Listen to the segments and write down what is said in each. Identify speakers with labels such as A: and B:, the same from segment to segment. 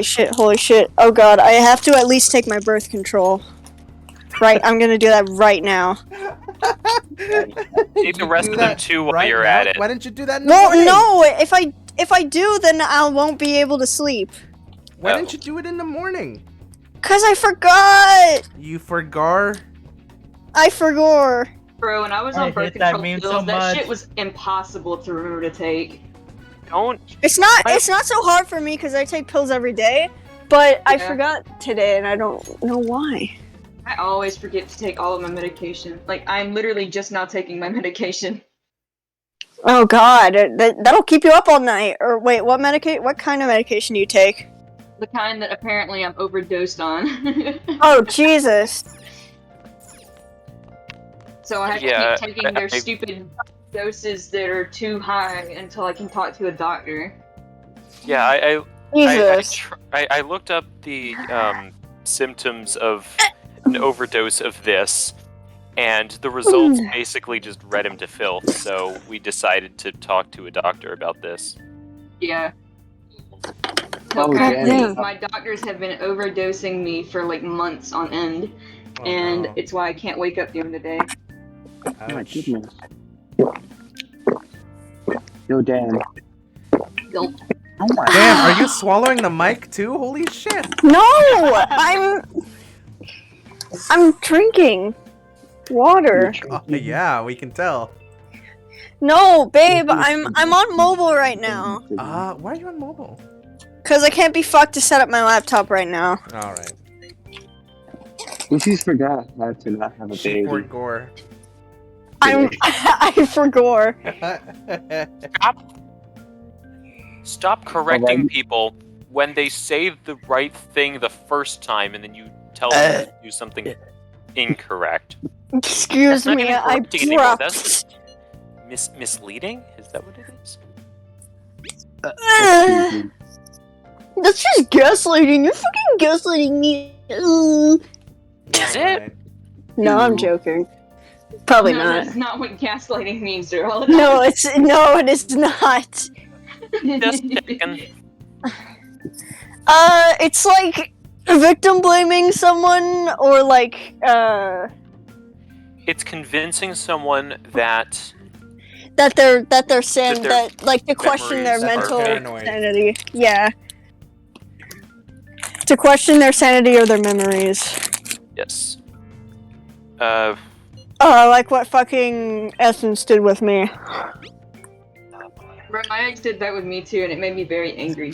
A: shit, holy shit. Oh god, I have to at least take my birth control. Right, I'm gonna do that right now.
B: Take the rest of them too while you're at it.
C: Why didn't you do that in the
A: Well,
C: morning?
A: no, if I do, then I won't be able to sleep.
C: Why didn't you do it in the morning?
A: 'Cause I forgot!
C: You forgot?
A: I forgot.
D: Bro, when I was on birth control pills, that shit was impossible to remember to take.
B: Don't.
A: It's not so hard for me because I take pills every day, but I forgot today and I don't know why.
D: I always forget to take all of my medication. Like, I'm literally just now taking my medication.
A: Oh god, that'll keep you up all night. Or wait, what kind of medication do you take?
D: The kind that apparently I'm overdosed on.
A: Oh, Jesus.
D: So I have to keep taking their stupid doses that are too high until I can talk to a doctor.
B: Yeah,
A: Jesus.
B: I looked up the symptoms of an overdose of this, and the results basically just read him to filth, so we decided to talk to a doctor about this.
D: Yeah. So apparently, my doctors have been overdosing me for like months on end, and it's why I can't wake up during the day.
E: Oh my goodness. Yo, Dan.
D: Gulp.
E: Oh my
C: Damn, are you swallowing the mic too? Holy shit!
A: No! I'm drinking water.
C: Oh, yeah, we can tell.
A: No, babe, I'm on mobile right now.
C: Why are you on mobile?
A: Cause I can't be fucked to set up my laptop right now.
C: Alright.
E: She's forgot how to not have a baby.
C: For gore.
A: I forgot.
B: Stop correcting people when they say the right thing the first time, and then you tell them to do something incorrect.
A: Excuse
B: That's not
A: me,
B: even
A: I
B: correcting anymore.
A: dropped.
B: That's just misleading? Is that what it is?
A: That's just gaslighting. You're fucking gaslighting me.
B: Is it?
A: No, I'm joking. Probably
D: No,
A: not.
D: that's not what gaslighting means, Daryl.
A: No, it is not.
B: Just checking.
A: It's like victim blaming someone, or like
B: It's convincing someone that
A: they're saying that like to question their
B: memories are
A: mental
B: fake.
A: sanity. Yeah. To question their sanity or their memories.
B: Yes.
A: Like what fucking Essence did with me.
D: Bro, my ex did that with me too, and it made me very angry.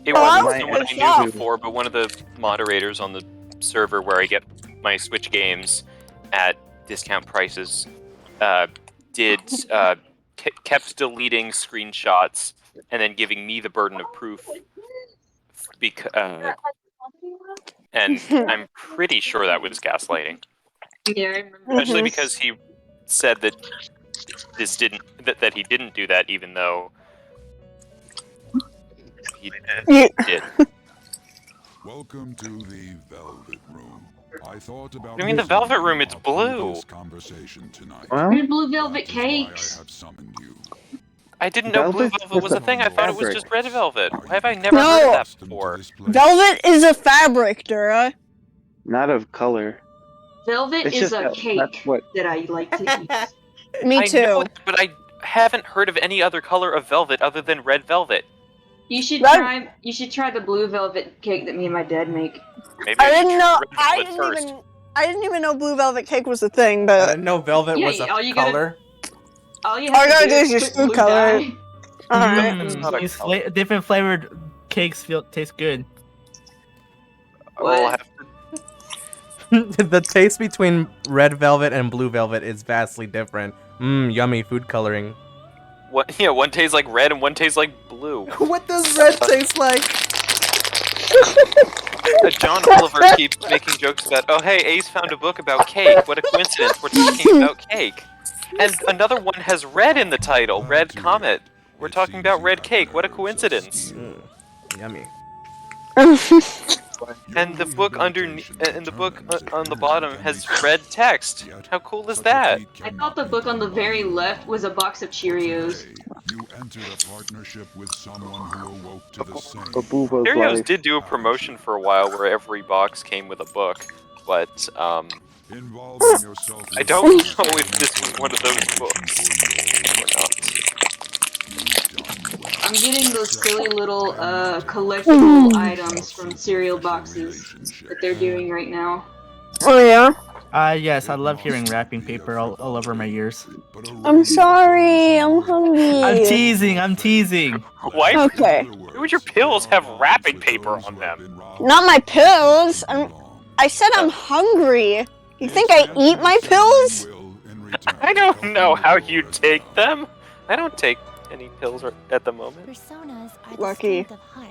B: It wasn't someone I knew before, but one of the moderators on the server where I get my Switch games at discount prices kept deleting screenshots and then giving me the burden of proof. And I'm pretty sure that was gaslighting.
D: Yeah, I remember.
B: Especially because he said that that he didn't do that, even though he did.
F: Welcome to the Velvet Room. I thought about.
B: I mean, the Velvet Room, it's blue.
F: Conversation tonight.
D: Well, blue velvet cakes.
F: I have summoned you.
B: I didn't know blue velvet was a thing. I thought it was just red velvet. Why have I never heard of that before?
A: Velvet is a fabric, Dura.
E: Not of color.
D: Velvet
E: It's
D: is
E: just
D: a cake that I like to eat.
A: Me too.
B: I know, but I haven't heard of any other color of velvet other than red velvet.
D: You should try. You should try the blue velvet cake that me and my dad make.
B: Maybe
A: I didn't know.
B: I
A: didn't even know blue velvet cake was a thing. But
C: I didn't know velvet was a color.
D: All you have to do is
A: just
D: put
A: food color.
D: dye.
A: Alright.
G: Different flavored cakes taste good.
B: We'll have
C: The taste between red velvet and blue velvet is vastly different. Yummy food coloring.
B: one tastes like red and one tastes like blue.
C: What does red taste like?
B: John Oliver keeps making jokes about, oh hey, Ace found a book about cake. What a coincidence, we're talking about cake. And another one has red in the title, Red Comet. We're talking about red cake, what a coincidence.
C: Yummy.
B: And the book underneath, and the book on the bottom has red text. How cool is that?
D: I thought the book on the very left was a box of Cheerios.
F: entered a partnership with someone who awoke to the same.
E: Babuva's
B: Cheerios
E: life.
B: did do a promotion for a while where every box came with a book, but
F: Involving yourself
B: I don't know if this was one of those books or not.
D: I'm getting those silly little collectible items from cereal boxes that they're doing right now.
A: Oh yeah.
G: Yes, I love hearing wrapping paper all over my ears.
A: I'm sorry. I'm hungry.
G: I'm teasing. I'm teasing.
B: Why
A: Okay.
B: would your pills have wrapping paper on them?
A: Not my pills. I said I'm hungry. You think I eat my pills?
B: I don't know how you take them. I don't take any pills at the moment.
H: Personas are
A: Lucky.
H: the strength of heart.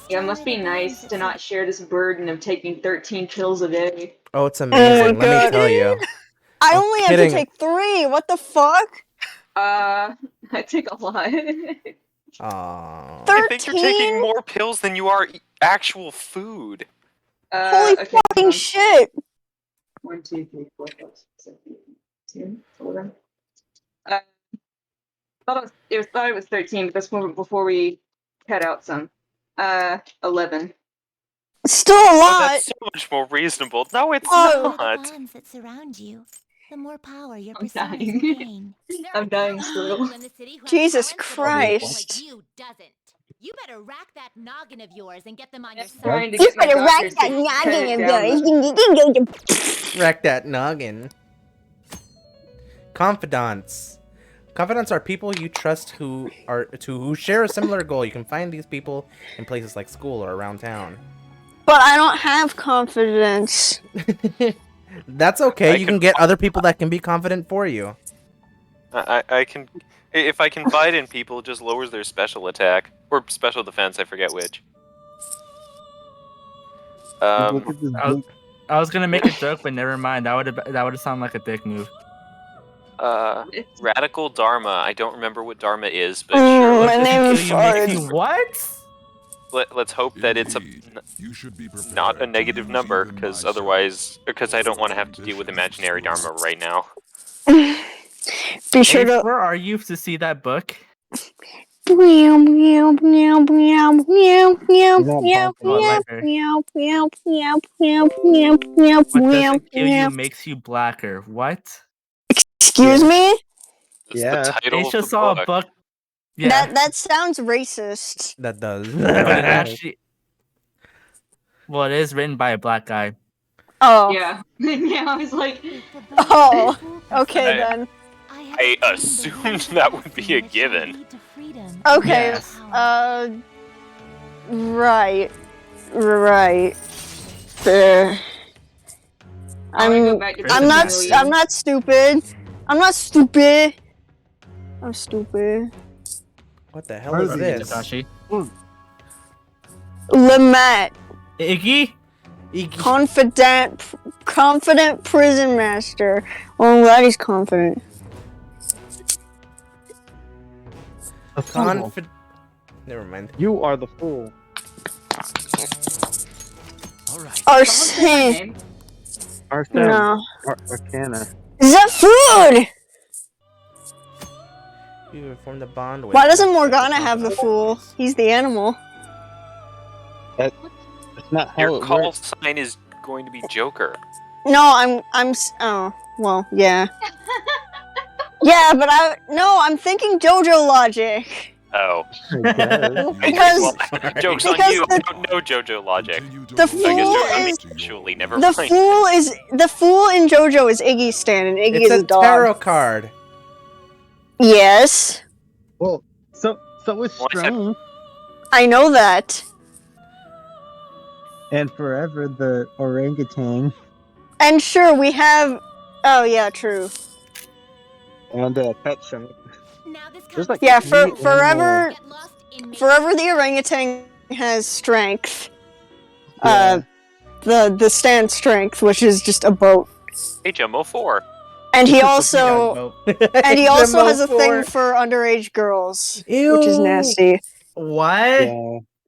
D: Yeah, it must be nice to not share this burden of taking 13 pills a day.
C: Oh, it's amazing. Let me tell you.
A: I
C: I'm
A: only have
C: kidding.
A: to take 3. What the fuck?
D: I take a lot.
C: Aww.
B: I think you're taking more pills than you are actual food.
A: Holy
D: okay,
A: fucking shit.
D: 1, 2, 3, 4, 5, 6, 7, 8, 9, 10, 11. Thought it was 13, but that's before we cut out some. 11.
A: Still a
B: Oh,
A: lot.
B: that's so much more reasonable. No, it's
A: Oh.
H: The
B: not.
H: bonds that surround you, the more power your
D: I'm
H: personas
D: dying.
H: gain.
D: I'm dying still.
A: Jesus Christ.
I: You doesn't. You better rack that noggin of yours and get them on your side.
D: Trying to
A: You
D: get my
A: better rack
D: doctors
A: that
D: to cut
A: noggin
D: it
A: of
D: down.
A: yours.
C: Wreck that noggin. Confidants. Confidants are people you trust who share a similar goal. You can find these people in places like school or around town.
A: But I don't have confidence.
C: That's okay. You can get other people that can be confident for you.
B: I can, if I confide in people, it just lowers their special attack or special defense. I forget which.
G: I was gonna make a joke, but never mind. That would sound like a dick move.
B: Radical Dharma. I don't remember what Dharma is, but
A: My
B: sure.
A: name is
G: Makes you what?
B: Let's hope that it's not a negative number, because otherwise, I don't want to have to deal with imaginary Dharma right now.
A: Be sure
G: Abe,
A: to.
G: where are you to see that book?
A: Meow meow meow meow meow meow meow
G: Oh,
A: meow
G: library.
A: meow meow meow meow meow meow
G: What
A: meow
G: doesn't kill
A: meow.
G: you makes you blacker. What?
A: Excuse me?
B: It's the title
G: Aisha
B: of the
G: saw
B: book.
G: a book. Yeah,
A: That sounds racist.
C: That does.
G: but it actually. Well, it is written by a black guy.
A: Oh.
D: Yeah. Yeah, I was like,
A: Oh. Okay then.
B: I assumed that would be a given.
A: Okay.
G: Yes.
A: Right. Right.
D: I wanna go back to
A: I'm not
D: Million.
A: I'm not stupid. I'm not stupid. I'm stupid.
C: What the hell is this?
G: Takashi.
A: Lamette.
G: Iggy?
A: Confident prison master. Well, I'm glad he's confident.
C: Never mind.
E: You are the fool.
A: Arsene.
E: Arsene.
A: No.
E: Arcana.
A: Is that food?
C: You formed a bond with.
A: Why doesn't Morgana have the fool? He's the animal.
E: That's not how
B: Your
E: it
B: call
E: works.
B: sign is going to be Joker.
A: No, oh, well, yeah. Yeah, but I'm thinking JoJo logic.
B: Oh.
A: Because
B: Well, joke's on
A: because
B: you. I don't know JoJo logic.
A: the
B: I guess
A: fool is
B: actually never
A: the
B: mind.
A: fool in JoJo is Iggy's stand, and Iggy
C: It's
A: is
C: a
A: a dog.
C: tarot card.
A: Yes,
E: Well, so is Strange.
A: I know that.
E: And forever the orangutan.
A: And sure, we have. Oh yeah, true.
E: And Pet Shop. There's like
A: Yeah,
E: three
A: forever.
E: animals.
A: Forever, the orangutan has strength.
E: Yeah.
A: The stand strength, which is just a boat.
B: HMO4.
A: And he also has a thing for underage girls, which is nasty.
G: What?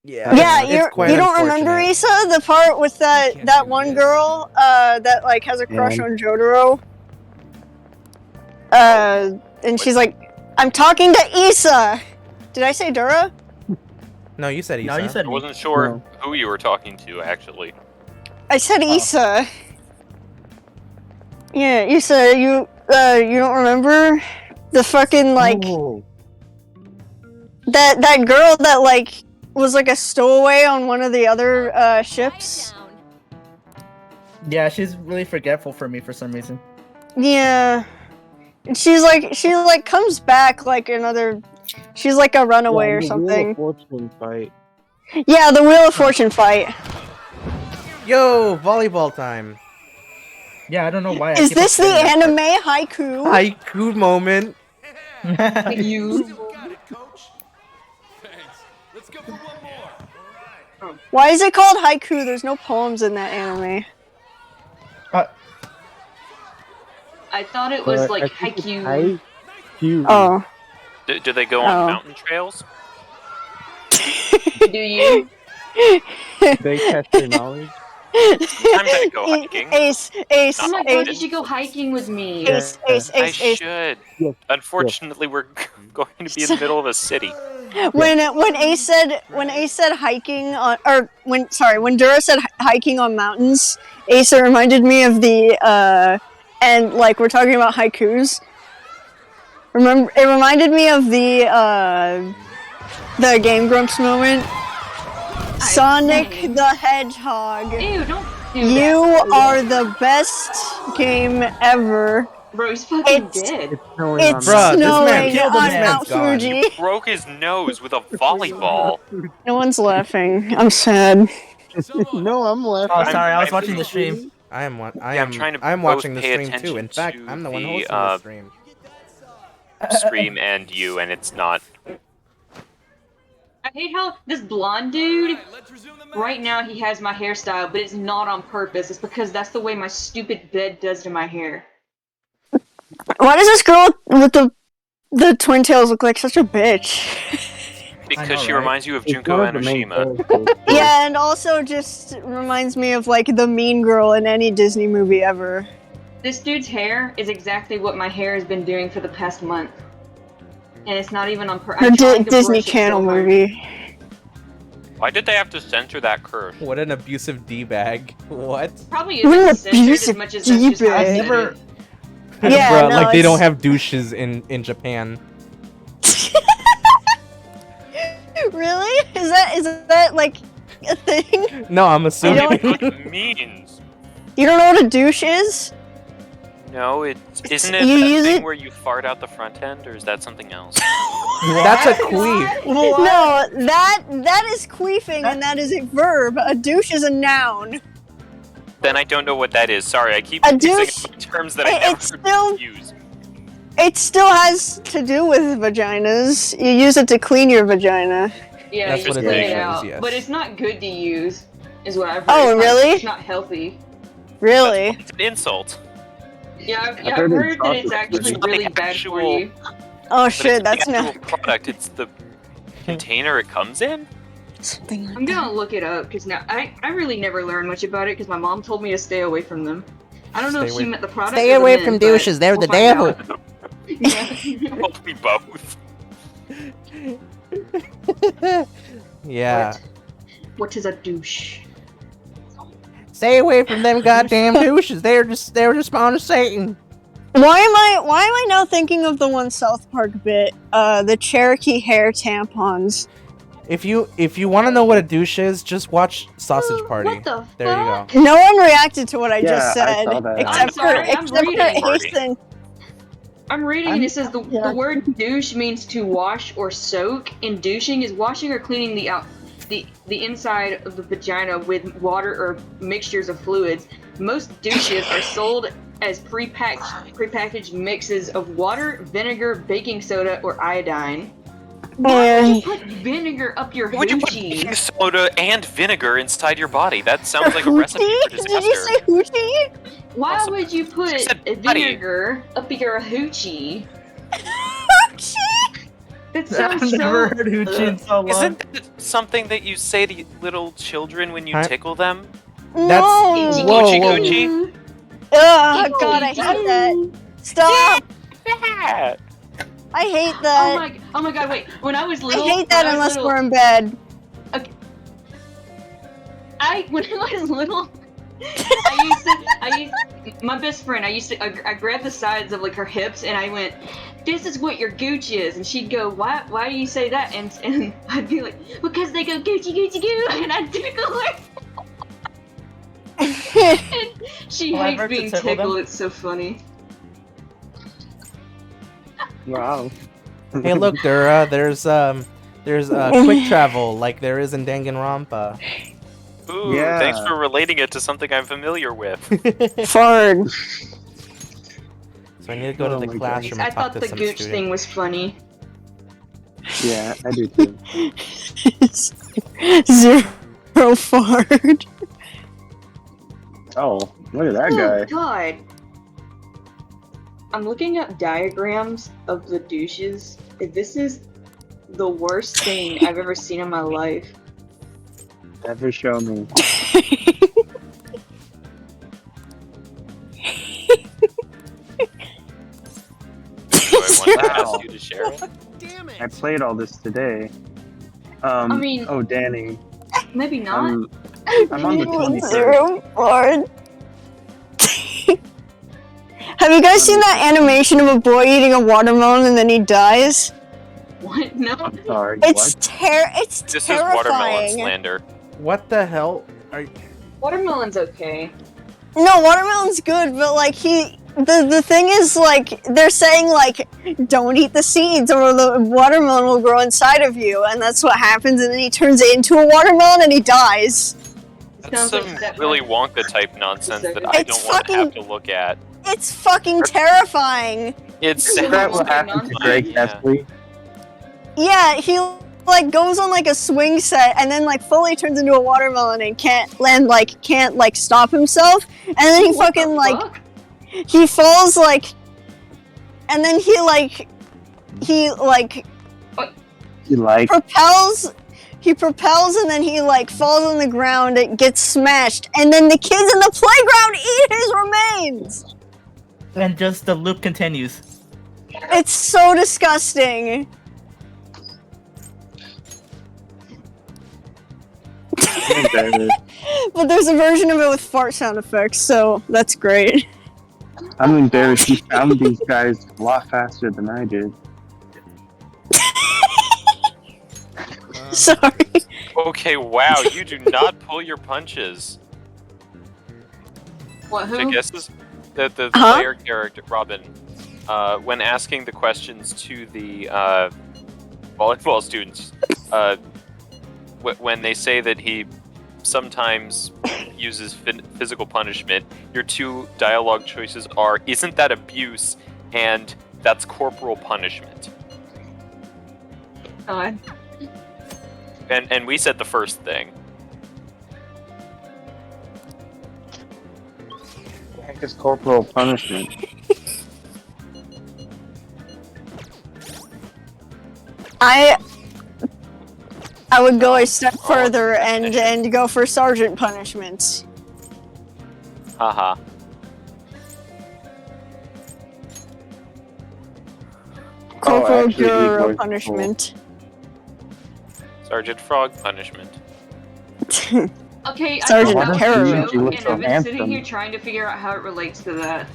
C: Yeah.
A: Yeah,
C: It's quite
A: you don't remember
C: unfortunate.
A: Issa, the part with that one girl that like has a crush on Jotaro. And she's like, I'm talking to Issa. Did I say Dura?
C: No, you said Issa.
G: No, you said
B: I wasn't sure who you were talking to, actually.
A: I said Issa. Yeah, Issa, you don't remember the fucking like that girl that like was like a stowaway on one of the other ships?
G: Yeah, she's really forgetful for me for some reason.
A: Yeah. And she like comes back like another. She's like a runaway or something.
E: Wheel of Fortune fight.
A: Yeah, the Wheel of Fortune fight.
C: Yo, volleyball time.
G: Yeah, I don't know why.
A: Is this the anime haiku?
C: Haiku moment.
D: You.
A: Why is it called haiku? There's no poems in that anime.
D: I thought it was like haiku.
A: Oh.
B: Do they go on mountain trails?
D: Do you?
E: They test their knowledge.
B: Sometimes I go hiking.
A: Ace.
D: Oh my god, you should go hiking with me.
A: Ace.
B: I should. Unfortunately, we're going to be in the middle of a city.
A: When Ace said hiking on, or when Dura said hiking on mountains, Ace reminded me of the and like we're talking about haikus. It reminded me of the Game Grumps moment. Sonic the Hedgehog.
D: Ew, don't do
A: You
D: that.
A: are the best game ever.
D: Bro, he's fucking dead.
A: It's
C: Bruh,
A: snowing
C: this
A: on
C: man's
A: Mount
C: gone.
A: Fuji.
B: Broke his nose with a volleyball.
A: No one's laughing. I'm sad.
E: No, I'm laughing.
G: Oh, sorry, I was watching the stream.
B: I'm
C: I'm watching the
B: pay
C: stream too. In fact,
B: attention
C: I'm the
B: to
C: one
B: the,
C: hosting the stream.
B: Stream and you, and it's not.
D: I hate how this blonde dude, right now he has my hairstyle, but it's not on purpose. It's because that's the way my stupid bed does to my hair.
A: Why does this girl with the twin tails look like such a bitch?
B: Because she reminds you of Junko Enoshima.
A: Yeah, and also just reminds me of like the mean girl in any Disney movie ever.
D: This dude's hair is exactly what my hair has been doing for the past month. And it's not even on purpose.
A: Disney Channel movie.
B: Why did they have to censor that curse?
C: What an abusive d-bag. What?
D: Probably isn't censored as much as that's just how I said it.
A: Yeah,
C: Bruh,
A: no,
C: like they don't have douches in Japan.
A: Really? Is that like a thing?
C: No, I'm
B: I
C: assuming.
B: don't know what it means.
A: You don't know what a douche is?
B: No, isn't it
A: You
B: that
A: use
B: thing
A: it-
B: where you fart out the front end, or is that something else?
C: That's a queef.
A: No, that is queefing and that is a verb. A douche is a noun.
B: Then I don't know what that is. Sorry, I keep
A: A
B: using
A: douche-
B: terms that I never use.
A: It still has to do with vaginas. You use it to clean your vagina.
D: Yeah,
C: That's
D: you
C: what a
D: clean
C: douche
D: it
C: is,
D: out.
C: yes.
D: But it's not good to use, is what I've heard.
A: Oh, really?
D: It's not healthy.
A: Really?
B: It's an insult.
D: Yeah, I've
E: heard
D: heard
E: it's
D: that it's
E: awesome.
D: actually
B: It's not
D: really
B: the
D: bad for you.
A: Oh
B: But
A: shit,
B: it's
A: that's
B: the
A: not
B: actual product. It's the container it comes in.
A: something like
D: I'm gonna look it up, because now I really never learned much about it, because my mom told me to stay away from them. I don't know
C: Stay
D: if
C: away-
D: she meant the product
J: Stay
D: or the
J: away
D: men,
J: from
D: but
J: douches, they're
D: we'll
J: the
D: find
J: devil.
D: out. Yeah.
B: Probably both.
C: Yeah.
D: What is a douche?
J: Stay away from them goddamn douches. They're just spawn of Satan.
A: Why am I now thinking of the one South Park bit? The Cherokee hair tampons.
C: If you want to know what a douche is, just watch Sausage Party.
D: What the
C: There you
D: fuck?
C: go.
A: No one reacted to what I
E: Yeah,
A: just
E: I
A: said,
E: saw that.
A: except for
D: I'm sorry, I'm reading.
A: Ace and
D: I'm reading and it says the word douche means to wash or soak, and douching is washing or cleaning the inside of the vagina with water or mixtures of fluids. Most douches are sold as prepackaged mixes of water, vinegar, baking soda, or iodine. Why would you put vinegar up your
B: Would you put
D: hoochie?
B: baking soda and vinegar inside your body? That sounds like a recipe for
A: Did
B: disaster.
A: you say hoochie?
D: Why
B: Also,
D: would you put
B: she said buddy.
D: vinegar up your hoochie?
A: Hoochie?
D: That sounds
G: I've
D: so.
G: never heard Hoochie in so long.
B: Isn't that something that you say to little children when you
C: Huh?
B: tickle them?
A: No.
B: Hoochie
C: whoa.
B: coochie?
A: Ugh, God, I hate that. Stop.
B: Yeah.
A: I hate that.
D: Oh my god, wait. When I was little,
A: I hate that unless we're in bed.
D: When I was little, my best friend, I grabbed the sides of like her hips and I went, "This is what your gooch is," and she'd go, "Why do you say that?" And I'd be like, "Because they go Gucci Gucci Goo," and I'd tickle her. And she hates being tickled. It's so funny.
E: Wow.
C: Hey, look, Dura. There's quick travel like there is in Danganronpa.
B: Ooh,
E: Yeah.
B: thanks for relating it to something I'm familiar with.
A: Fard.
C: So I need to go to the classroom
D: I
C: and talk
D: thought
C: to
D: the
C: some
D: gooch
C: students.
D: thing was funny.
E: Yeah, I do too.
A: Zero fart.
E: Oh, look at that
D: Oh
E: guy.
D: god. I'm looking up diagrams of the douches. This is the worst thing I've ever seen in my life.
E: Never show me.
B: Do I want to
E: Wow.
B: ask you to share it?
E: I played all this today.
D: I mean-
E: Oh, Danny.
D: Maybe not.
E: I'm on the 23rd.
A: Zero fart. Have you guys seen that animation of a boy eating a watermelon and then he dies?
D: What? No.
E: I'm sorry.
A: It's
E: What?
A: it's
B: This is watermelon
A: terrifying.
B: slander.
C: What the hell?
D: Watermelon's okay.
A: No, watermelon's good, but like the thing is like they're saying like don't eat the seeds or the watermelon will grow inside of you, and that's what happens, and then he turns it into a watermelon and he dies.
B: That's
D: Sounds
B: some
D: like that
B: really
D: one.
B: Wonka type nonsense that I
A: It's
B: don't want to have
A: fucking-
B: to look at.
A: It's fucking terrifying.
B: It's
E: Is that what happened to Greg
B: Yeah.
E: Kesley?
A: Yeah, he like goes on like a swing set and then like fully turns into a watermelon and can't stop himself, and then he
D: What the
A: fucking like
D: fuck?
A: he falls like, and then he propels and then he like falls on the ground, it gets smashed, and then the kids in the playground eat his remains.
G: And just the loop continues.
A: It's so disgusting. But there's a version of it with fart sound effects, so that's great.
E: I'm embarrassed. You found these guys a lot faster than I did.
A: Sorry.
B: Okay, wow, you do not pull your punches.
D: What?
B: I
D: Who?
B: guess is the
A: Huh?
B: player character, Robin, when asking the questions to the volleyball students, when they say that he sometimes uses physical punishment, your two dialogue choices are, "Isn't that abuse?" and "That's corporal punishment."
D: God.
B: And we said the first thing.
E: The heck is corporal punishment?
A: I would go a step further and go for sergeant punishments.
B: Haha.
A: Corporal
E: actually,
A: bureau
E: Igor's
A: punishment.
B: Sergeant Frog punishment.
D: Okay,
A: Sergeant
D: I know
A: Harrow.
D: the joke,
E: You look
D: and
E: so
D: I've been sitting
E: handsome.
D: here trying to figure out how it relates to that.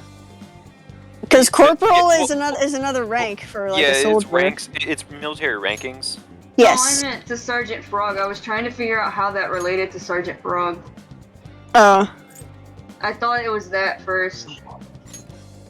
A: Because corporal
B: well-
A: is another rank for like
B: Yeah,
A: a
B: it's
A: soldier.
B: ranks. It's military rankings.
A: Yes.
D: No, I meant to Sergeant Frog. I was trying to figure out how that related to Sergeant Frog.
A: Oh,
D: I thought it was that first.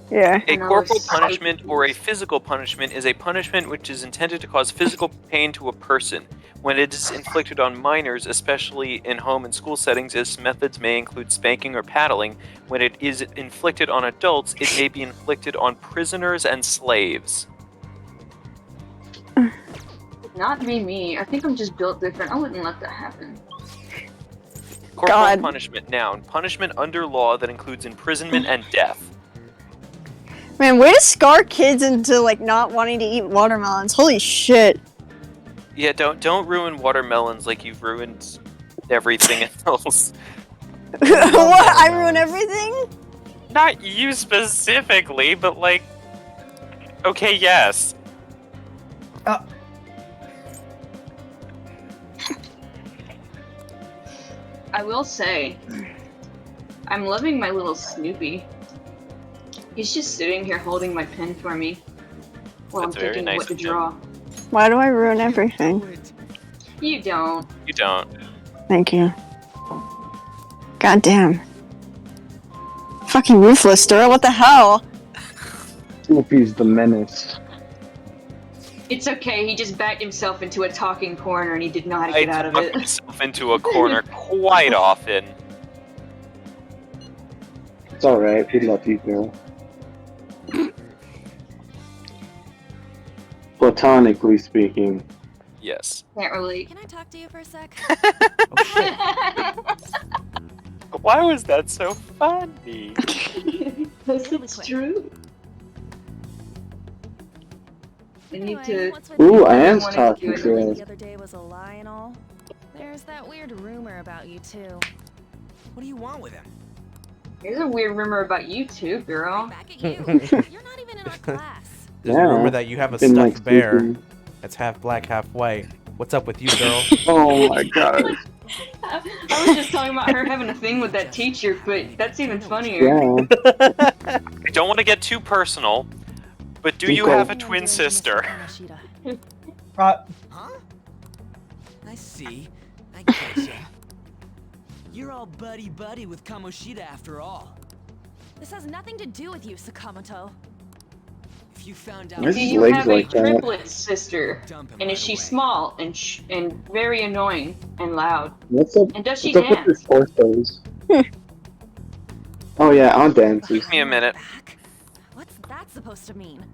A: yeah.
B: A
D: No,
B: corporal
D: it's-
B: punishment or a physical punishment is a punishment which is intended to cause physical pain to a person. When it is inflicted on minors, especially in home and school settings, its methods may include spanking or paddling. When it is inflicted on adults, it may be inflicted on prisoners and slaves.
D: Not be me. I think I'm just built different. I wouldn't let that happen.
B: Corporal
A: God.
B: punishment, noun. Punishment under law that includes imprisonment and death.
A: Man, way to scar kids into like not wanting to eat watermelons. Holy shit.
B: Yeah, don't ruin watermelons like you've ruined everything else.
A: What? I ruin everything?
B: Not you specifically, but like... Okay, yes.
D: I will say, I'm loving my little Snoopy. He's just sitting here holding my pen for me while
B: That's
D: I'm
B: very
D: thinking
B: nice
D: what to
B: of him.
D: draw.
A: Why do I ruin everything?
D: You don't.
B: You don't.
A: Thank you. God damn. Fucking ruthless, Dora, what the hell?
E: Snoopy's the menace.
D: It's okay, he just backed himself into a talking corner and he did not
B: I
D: get out of
B: tuck
D: it.
B: myself into a corner quite often.
E: It's alright, we love you, girl. Platonically speaking.
B: Yes.
D: Can't relate.
I: Can I talk to you for a sec?
B: Why was that so funny?
D: Because it's true. I need
I: Anyway,
D: to.
I: what's with
E: Ooh,
I: you?
E: I am
D: wanted
E: talking
D: to
E: to
I: The
E: us.
I: other day was a lie and all. There's that weird rumor about you too.
J: What do you want with him?
D: There's a weird rumor about you too, girl.
I: Back at you. You're not even in our class.
C: There's a
E: Yeah,
C: rumor that you have a
E: been
C: stuffed
E: like
C: bear
E: sleeping.
C: that's half black, half white. What's up with you, girl?
E: Oh my god.
D: I was just talking about her having a thing with that teacher, but that's even funnier.
E: Yeah.
B: I don't want to get too personal, but do you
E: Okay.
B: have a twin sister?
J: Huh?
K: I see. I getcha. You're all buddy-buddy with Kamoshida after all.
I: This has nothing to do with you, Sakamoto.
K: If you found out...
E: Why is
D: Do
E: his
D: you
E: legs
D: have a
E: like that?
D: triplet sister?
K: Dump him
D: And is
K: right
D: she
K: away.
D: small and and very annoying and loud?
E: What's up?
D: And does she
E: What's up with
D: dance?
E: your torsos? Oh yeah, I'll dance.
B: Give me a minute.
I: Back? What's that supposed to mean?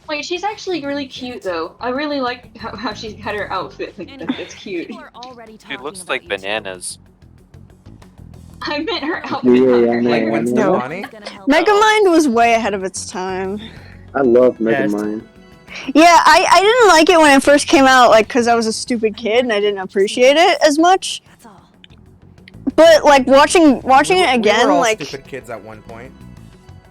D: Wait, she's actually really cute though. I really like how she's got her outfit. That's cute.
I: People are already
B: She
I: talking
B: looks
I: about
B: like
I: you two.
B: bananas.
D: I meant her outfit.
E: Yeah,
D: not
E: yeah,
D: her
C: Like
D: hair.
C: Gwen
A: No.
C: Stefani?
I: Gonna help
A: Megamind was way ahead of its time.
E: I love
G: Yes.
E: Megamind.
A: Yeah, I didn't like it when it first came out, like, because I was a stupid kid and I didn't appreciate it as much.
I: That's all.
A: But, like, watching it
C: We
A: again,
C: were all
A: like,
C: stupid kids at one point.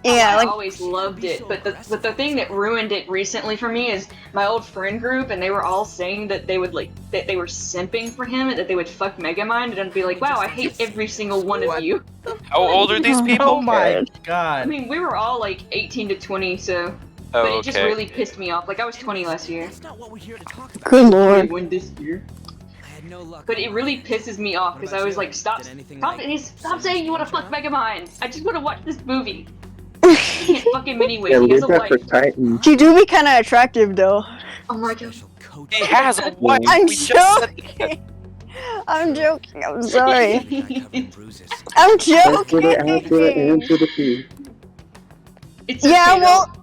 A: yeah,
D: I
A: like,
D: always loved it, but the thing that ruined it recently for me is my old friend group, and they were all saying that they would that they were simping for him, and that they would fuck Megamind, and I'd be like, wow, I hate every single one of you.
B: How old are these people?
G: Oh my
D: I
G: god.
D: mean, we were all like 18 to 20, so.
B: Oh,
D: But it just
B: okay.
D: really pissed me off. Like I was 20 last year.
K: That's not what we're here to talk about.
A: good lord.
D: 21 this year.
K: I had no luck.
D: But it really pisses me off because I was like, stop saying you want to fuck Megamind. I just want to watch this movie. I can't fuck him anyway.
E: Yeah,
D: He
E: we
D: has
E: did
D: a
E: that for
D: wife.
E: Titan.
A: She do be kind of attractive, though.
D: Oh my god.
B: He has a wife.
A: I'm
B: We just said that.
A: joking. I'm joking. I'm sorry.
K: It's
A: I'm
E: Answer the
A: joking.
E: P.
D: It's
A: Yeah,
D: okay,
A: well,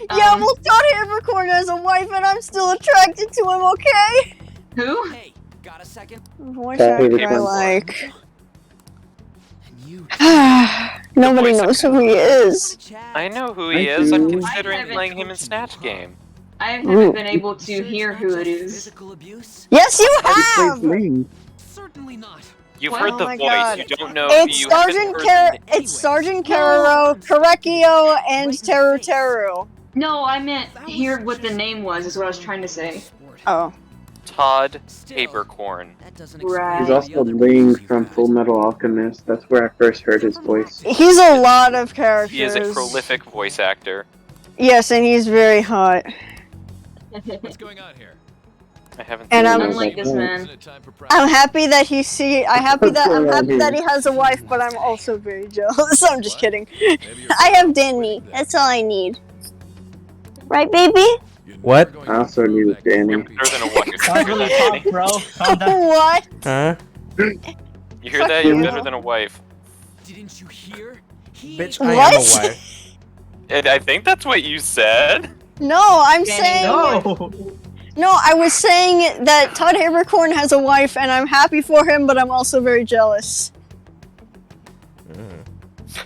D: though.
A: yeah, well, Todd Habercorn has a wife, and I'm still attracted to him. Okay.
D: Who?
K: Hey, got a second?
A: Voice
E: Todd
A: actor I
E: Habercorn.
A: like.
K: And you...
A: Nobody
B: voice
A: knows who he is.
B: I know who he
E: Thank
B: is. I'm
E: you.
B: considering
D: I haven't-
B: playing him in Snatch Game.
D: I haven't
A: Ooh.
D: been able to hear who it is.
K: Physical abuse?
A: Yes, you
E: He plays
A: have.
E: Link.
K: Certainly not.
B: You've
D: Well,
B: heard
A: oh
B: the
A: my
B: voice.
A: God.
B: You don't know.
A: It's
B: you haven't
A: Sergeant
B: heard the
A: It's Sergeant Cararo, Correcchio, and Teru Teru.
D: No, I meant hear what the name was, is what I was trying to say.
A: Oh.
B: Todd
K: Still,
B: Habercorn.
K: that doesn't
D: Right.
K: explain
E: He's
K: all
E: also
K: the other
E: Ling
K: moves you've
E: from
K: had.
E: Full Metal Alchemist. That's where I first heard his voice.
A: He's a lot of characters.
B: He is a prolific voice actor.
A: Yes, and he's very hot.
F: What's going on here?
B: I haven't
A: And
B: seen
A: I'm-
B: him.
D: Unlike this man.
F: Isn't it time for
A: I'm
F: practice?
A: happy that I'm happy that he has a wife, but I'm also very jealous. I'm just kidding.
F: Maybe you're
A: I have
F: better off
A: Danny.
F: quitting
A: That's
F: then.
A: all I need. Right, baby?
F: You're
C: What?
F: never going
E: I
F: to
E: also
F: improve
E: knew
F: that
E: Danny.
B: You're better than a wife.
G: Sounds really tough, bro. Calm down.
A: What?
C: Huh?
B: You hear that? You're
A: you.
B: better than a wife.
K: Didn't you hear? He
C: Bitch,
K: ain't-
C: I am a
A: What?
C: wife.
B: And I think that's what you said.
A: No, I'm
D: Danny,
A: saying
G: No.
A: no. I was saying that Todd Habercorn has a wife, and I'm happy for him, but I'm also very jealous.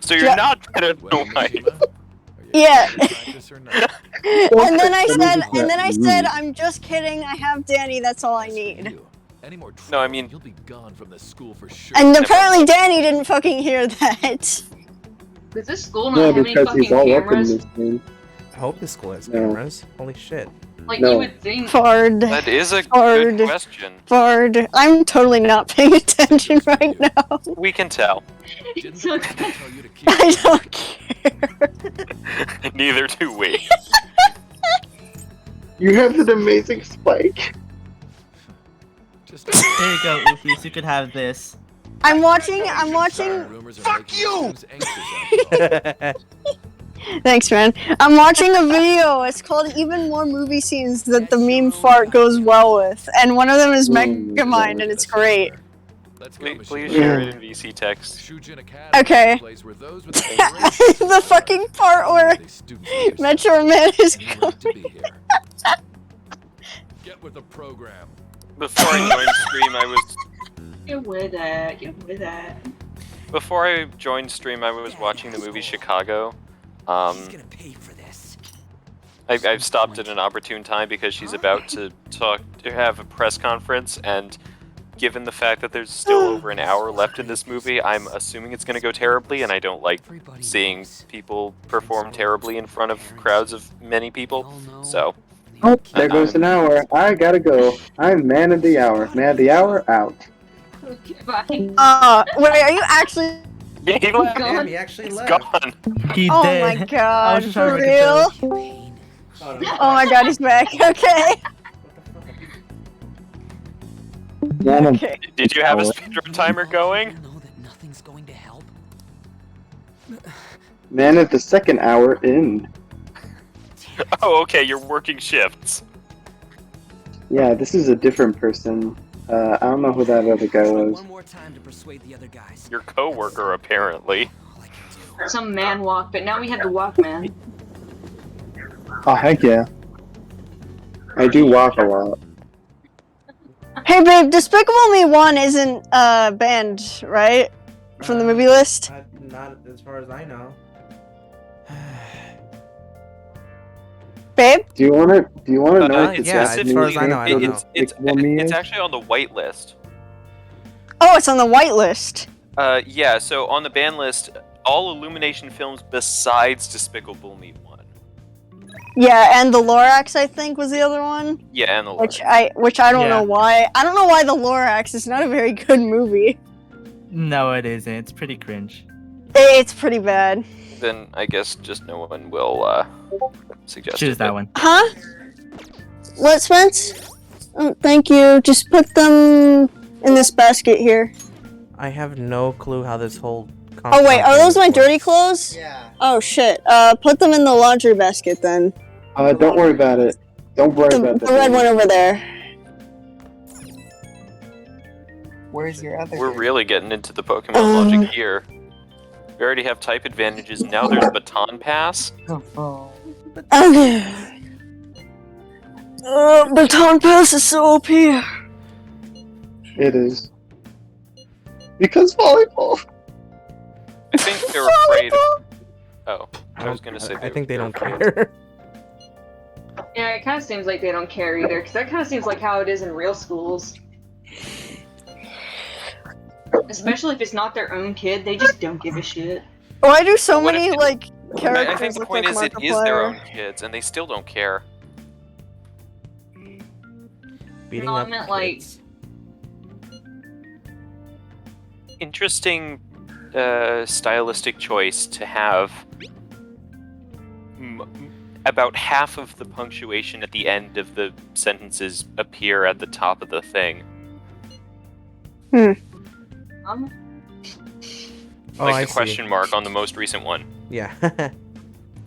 B: So you're
A: Yeah.
B: not better than a
F: Well,
B: wife.
F: Mishima, are you
A: Yeah.
F: ready to practice or not?
A: And then I said,
E: Mm.
A: I'm just kidding. I have Danny. That's all I need.
F: You. Any more
B: No, I
F: trouble,
B: mean-
F: you'll be gone from the school for sure.
A: And apparently Danny didn't fucking hear that.
D: Does this school not
E: Yeah,
D: have any
E: because
D: fucking
E: he's all up in
D: cameras?
E: this thing.
C: I hope the school has
E: No.
C: cameras. Holy shit.
D: Like
E: No.
D: you would think.
A: Fard.
B: That is a
A: Fard.
B: good question.
A: Fard. I'm totally not paying attention right now.
B: We can tell.
K: Didn't
D: So-
K: I tell you to keep
A: I don't care.
B: Neither do we.
E: You have an amazing spike.
K: Just
J: There you go, Oofus. You could have this.
A: I'm watching.
K: Fuck you!
A: Thanks, man. I'm watching a video. It's called "Even More Movie Scenes That the Meme Fart Goes Well With," and one of them is Megamind, and it's great.
K: Let's go,
B: Please
K: Michelle.
B: share it in VC text.
K: Shujin Academy
A: Okay.
K: is a place where those with the
A: The fucking part where Metro Man is
K: coming.
A: coming.
K: To be here. Get with the program.
B: Before I joined stream, I was
D: Get with that. Get with that.
B: before I joined stream, I was watching the movie Chicago.
K: She's gonna pay for this.
B: I've stopped at an opportune time because she's about to have a press conference, and given the fact that there's still over an hour left in this movie, I'm assuming it's going to go terribly, and I don't like seeing people perform terribly in front of crowds of many people. So,
E: Oh, there goes an hour. I gotta go. I'm man of the hour. Man of the hour, out.
D: Okay, bye.
A: Wait, are you actually?
B: yeah, he left.
D: Gone.
C: he actually
B: He's
C: left.
B: gone.
J: He
A: Oh
J: did.
A: my god,
J: just
A: for
J: trying to make a
A: real? Oh my god, he's back. Okay.
E: Man of
A: Okay.
B: Did you have a speedrun timer going?
K: You know that nothing's going to help.
E: man of the second hour in.
B: Oh, okay, you're working shifts.
E: Yeah, this is a different person. I don't know who that other guy was.
K: One more time to persuade the other guys.
B: Your coworker, apparently.
K: All I can do.
D: Some man walk, but now we have the Walkman.
E: Oh, heck yeah. I do walk a lot.
A: Hey babe, Despicable Me 1 isn't banned, right? From the movie list?
C: Not as far as I know.
A: Babe?
E: Do you want to know
B: Uh,
E: what
B: it's
E: the
C: yeah,
E: Japanese
C: as far as I know, I don't
E: name
C: know.
E: for Despicable Me
B: It's
E: is?
B: actually on the white list.
A: Oh, it's on the white list.
B: Yeah, so on the ban list, all Illumination films besides Despicable Me 1.
A: Yeah, and the Lorax, I think, was the other one.
B: Yeah, and the
A: Which I don't
J: Yeah.
A: know why. I don't know why the Lorax is not a very good movie.
J: No, it isn't. It's pretty cringe.
A: It's pretty bad.
B: Then I guess just no one will suggest
J: Choose
B: it,
J: that
B: but-
J: one.
A: Huh? What, Spence? Oh, thank you. Just put them in this basket here.
C: I have no clue how this whole.
A: Oh wait, are those my
C: works.
A: dirty clothes?
J: Yeah.
A: Oh shit. Put them in the laundry basket then.
E: Don't worry about it. Don't worry
A: The,
E: about
A: the red one over there.
L: Where's your other?
B: We're really getting into the Pokemon
A: Um.
B: logic here. We already have type advantages, now there's Baton Pass.
L: Oh.
A: Okay. Baton Pass is so OP.
E: It is. Because volleyball.
B: I think they're afraid of... Oh, I was gonna say
C: I think they
B: they're
C: don't
B: afraid.
C: care.
D: Yeah, it kind of seems like they don't care either, because that kind of seems like how it is in real schools. Especially if it's not their own kid, they just don't give a shit.
A: Why do so
B: What
A: many
B: if-
A: like characters
B: I think the
A: look
B: point
A: like
B: is it is their
A: Markiplier?
B: own kids, and they still don't care.
C: Beating
D: No, I
C: up
D: meant, like-
C: kids.
B: Interesting stylistic choice to have about half of the punctuation at the end of the sentences appear at the top of the thing.
D: Um,
C: Oh,
B: Like
C: I
B: the
C: see.
B: question mark on the most recent one.
C: Yeah.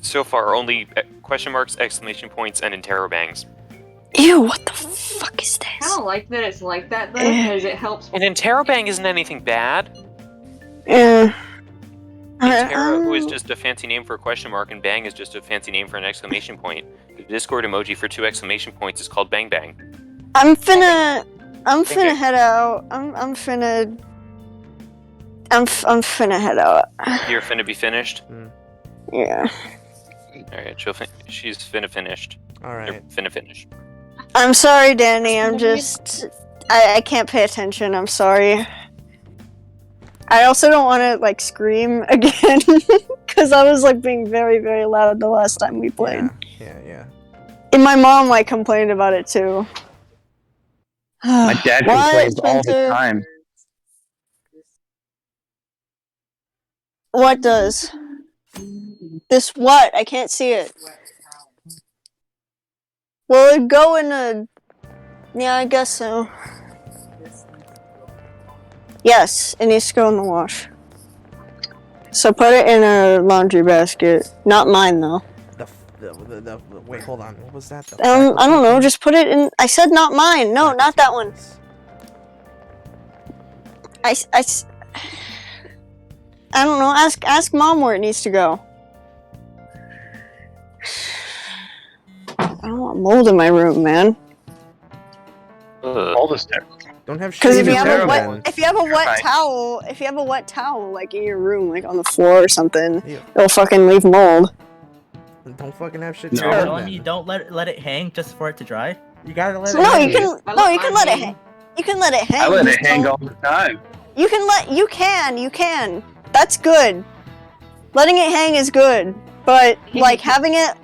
B: So far, only question marks, exclamation points, and interrobangs.
A: Ew, what the fuck is
D: I
A: this?
D: don't like that it's like that though, because it helps.
B: An interrobang isn't anything bad.
A: Yeah.
B: Interro is just a fancy name for a question mark, and bang is just a fancy name for an exclamation point. The Discord emoji for 2 exclamation points is called bang bang.
A: I'm finna
B: Okay.
A: head out. I'm finna head out.
B: You're finna be finished?
A: Yeah.
B: Alright, she's finna finished.
C: All
B: You're
C: right.
B: finna finish.
A: I'm sorry, Danny. I'm just I can't pay attention. I'm sorry. I also don't want to like scream again because I was like being very, very loud the last time we played.
C: Yeah.
A: And my mom like complained about it too.
M: My dad
A: What,
M: complains all the
A: Spencer?
M: time.
A: What does? This what? I can't see it. Will it go in a... Yeah, I guess so. Yes, it needs to go in the wash. So put it in a laundry basket. Not mine, though.
C: Wait, hold on. What was that?
A: I don't know. Just put it in... I said not mine. No, not that one. I don't know. Ask Mom where it needs to go. I don't want mold in my room, man.
M: All this stuff.
C: Don't have shit.
A: Because if
C: in
A: you have
C: your
A: a
C: room,
A: wet,
C: then.
A: if you have a wet towel, like in your room, like on the floor or something, it'll fucking leave mold.
C: Don't fucking have shit. in
G: So
C: your
G: you're
C: room,
G: telling me
C: then.
G: you don't let it hang just for it to dry?
C: You gotta let it.
A: No,
C: hang.
A: you can. No, you can let it. You can let it hang.
M: I let
A: just
M: it hang
A: don't-
M: all the time.
A: You can let. You can. That's good. Letting it hang is good, but like having it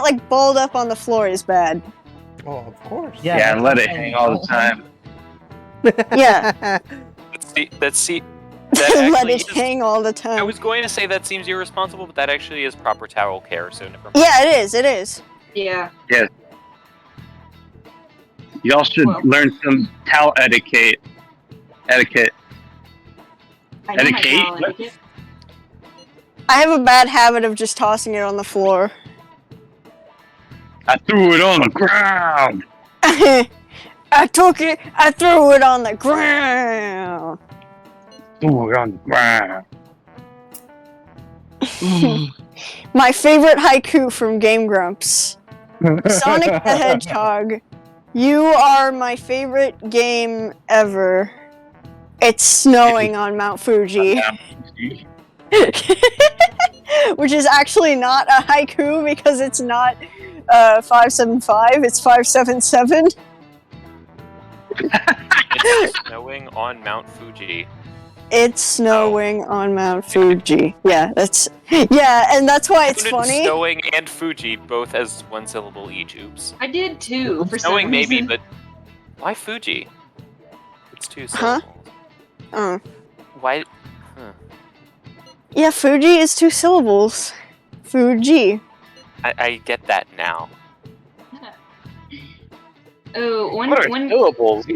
A: like balled up on the floor is bad.
C: Oh, of course.
M: Yeah, and let it hang all the time.
A: Yeah.
B: That
A: Let
B: actually
A: it hang all the time.
B: I was going to say that seems irresponsible, but that actually is proper towel care, so never mind.
A: Yeah, it is. It is.
D: Yeah.
M: Yes. Y'all should learn some towel etiquette. Etiquette.
D: I know my towel
M: Etiquette?
D: etiquette.
A: I have a bad habit of just tossing it on the floor.
M: I threw it on the ground.
A: I threw it on the ground.
M: Threw it on the ground.
A: My favorite haiku from Game Grumps. Sonic the Hedgehog. You are my favorite game ever. It's snowing on Mount Fuji. Which is actually not a haiku because it's not 575, it's 577.
B: It's snowing on Mount Fuji.
A: It's snowing on Mount Fuji. Yeah, and that's why it's
B: Included
A: funny.
B: Snowing and Fuji, both as one syllable each. Oops.
D: I did too. For
B: Snowing
D: some
B: maybe,
D: reason.
B: but why Fuji? It's two
A: Huh?
B: syllables. Why? Huh.
A: Yeah, Fuji is 2 syllables. Fuji.
B: I get that now.
D: Oh,
M: What are
D: one.
M: syllables?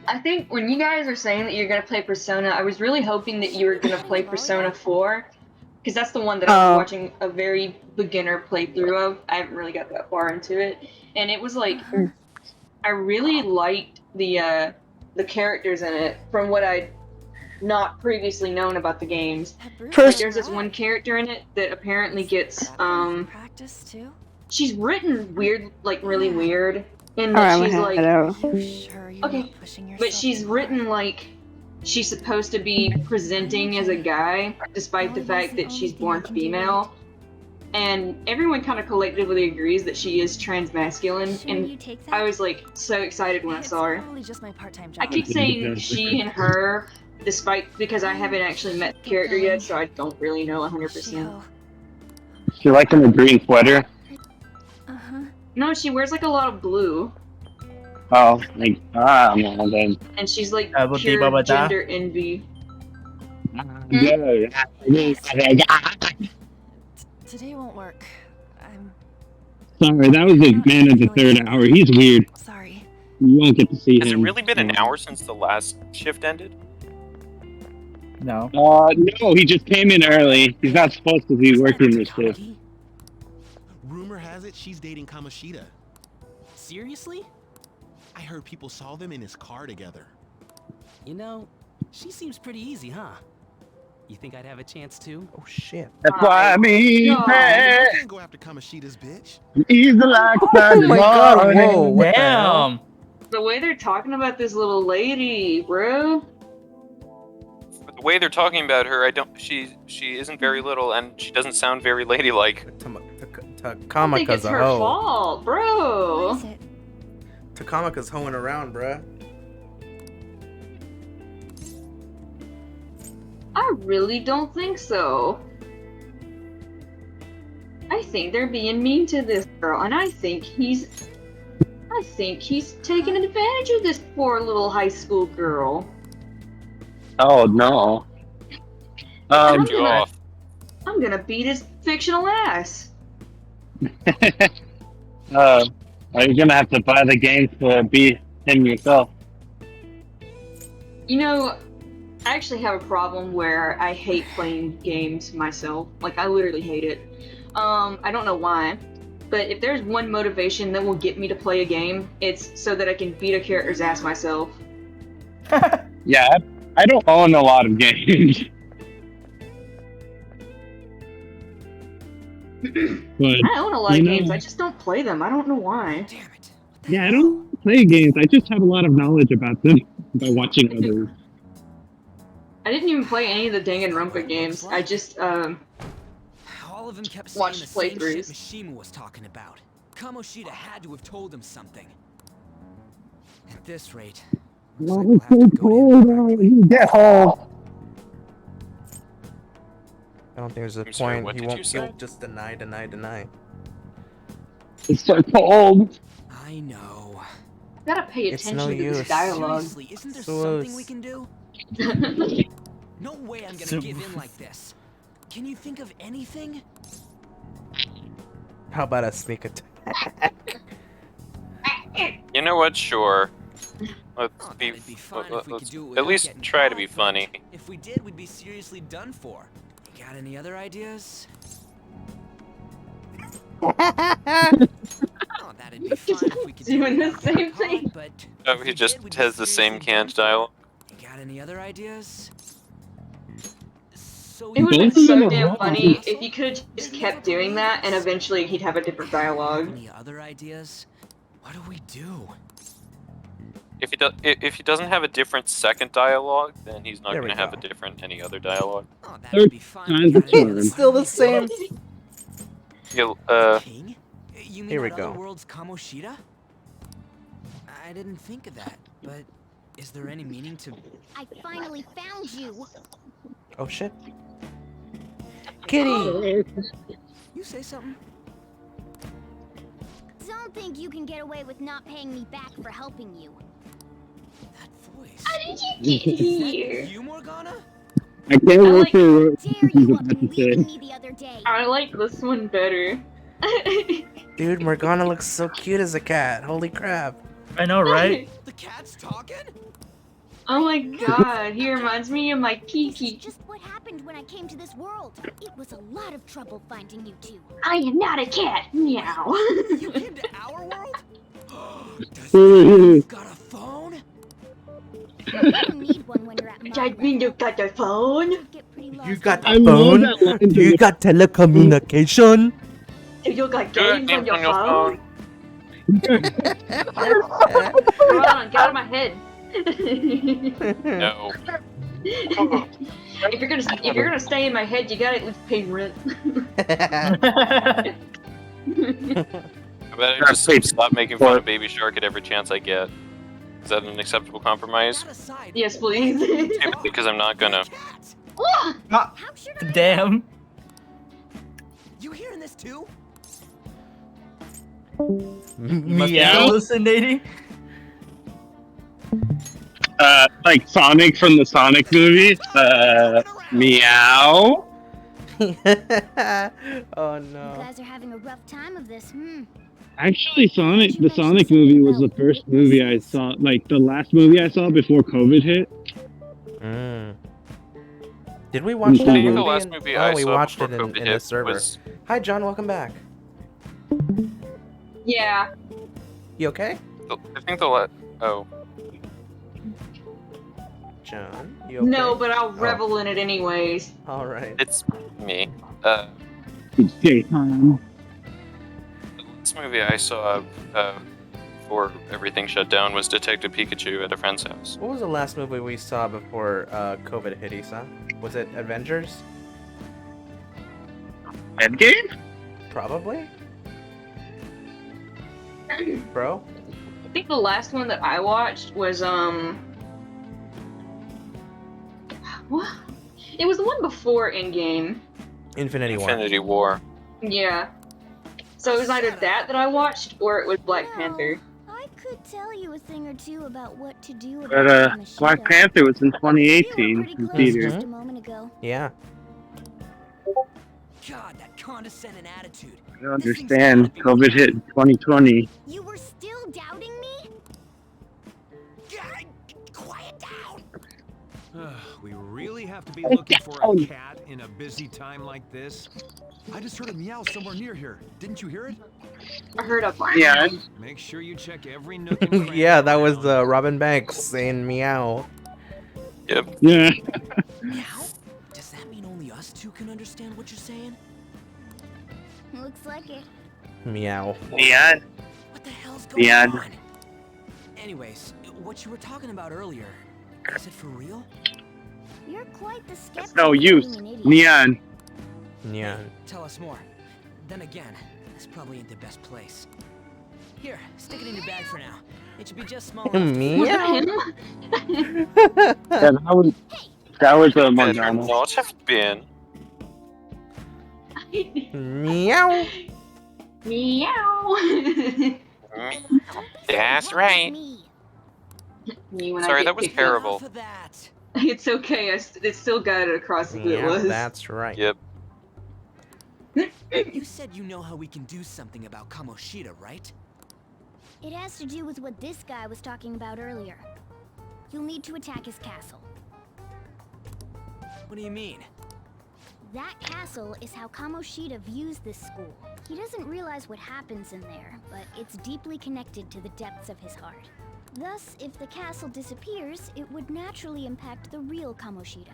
D: I think when you guys are saying that you're gonna play Persona, I was really hoping that you were gonna play Persona 4, because that's the one that I was watching a very beginner playthrough of. I haven't really got that far into it, and it was like I really liked the characters in it from what I'd not previously known about the games. Like, there's this one character in it that apparently gets
I: practice too.
D: she's written weird, like really weird, in
A: Alright,
D: that
A: I'm
D: she's
A: gonna
D: like
A: head out.
D: okay, but she's written like she's supposed to be presenting as a guy, despite the fact that she's born female. And everyone kind of collectively agrees that she is transmasculine, and I was like so excited when I saw her.
I: Just my part-time job.
D: I keep saying she and her, because I haven't actually met the character yet, so I don't really know 100%.
M: She like in a green sweater.
D: No, she wears like a lot of blue,
M: Oh, like no, then.
D: and she's like
G: Bubba
D: pure
G: Bubba Da.
D: gender envy.
I: Today won't work. I'm
M: Sorry, that was a man of the third hour. He's weird.
I: sorry.
M: You won't get to see
B: Has it
M: him.
B: really been an hour since the last shift ended?
G: No.
M: No, he just came in early. He's not supposed to be working this shift.
N: Rumor has it she's dating Kamoshida. Seriously? I heard people saw them in his car together.
K: You know, she seems pretty easy, huh? You think I'd have a chance too?
C: Oh shit.
M: That's why I mean,
N: I can't go after Kamoshida's bitch.
M: he's like
C: Oh my god, whoa, what the hell?
G: Damn.
D: The way they're talking about this little lady, bro.
B: The way they're talking about her, she isn't very little, and she doesn't sound very ladylike.
D: I think
C: Takamaka's
D: it's
C: a
D: her
C: hoe.
D: fault, bro.
C: Takamaka's hoeing around, bruh.
D: I really don't think so. I think they're being mean to this girl, and I think he's taking advantage of this poor little high school girl.
M: Oh no.
D: I'm gonna beat his fictional ass.
M: Are you gonna have to buy the game to beat him yourself?
D: You know, I actually have a problem where I hate playing games myself. Like, I literally hate it. I don't know why, but if there's one motivation that will get me to play a game, it's so that I can beat a character's ass myself.
M: Yeah, I don't own a lot of games. But,
D: I own a lot of games, I just don't play them. I don't know why.
M: Yeah, I don't play games. I just have a lot of knowledge about them by watching others.
D: I didn't even play any of the Danganronpa games. I just,
K: All of them kept saying
D: watched
K: the same shit
D: playthroughs.
K: Mishima was talking about. Kamoshida had to have told him something. At this rate,
M: It's so cold. Get home.
C: I don't think there's a
B: I'm sorry,
C: point.
B: what
C: He
B: did
C: won't.
B: you say?
C: He'll just deny.
M: It's so cold.
K: I know.
D: Gotta pay
C: It's
D: attention
C: no
D: to
C: use.
D: this dialogue.
K: Seriously, isn't there
C: So
K: something
C: is-
K: we can do? No way I'm gonna
G: So-
K: give in like this. Can you think of anything?
C: How about a sneak attack?
B: You know what? Sure. Let's be.
K: It'd be fine if we
B: Let's
K: could do it
B: at
K: without
B: least
K: getting
B: try to
K: caught,
B: be
K: but
B: funny.
K: If we did, we'd be seriously done for. You got any other ideas? Oh, that'd be fine if we could do
D: Doing
K: it
D: the
K: without
D: same
K: getting caught,
D: thing.
K: but
B: Oh,
K: if
B: he
K: we
B: just
K: did, we'd be
B: has the same
K: seriously
B: canned
K: done for.
B: dialogue.
K: You got any other ideas? So
D: It would have
M: Both
D: been
M: of them
D: so
M: are
D: damn
M: wrong.
D: funny if you could have just kept doing that, and eventually he'd have a different dialogue.
K: Any other ideas? What do we do?
B: If he doesn't have a different second dialogue, then he's not
C: There we
B: going to have a
C: go.
B: different any other dialogue.
K: Oh,
M: Third
K: that'd be fine.
M: time's
K: You
M: a
K: got any other
M: charm.
C: Still the same.
B: Yeah,
K: King? You mean
C: Here we
K: that
C: go.
K: other world's Kamoshida? I didn't think of that, but is there any meaning to...
H: I finally found you.
C: Oh shit. Kitty.
K: You say something?
H: Don't think you can get away with not paying me back for helping you.
K: That voice.
D: How did you get here?
K: You, Morgana?
M: I can't wait
D: like-
M: for what
H: Dare
M: he's
H: you up
M: about
H: and
M: to say.
H: leaving me the other day?
D: I like this one better.
C: Dude, Morgana looks so cute as a cat. Holy crap.
G: I know, right?
K: The cat's talking?
D: Oh my god, he reminds me of my
H: This is
D: Kiki.
H: just what happened when I came to this world. It was a lot of trouble finding you two.
D: I am not a cat. Meow.
K: You came to our world? Does
M: Ooh.
K: you've got a phone?
H: You don't need one when you're at my
D: That mean you got the phone?
H: level. Get pretty lost
C: You got
H: in
M: I
C: the
M: love
C: phone?
M: that line.
C: You got telecommunication?
D: You got
B: Good
D: games on your phone? Come on, get out of my head.
B: no.
D: If you're gonna stay in my head, you gotta at least pay rent.
B: I bet I just stop making fun of Baby Shark at every chance I get. Is that an acceptable compromise?
K: That aside,
D: Yes, please.
B: Because I'm not gonna.
H: How should I?
G: Damn.
K: You hearing this too?
G: Meow hallucinating?
M: Like Sonic from the Sonic movie. Meow.
C: Oh
H: You
C: no.
H: guys are having a rough time of this,
M: Actually, the Sonic movie was the first movie I saw, like the last movie I saw before COVID hit.
C: Did we watch that
M: I
B: think
C: movie?
B: the last
C: in-
B: movie
C: oh,
B: I
C: we
B: saw
C: watched it
B: before
C: in
B: COVID
C: the
B: hit
C: server.
B: was-
C: Hi, John. Welcome back.
D: Yeah.
C: You okay?
B: I think the last. Oh.
C: John, you okay?
D: No, but I'll revel in it anyways.
C: All right.
B: It's me.
M: It's daytime.
B: The last movie I saw before everything shut down was Detective Pikachu at a friend's house.
C: What was the last movie we saw before COVID hit, Isa? Was it Avengers?
M: Endgame?
C: Probably. Bro?
D: I think the last one that I watched was what? It was the one before Endgame.
C: Infinity War.
B: Infinity War.
D: Yeah. So it was either that I watched, or it was Black Panther.
H: I could tell you a thing or two about what to do about
M: But
H: Kamoshida.
M: Black Panther was in 2018 in
H: Close
M: theaters.
H: just a moment ago.
C: Yeah.
K: God, that condescending attitude.
M: I don't understand. COVID hit in 2020.
H: You were still doubting me?
K: Quiet down.
O: We really have to be looking for a cat in a busy time like this. I just heard a meow somewhere near here. Didn't you hear it?
D: I heard a bark.
M: Yeah.
O: Make sure you check every nook and cranny.
C: Yeah, that was Robin Banks saying meow.
B: Yep.
M: Yeah.
K: Meow? Does that mean only us two can understand what you're saying?
H: Looks like it.
C: Meow.
M: Yeah.
K: What the hell's going on? Anyways, what you were talking about earlier, is it for real?
H: You're quite the skeptic.
M: No use. Neon.
C: Neon.
K: Tell us more. Then again, this probably ain't the best place. Here, stick it in your bag for now. It should be just small enough to
C: Meow.
M: Yeah, that was a
B: Better
M: Morgana.
B: not have been.
C: Meow.
D: Meow.
B: That's right.
D: Me when I
B: Sorry,
D: get
B: that was
D: picked up.
B: terrible.
D: It's okay. It still got it across who it
C: Yeah,
D: was.
C: that's right.
B: Yep.
K: You said you know how we can do something about Kamoshida, right?
H: It has to do with what this guy was talking about earlier. You'll need to attack his castle.
K: What do you mean?
H: That castle is how Kamoshida views this school. He doesn't realize what happens in there, but it's deeply connected to the depths of his heart. Thus, if the castle disappears, it would naturally impact the real Kamoshida.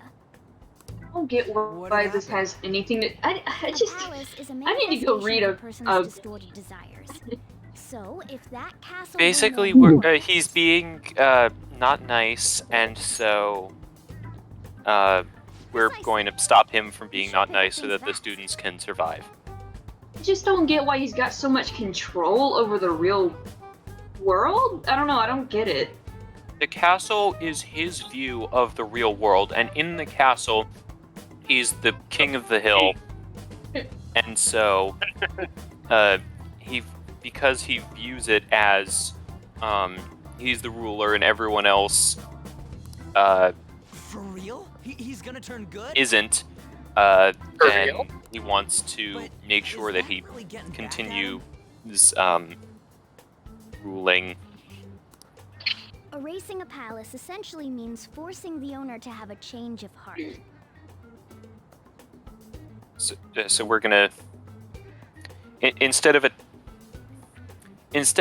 D: I don't get why this has anything to. I just. I need to go read a.
H: Distorted desires. So, if that castle
B: Basically, he's being not nice, and so we're going to stop him from being not nice so that the students can survive.
D: I just don't get why he's got so much control over the real world. I don't know. I don't get it.
B: The castle is his view of the real world, and in the castle, he's the king of the hill. And so, because he views it as he's the ruler and everyone else
K: For real? He's gonna turn good?
B: isn't, then he wants to make sure that he continues ruling.
H: Erasing a palace essentially means forcing the owner to have a change of heart.
B: So we're gonna instead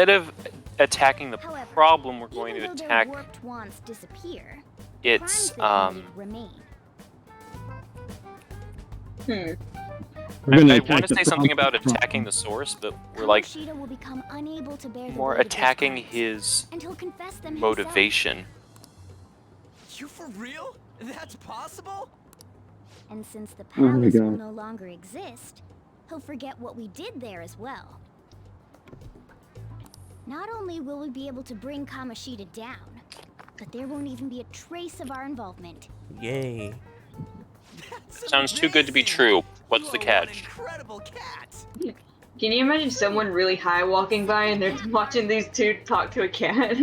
B: of attacking the problem, we're going to
H: Even though
B: attack
H: their warped wants disappear,
B: its
H: crimes they committed remain.
B: I want to say something about attacking the source, but we're like
H: Kamoshida will become unable to bear the
B: more
H: weight of those
B: attacking
H: crimes,
B: his
H: and he'll confess them
B: motivation.
K: You for real? That's possible?
H: And since the
M: Oh my
H: palace will
M: God.
H: no longer exist, he'll forget what we did there as well. Not only will we be able to bring Kamoshida down, but there won't even be a trace of our involvement.
C: Yay.
B: Sounds too good to be true. What's the catch?
D: Can you imagine someone really high walking by and they're watching these two talk to a cat?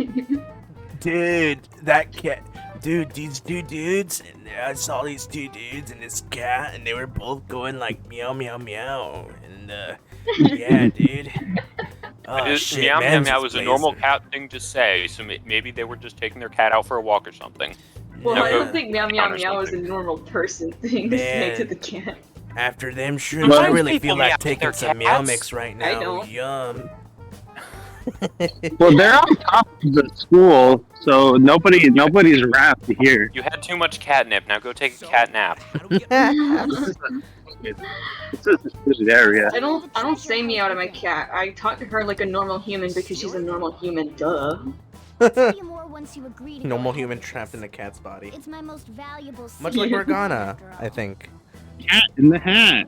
J: Dude, that cat. Dude, these two dudes, and I saw these two dudes and this cat, and they were both going like meow, meow, meow. And, yeah, dude. Oh, shit,
B: meow meow
J: man's
B: meow
J: just
B: was a
J: blazing.
B: normal cat thing to say, so maybe they were just taking their cat out for a walk or something.
D: Well,
B: Now
D: I
B: go
D: don't think meow meow
B: counter
D: meow is a
B: something.
D: normal person thing to say to the cat.
J: After them shrooms, I really
B: people
J: feel
B: meow
J: like
B: at
J: taking
B: their
J: some meow
B: cats.
J: mix right
D: I
J: now.
D: don't.
J: Yum.
M: Well, they're on top of the school, so nobody's wrapped here.
B: You had too much catnip. Now go take a cat nap.
M: It's a suspicious area.
D: I don't say meow to my cat. I talk to her like a normal human because she's a normal human. Duh.
H: I'll tell you more once you agree to go
C: Normal
H: ahead
C: human
H: with
C: trapped
H: this.
C: in a cat's body.
H: It's my most valuable
C: Much like
H: secret,
C: Morgana,
H: after all.
C: I think.
M: Cat in the hat.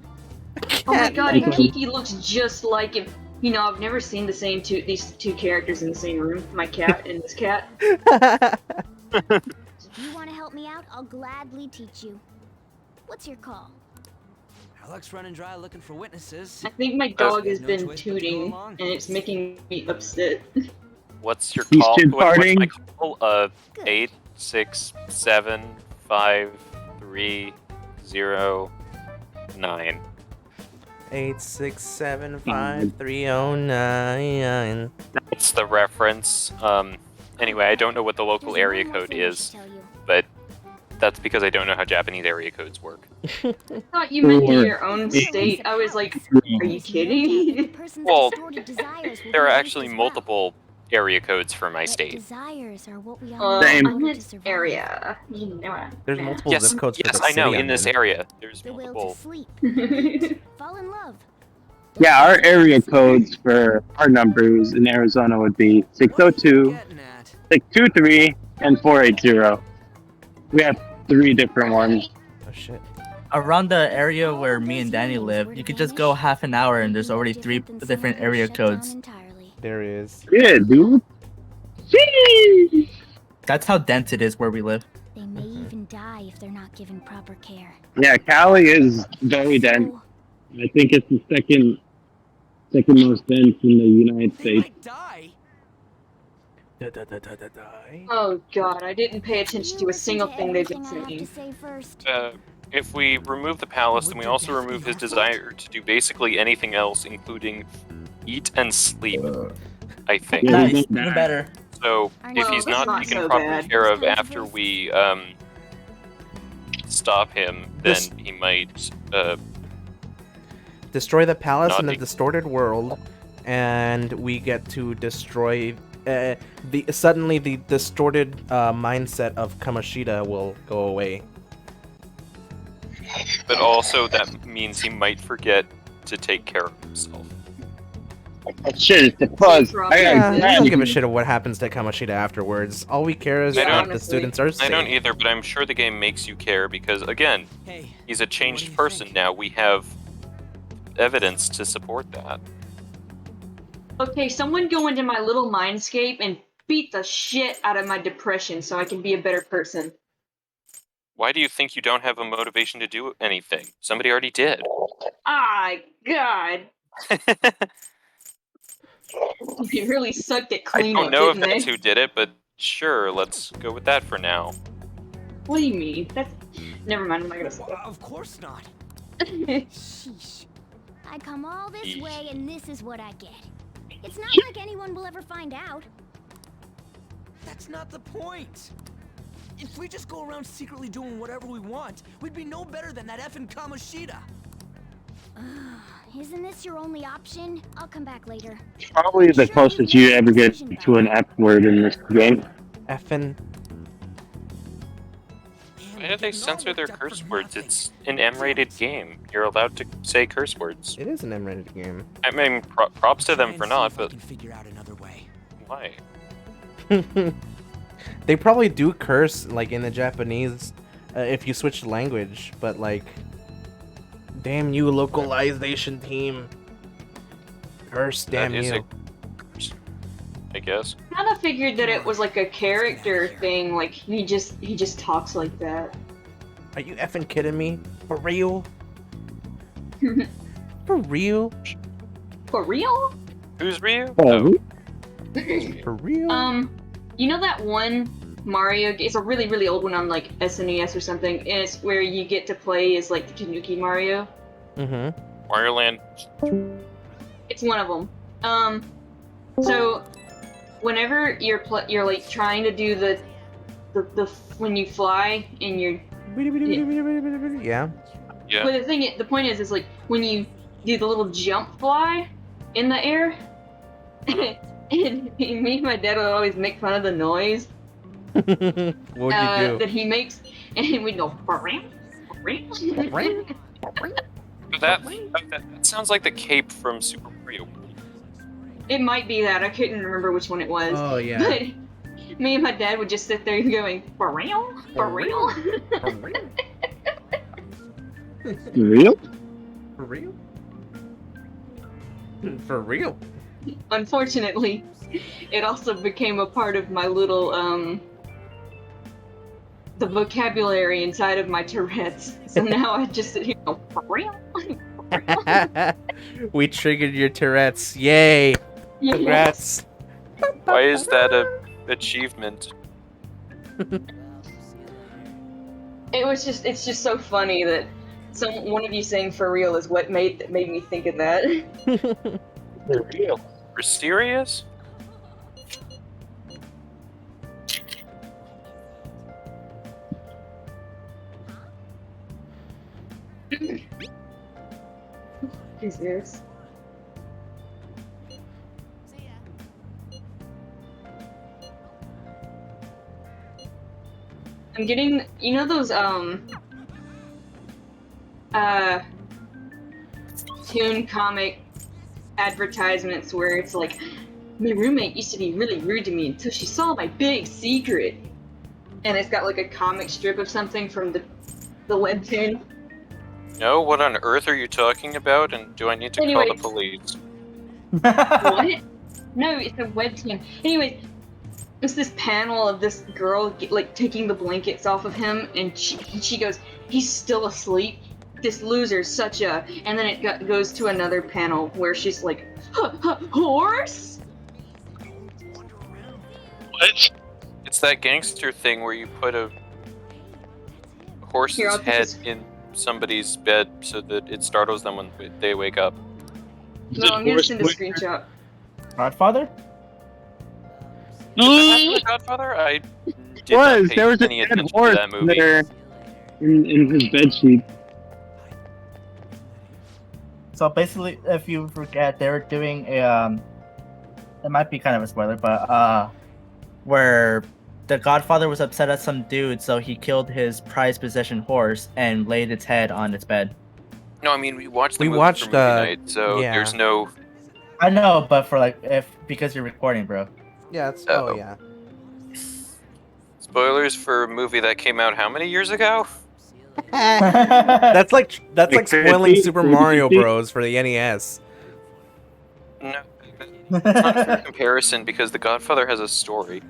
D: Oh my god, and Kiki looks just like him. You know, I've never seen these two characters in the same room. My cat and this cat.
H: If you want to help me out, I'll gladly teach you. What's your call?
K: Our luck's running dry looking for witnesses.
D: I think my dog has been tooting, and it's making me upset.
B: What's your
M: He's
B: call?
M: shit
B: What's my
M: farting.
B: call? 8, 6, 7, 5, 3, 0, 9.
C: 8675309.
D: That's
B: the reference. Anyway, I don't know what the local area code is, but that's because I don't know how Japanese area codes work.
D: I thought you meant in your own state. I was like, are you kidding?
B: Well, there are actually multiple area codes for my state.
H: Desires are what we all
M: Same.
D: I meant area. You know what?
C: There's multiple
B: Yes,
C: zip codes for
B: yes,
C: the
B: I know.
C: city
B: In
C: I'm
B: this area, there's
H: The will to
B: multiple.
H: sleep. Fall in love.
M: Yeah, our area codes for our numbers in Arizona would be 602, 623, and 480. We have 3 different ones.
C: Oh shit.
G: Around the area where me and Danny live, you could just go half an hour and there's already 3 different area codes.
C: There is.
M: Yeah, dude. Jeez.
G: That's how dense it is where we live.
H: They may even die if they're not given proper care.
M: Yeah, Cali is very dense. I think it's the second most dense in the United States.
D: Oh god, I didn't pay attention to a single thing they've been saying.
B: If we remove the palace, then we also remove his desire to do basically anything else, including eat and sleep, I think.
G: Nice, even better.
B: So, if
D: Well,
B: he's
D: that's
B: not
D: not
B: taken
D: so
B: proper
D: bad.
B: care of after we stop him, then he might
C: Destroy the palace
B: Not
C: in the
B: be-
C: distorted world, and we get to destroy. Suddenly the distorted mindset of Kamoshida will go away.
B: but also that means he might forget to take care of himself.
M: Shit, it's the fuzz.
C: I don't give a shit of what happens to Kamoshida afterwards. All we care is
B: I
C: that
B: don't-
C: the students are
B: I
C: safe.
B: don't either, but I'm sure the game makes you care because, again, he's a changed person now. We have evidence to support that.
D: Okay, someone go into my little mindscape and beat the shit out of my depression so I can be a better person.
B: Why do you think you don't have a motivation to do anything? Somebody already did.
D: Ah, God. They really sucked at
B: I
D: cleanup,
B: don't know if
D: didn't
B: that's
D: they?
B: who did it, but sure, let's go with that for now.
D: What do you mean? That's... Never mind, I'm not gonna say that.
K: Of course not.
H: Sheesh. I come all this
B: Yeesh.
H: way and this is what I get. It's not like anyone will ever find out.
K: That's not the point. If we just go around secretly doing whatever we want, we'd be no better than that effing Kamoshida.
H: Isn't this your only option? I'll come back later.
M: Probably the closest you ever get to an F word in this game.
C: Effin'.
B: Why do they censor their curse words? It's an M-rated game. You're allowed to say curse words.
C: It is an M-rated game.
B: I mean, props to them for not, but
K: Figure out another way.
B: why?
C: They probably do curse, like, in the Japanese, if you switch language, but, like, damn you, localization team. Curse, damn
B: That is
C: you.
B: I guess.
D: I kind of figured that it was like a character thing, like he just talks like that.
C: Are you effing kidding me? For real? For real?
D: For real?
B: Who's Ryu?
M: Oh.
C: For real?
D: You know that one Mario? It's a really, really old one on like SNES or something, and it's where you get to play as like the Tanuki Mario.
C: Mm-hmm.
B: Mario Land.
D: It's one of them. So whenever you're like trying to do the when you fly and you're
C: Yeah.
B: Yeah.
D: But the point is like when you do the little jump fly in the air, and me and my dad would always make fun of the noise
C: What would you do?
D: that he makes, and we'd go.
B: That sounds like the cape from Super Mario.
D: It might be that. I couldn't remember which one it was.
C: Oh, yeah.
D: But me and my dad would just sit there going, for real? For real?
M: Real?
C: For real? For real?
D: Unfortunately, it also became a part of my little the vocabulary inside of my Tourette's. So now I just sit here and go, for real?
C: We triggered your Tourette's. Yay!
D: Yes.
C: Congrats.
B: Why is that a achievement?
D: It's just so funny that one of you saying for real is what made me think of that.
M: For real.
B: For serious?
D: Who's this? I'm getting, you know those toon comic advertisements where it's like, my roommate used to be really rude to me until she saw my big secret, and it's got like a comic strip of something from the webtoon.
B: No, what on earth are you talking about? And do I need to call the police?
D: What? No, it's a webtoon. Anyways, it's this panel of this girl like taking the blankets off of him, and she goes, "He's still asleep. This loser's such a." And then it goes to another panel where she's like, "Horse."
B: What? It's that gangster thing where you put a horse's head in somebody's bed so that it startles them when they wake up.
D: No, I'm gonna send a screenshot.
G: Godfather?
B: The Godfather? I did not pay
M: There was a
B: any
M: dead
B: attention to
M: horse
B: that movie.
M: there in his bedsheet.
G: So basically, if you forget, they were doing a it might be kind of a spoiler, but where the Godfather was upset at some dude, so he killed his prized possession horse and laid its head on its bed.
B: No, I mean we watched the
C: We
B: movie
C: watched,
B: for movie night, so
C: yeah.
B: there's no.
G: I know, but for like because you're recording, bro.
C: Yeah, it's oh yeah.
B: Spoilers for a movie that came out how many years ago?
C: That's like spoiling
M: 50,
C: Super Mario
M: 50.
C: Bros for the NES.
B: No, it's not a fair comparison because The Godfather has a story.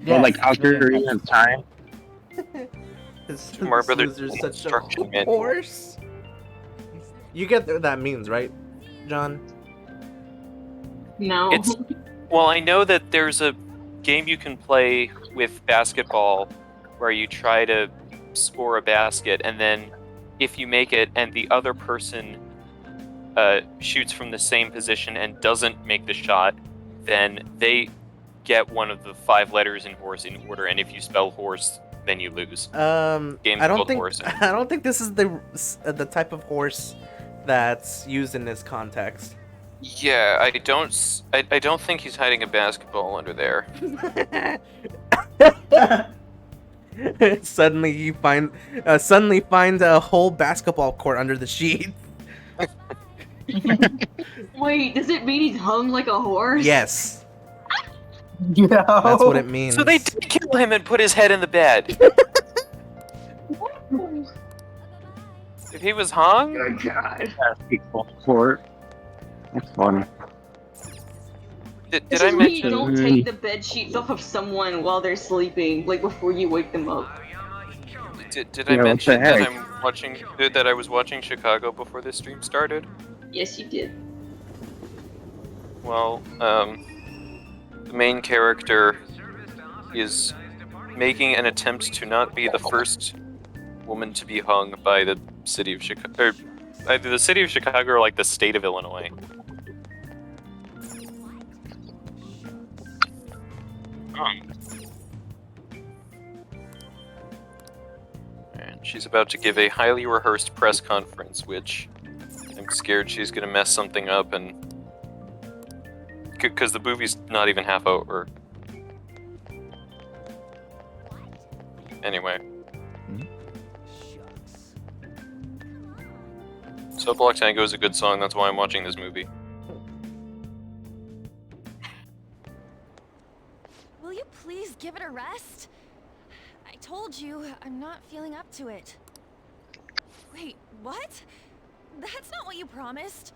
M: Or like Ocarina of Time.
B: Mario Brothers
C: Loser's such a
B: instruction manual.
C: horse. You get what that means, right, John?
D: No.
B: Well, I know that there's a game you can play with basketball where you try to score a basket, and then if you make it and the other person shoots from the same position and doesn't make the shot, then they get one of the 5 letters in horse in order, and if you spell horse, then you lose. Game's
C: I don't
B: called
C: think
B: horse.
C: I don't think this is the type of horse that's used in this context.
B: Yeah, I don't think he's hiding a basketball under there.
C: Suddenly you find a whole basketball court under the sheet.
D: Wait, does it mean he's hung like a horse?
C: Yes.
G: Yeah.
C: That's what it means.
B: So they did kill him and put his head in the bed. If he was hung?
D: Oh god.
M: Court. That's funny.
B: Did
D: This
B: I
D: is why you
B: mention?
D: don't take the bed sheets off of someone while they're sleeping, like before you wake them up.
B: Did I
M: Yeah, what
B: mention
M: the
B: that
M: heck?
B: that I was watching Chicago before this stream started?
D: Yes, you did.
B: Well, the main character is making an attempt to not be the first woman to be hung by the city of Chicago, or either the city of Chicago or like the state of Illinois. And she's about to give a highly rehearsed press conference, which I'm scared she's gonna mess something up, and because the movie's not even half over. Anyway. So Block Tango is a good song, that's why I'm watching this movie.
I: Will you please give it a rest? I told you, I'm not feeling up to it. Wait, what? That's not what you promised.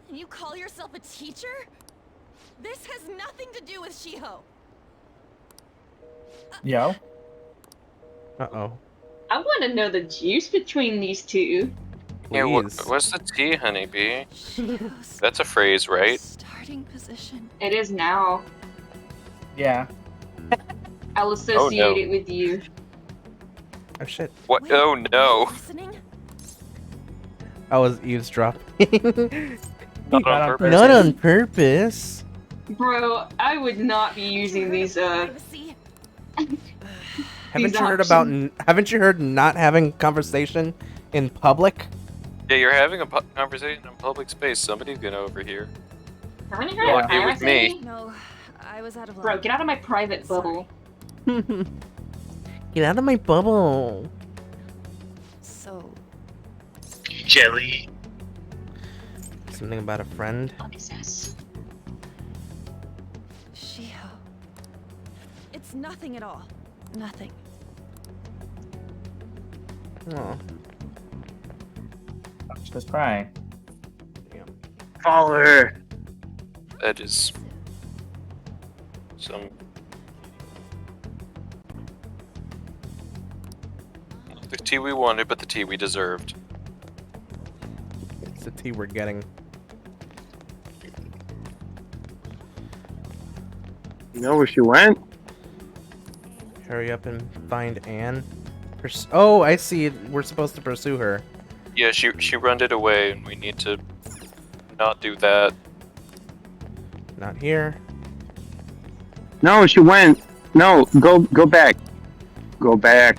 I: And you call yourself a teacher? This has nothing to do with Shiho.
G: Yo.
C: Uh-oh.
D: I want to know the juice between these two.
B: Yeah,
C: Please.
B: what's the tea, honeybee? That's a phrase, right?
I: Starting position.
D: It is now.
G: Yeah.
D: I'll associate it with you.
C: Oh shit.
B: What? Oh no.
I: Listening?
C: I was eavesdropping.
B: Not on purpose.
C: Not on purpose.
D: Bro, I would not be using these,
C: Haven't you heard about? Haven't you heard not having conversation in public?
B: Yeah, you're having a conversation in public space. Somebody's gonna overhear.
D: Haven't you
B: You're
D: heard
B: lucky it was me.
I: No, I was out of line.
D: Bro, get out of my private bubble.
C: Get out of my bubble.
I: So,
M: Jelly.
C: Something about a friend.
D: What is this?
I: Shiho. It's nothing at all. Nothing.
C: Oh.
G: She's just crying.
M: Follow her.
B: That is some. The tea we wanted, but the tea we deserved.
C: It's the tea we're getting.
M: You know where she went?
C: Hurry up and find Anne. Oh, I see. We're supposed to pursue her.
B: Yeah, she runned it away, and we need to not do that.
C: Not here.
M: No, she went. No, go back. Go back.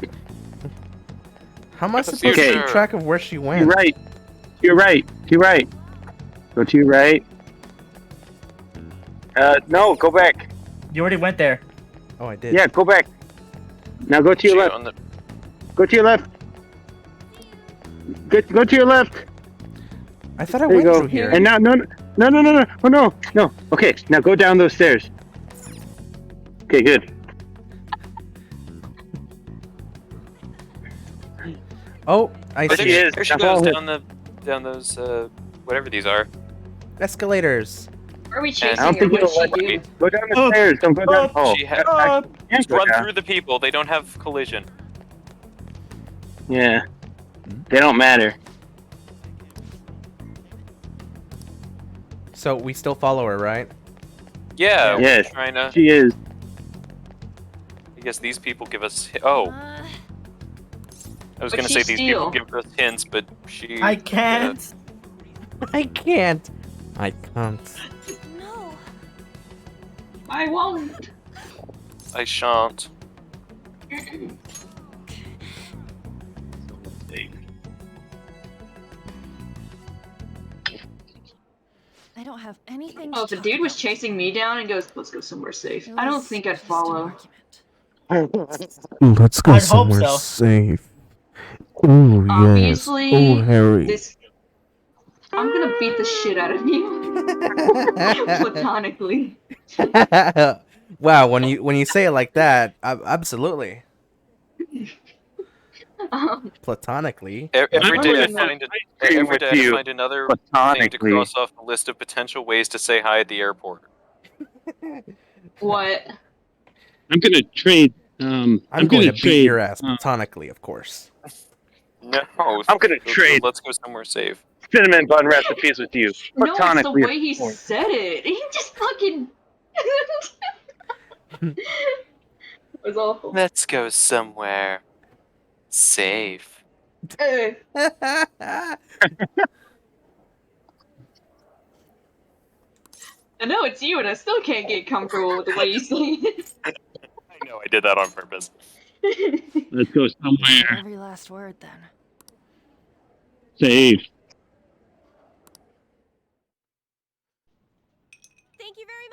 C: How am I supposed to keep track of where she went?
M: You're right. You're right. You're right. Go to your right. No, go back.
G: You already went there.
C: Oh, I did.
M: Yeah, go back. Now go to your left. Go to your left. Go to your left.
C: I thought I
M: There you
C: went
M: go.
C: through here.
M: And now, no. Oh, no. Okay, now go down those stairs. Okay, good.
C: Oh, I
B: But
C: see.
B: there she goes down those whatever these are.
C: Escalators.
D: Are we
M: I
D: chasing
M: don't
D: her?
M: think
D: What'd
M: it'll let
D: she
M: you.
D: do?
M: Go down the stairs. Don't go down. Oh,
B: She
M: can't go
B: run
M: down.
B: through the people. They don't have collision.
M: Yeah. They don't matter.
C: So we still follow her, right?
B: Yeah.
M: Yes,
B: We're trying to.
M: she is.
B: I guess these people give us. Oh. I was
D: But
B: gonna say
D: she's
B: these
D: steel.
B: people give us hints, but she.
G: I can't.
C: I can't. I can't.
I: No.
D: I won't.
B: I shan't.
I: I don't have anything
D: Oh, if
I: to
D: the
I: talk
D: dude was
I: about.
D: chasing me down and goes, let's go somewhere safe.
I: It
D: I don't
I: was
D: think I'd
I: just an
D: follow.
I: argument.
C: Let's go
G: I'd hope
C: somewhere
G: so.
C: safe. Oh yes.
D: Obviously,
C: Oh Harry.
D: this. I'm gonna beat the shit out of you. Platonically.
C: Wow, when you say it like that, absolutely. Platonically.
B: Every day I
M: I'm
B: find
M: agree
B: every
M: with
B: day I
M: you
B: find another thing to
M: platonically.
B: cross off the list of potential ways to say hi at the airport.
D: What?
M: I'm gonna trade.
C: I'm
M: I'm
C: going
M: gonna
C: to beat
M: trade.
C: your ass platonically, of course.
B: No.
M: I'm gonna trade
B: Let's go somewhere safe.
M: cinnamon bun recipes with you.
D: No, it's the
M: Platonically,
D: way he
M: of course.
D: said it. He just fucking. It was awful.
B: Let's go somewhere safe.
D: I know it's you, and I still can't get comfortable with the way you say it.
B: I know I did that on purpose.
M: Let's go somewhere
I: Every last word, then.
M: safe.
I: Thank you very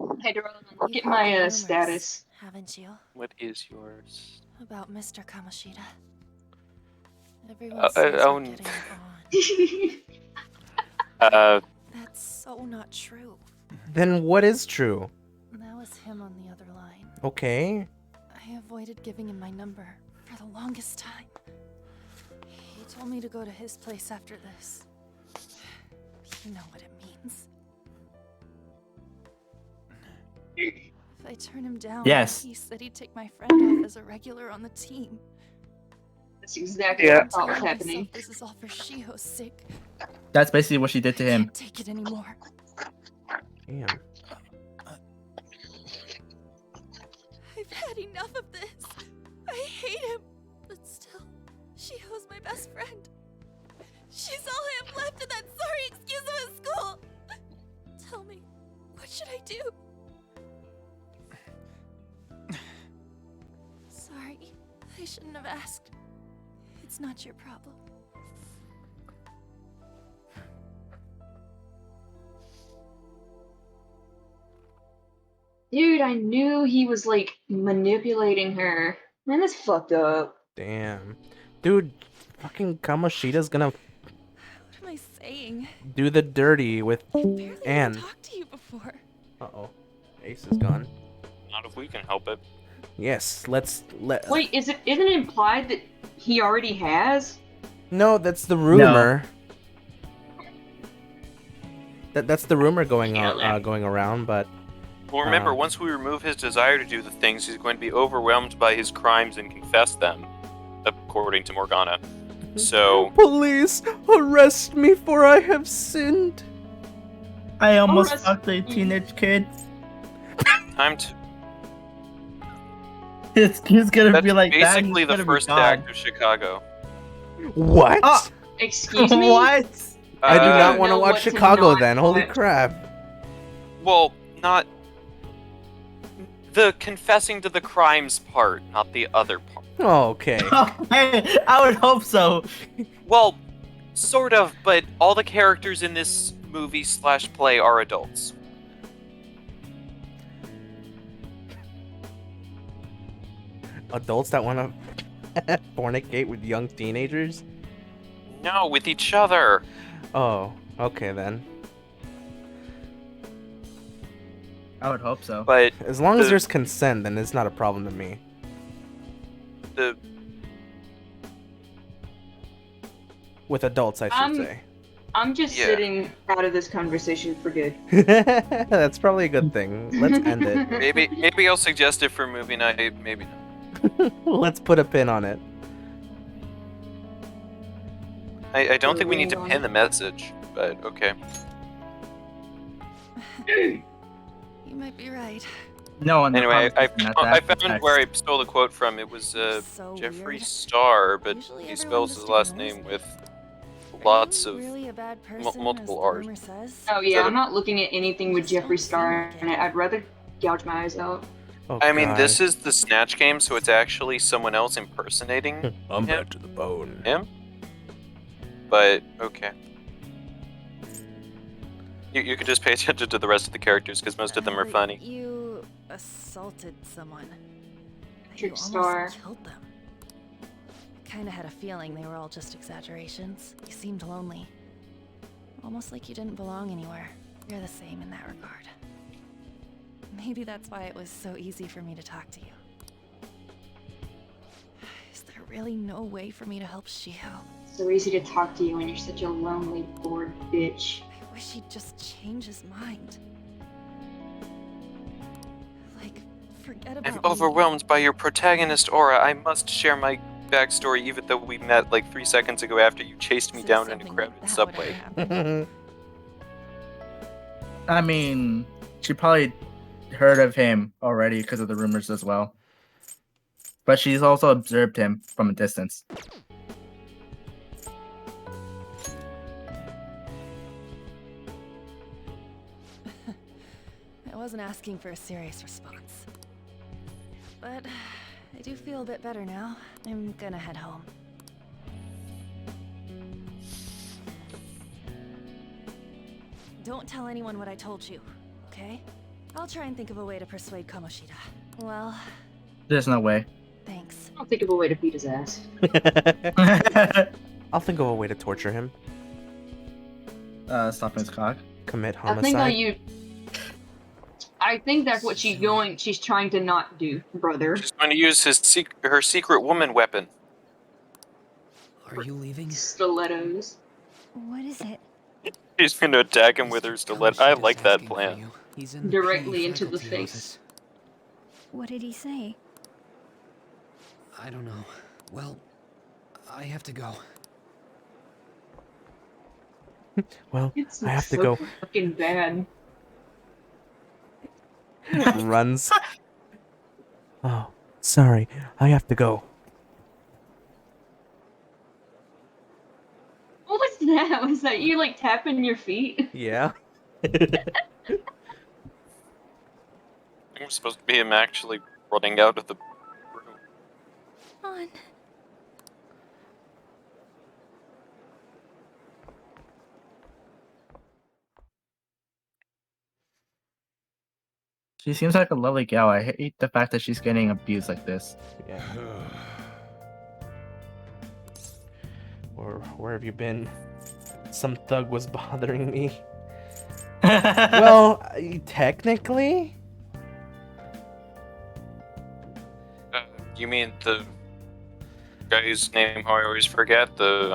I: much.
D: Hey, Dorota, look at my
I: Rumors,
D: status.
I: Haven't you?
B: What is yours?
I: About Mr. Kamoshida. Everyone
B: Uh,
I: says
B: oh,
I: you're getting on. That's so not true.
C: Then what is true?
I: That was him on the other line.
C: Okay.
I: I avoided giving him my number for the longest time. He told me to go to his place after this. You know what it means. If I turn him down,
G: Yes.
I: he said he'd take my friend off as a regular on the team.
D: That's exactly
E: Yeah.
D: what I thought was
I: Telling
D: happening.
I: myself this is all for Shiho's sake.
G: That's basically what she did to him.
I: Can't take it anymore.
C: Damn.
I: I've had enough of this. I hate him. But still, Shiho's my best friend. She's all I have left in that sorry excuse of a school. Tell me, what should I do? Sorry, I shouldn't have asked. It's not your problem.
D: Dude, I knew he was like manipulating her. Man, that's fucked up.
C: Damn. Dude, fucking Kamoshida's gonna
I: What am I saying?
C: do the dirty with
I: Barely
C: Anne.
I: even talked to you before.
C: Uh-oh. Ace is gone.
B: Not if we can help it.
C: Yes, let
D: Wait, isn't it implied that he already has?
C: No, that's the rumor. That's the rumor going around, but
B: Well, remember, once we remove his desire to do the things, he's going to be overwhelmed by his crimes and confess them, according to Morgana. So,
C: police, arrest me for I have sinned.
G: I almost fucked a teenage kid.
B: time to.
G: He's gonna
B: That's
G: be like that.
B: basically
G: He's
B: the
G: gonna be
B: first
G: gone.
B: act of Chicago.
C: What?
D: Excuse me?
G: What?
C: I do not want to
D: know
C: watch
D: what to
C: Chicago
D: not
C: then. Holy
D: watch.
C: crap.
B: Well, not the confessing to the crimes part, not the other part.
C: Oh, okay.
G: Hey, I would hope so.
B: Well, sort of, but all the characters in this movie/play are adults.
C: Adults that want to fornicate with young teenagers?
B: No, with each other.
C: Oh, okay then.
G: I would hope so.
B: But
C: As long as there's consent, then it's not a problem to me.
B: the
C: With adults, I should say.
D: I'm just sitting out of this conversation for good.
C: That's probably a good thing. Let's end it.
B: maybe I'll suggest it for movie night. Maybe not.
C: Let's put a pin on it.
B: I don't think we need to pin the message, but okay.
I: You might be right.
G: No, in the
B: Anyway, I
G: conversation, not
B: I
G: that
B: found where I stole the quote from. It was
I: So
B: Jeffrey
I: weird.
B: Starr, but
I: Usually
B: he
I: everyone
B: spells
I: just
B: his last
I: ignores
B: name
I: me.
B: with lots of
I: Really a bad person,
B: multiple
I: as the
B: R's.
I: rumor says?
D: Oh
B: Is
D: yeah,
B: that
D: I'm not looking at anything with Jeffree Star in it. I'd rather gouge my eyes out.
C: Oh,
B: I mean,
C: God.
B: this is the Snatch game, so it's actually someone else impersonating
J: I'm
B: him.
J: back to the bone.
B: Him? But, okay. You could just pay attention to the rest of the characters, because most of them are funny.
I: You assaulted someone. You
D: Trick
I: almost
D: Star.
I: killed them. I kinda had a feeling they were all just exaggerations. You seemed lonely. Almost like you didn't belong anywhere. You're the same in that regard. Maybe that's why it was so easy for me to talk to you. Is there really no way for me to help Shiho?
D: So easy to talk to you when you're such a lonely, bored bitch.
I: I wish he'd just change his mind. Like, forget about
B: I'm
I: me.
B: overwhelmed by your protagonist aura. I must share my backstory, even though we met like 3 seconds ago after you chased me
I: So
B: down in a
I: something
B: crowded
I: like that
B: subway.
I: would happen.
G: I mean, she probably heard of him already because of the rumors as well. But she's also observed him from a distance.
I: I wasn't asking for a serious response. But I do feel a bit better now. I'm gonna head home. Don't tell anyone what I told you, okay? I'll try and think of a way to persuade Kamoshida. Well,
G: There's no way.
I: thanks.
D: I'll think of a way to beat his ass.
C: I'll think of a way to torture him.
G: Stop his cock.
C: Commit
D: I think
C: homicide.
D: I think that's what she's trying to not do, brother.
B: She's going to use her secret woman weapon.
K: Are you leaving?
D: Stilettos.
H: What is it?
B: She's going to attack him with her stiletto. I like that plan.
K: He's in the
D: Directly
K: pain
D: into the
K: faculty
D: face.
K: office.
H: What did he say?
K: I don't know. Well, I have to go.
C: Well,
D: It's
C: I have to
D: so
C: go.
D: fucking bad.
C: Runs. Oh, sorry. I have to go.
D: What was that? Was that you like tapping your feet?
C: Yeah.
B: I think it was supposed to be him actually running out of the room.
H: On.
G: She seems like a lovely gal. I hate the fact that she's getting abused like this.
C: Yeah. Or where have you been? Some thug was bothering me. Well, technically?
B: You mean the guy whose name I always forget? The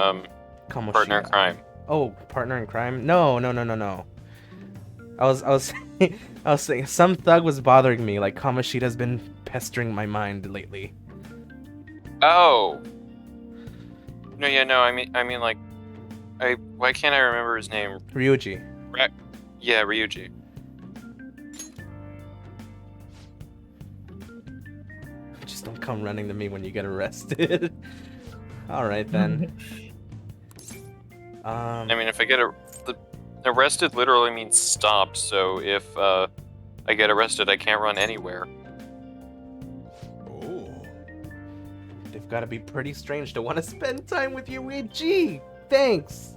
B: partner in
C: Kamoshida.
B: crime.
C: Oh, partner in crime? No. I was I was saying some thug was bothering me, like Kamoshida's been pestering my mind lately.
B: Oh. No, yeah, no. I mean, like, why can't I remember his name?
C: Ryuji.
B: Yeah, Ryuji.
C: Just don't come running to me when you get arrested. All right then.
B: I mean, if I get arrested, literally means stopped. So if I get arrested, I can't run anywhere.
C: Oh. They've got to be pretty strange to want to spend time with you, Ryuji. Thanks.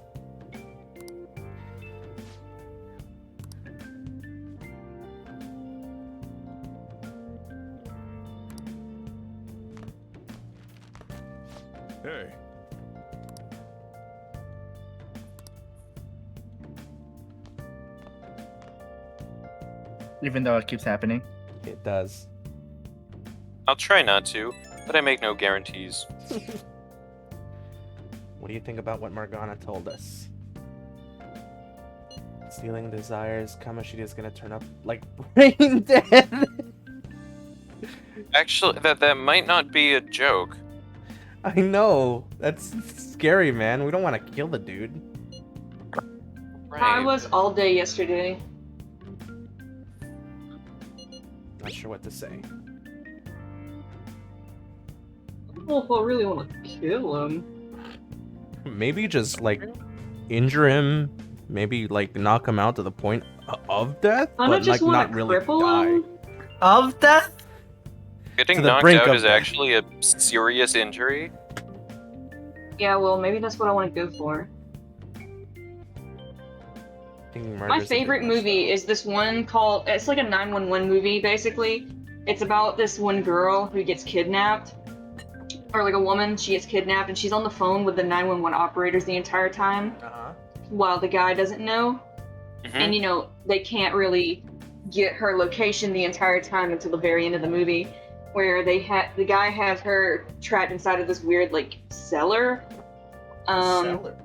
F: Hey.
G: Even though it keeps happening.
C: It does.
B: I'll try not to, but I make no guarantees.
C: What do you think about what Morgana told us? Stealing desires, Kamoshida's gonna turn up like brain dead.
B: Actually, that might not be a joke.
C: I know. That's scary, man. We don't want to kill the dude.
D: I was all day yesterday.
C: Not sure what to say.
D: I don't know if I really want to kill him.
C: Maybe just like injure him. Maybe like knock him out to the point of death,
D: I
C: but
D: just
C: like
D: wanna
C: not really
D: cripple
C: die.
D: him.
G: Of death?
B: Getting
C: To the
B: knocked
C: brink
B: out
C: of
B: is
C: death.
B: actually a serious injury.
D: Yeah, well, maybe that's what I want to go for. My favorite movie is this one called, it's like a 911 movie, basically. It's about this one girl who gets kidnapped. Or like a woman, she gets kidnapped and she's on the phone with the 911 operators the entire time. While the guy doesn't know. And you know, they can't really get her location the entire time until the very end of the movie. Where the guy has her trapped inside of this weird like cellar.
C: Cellar?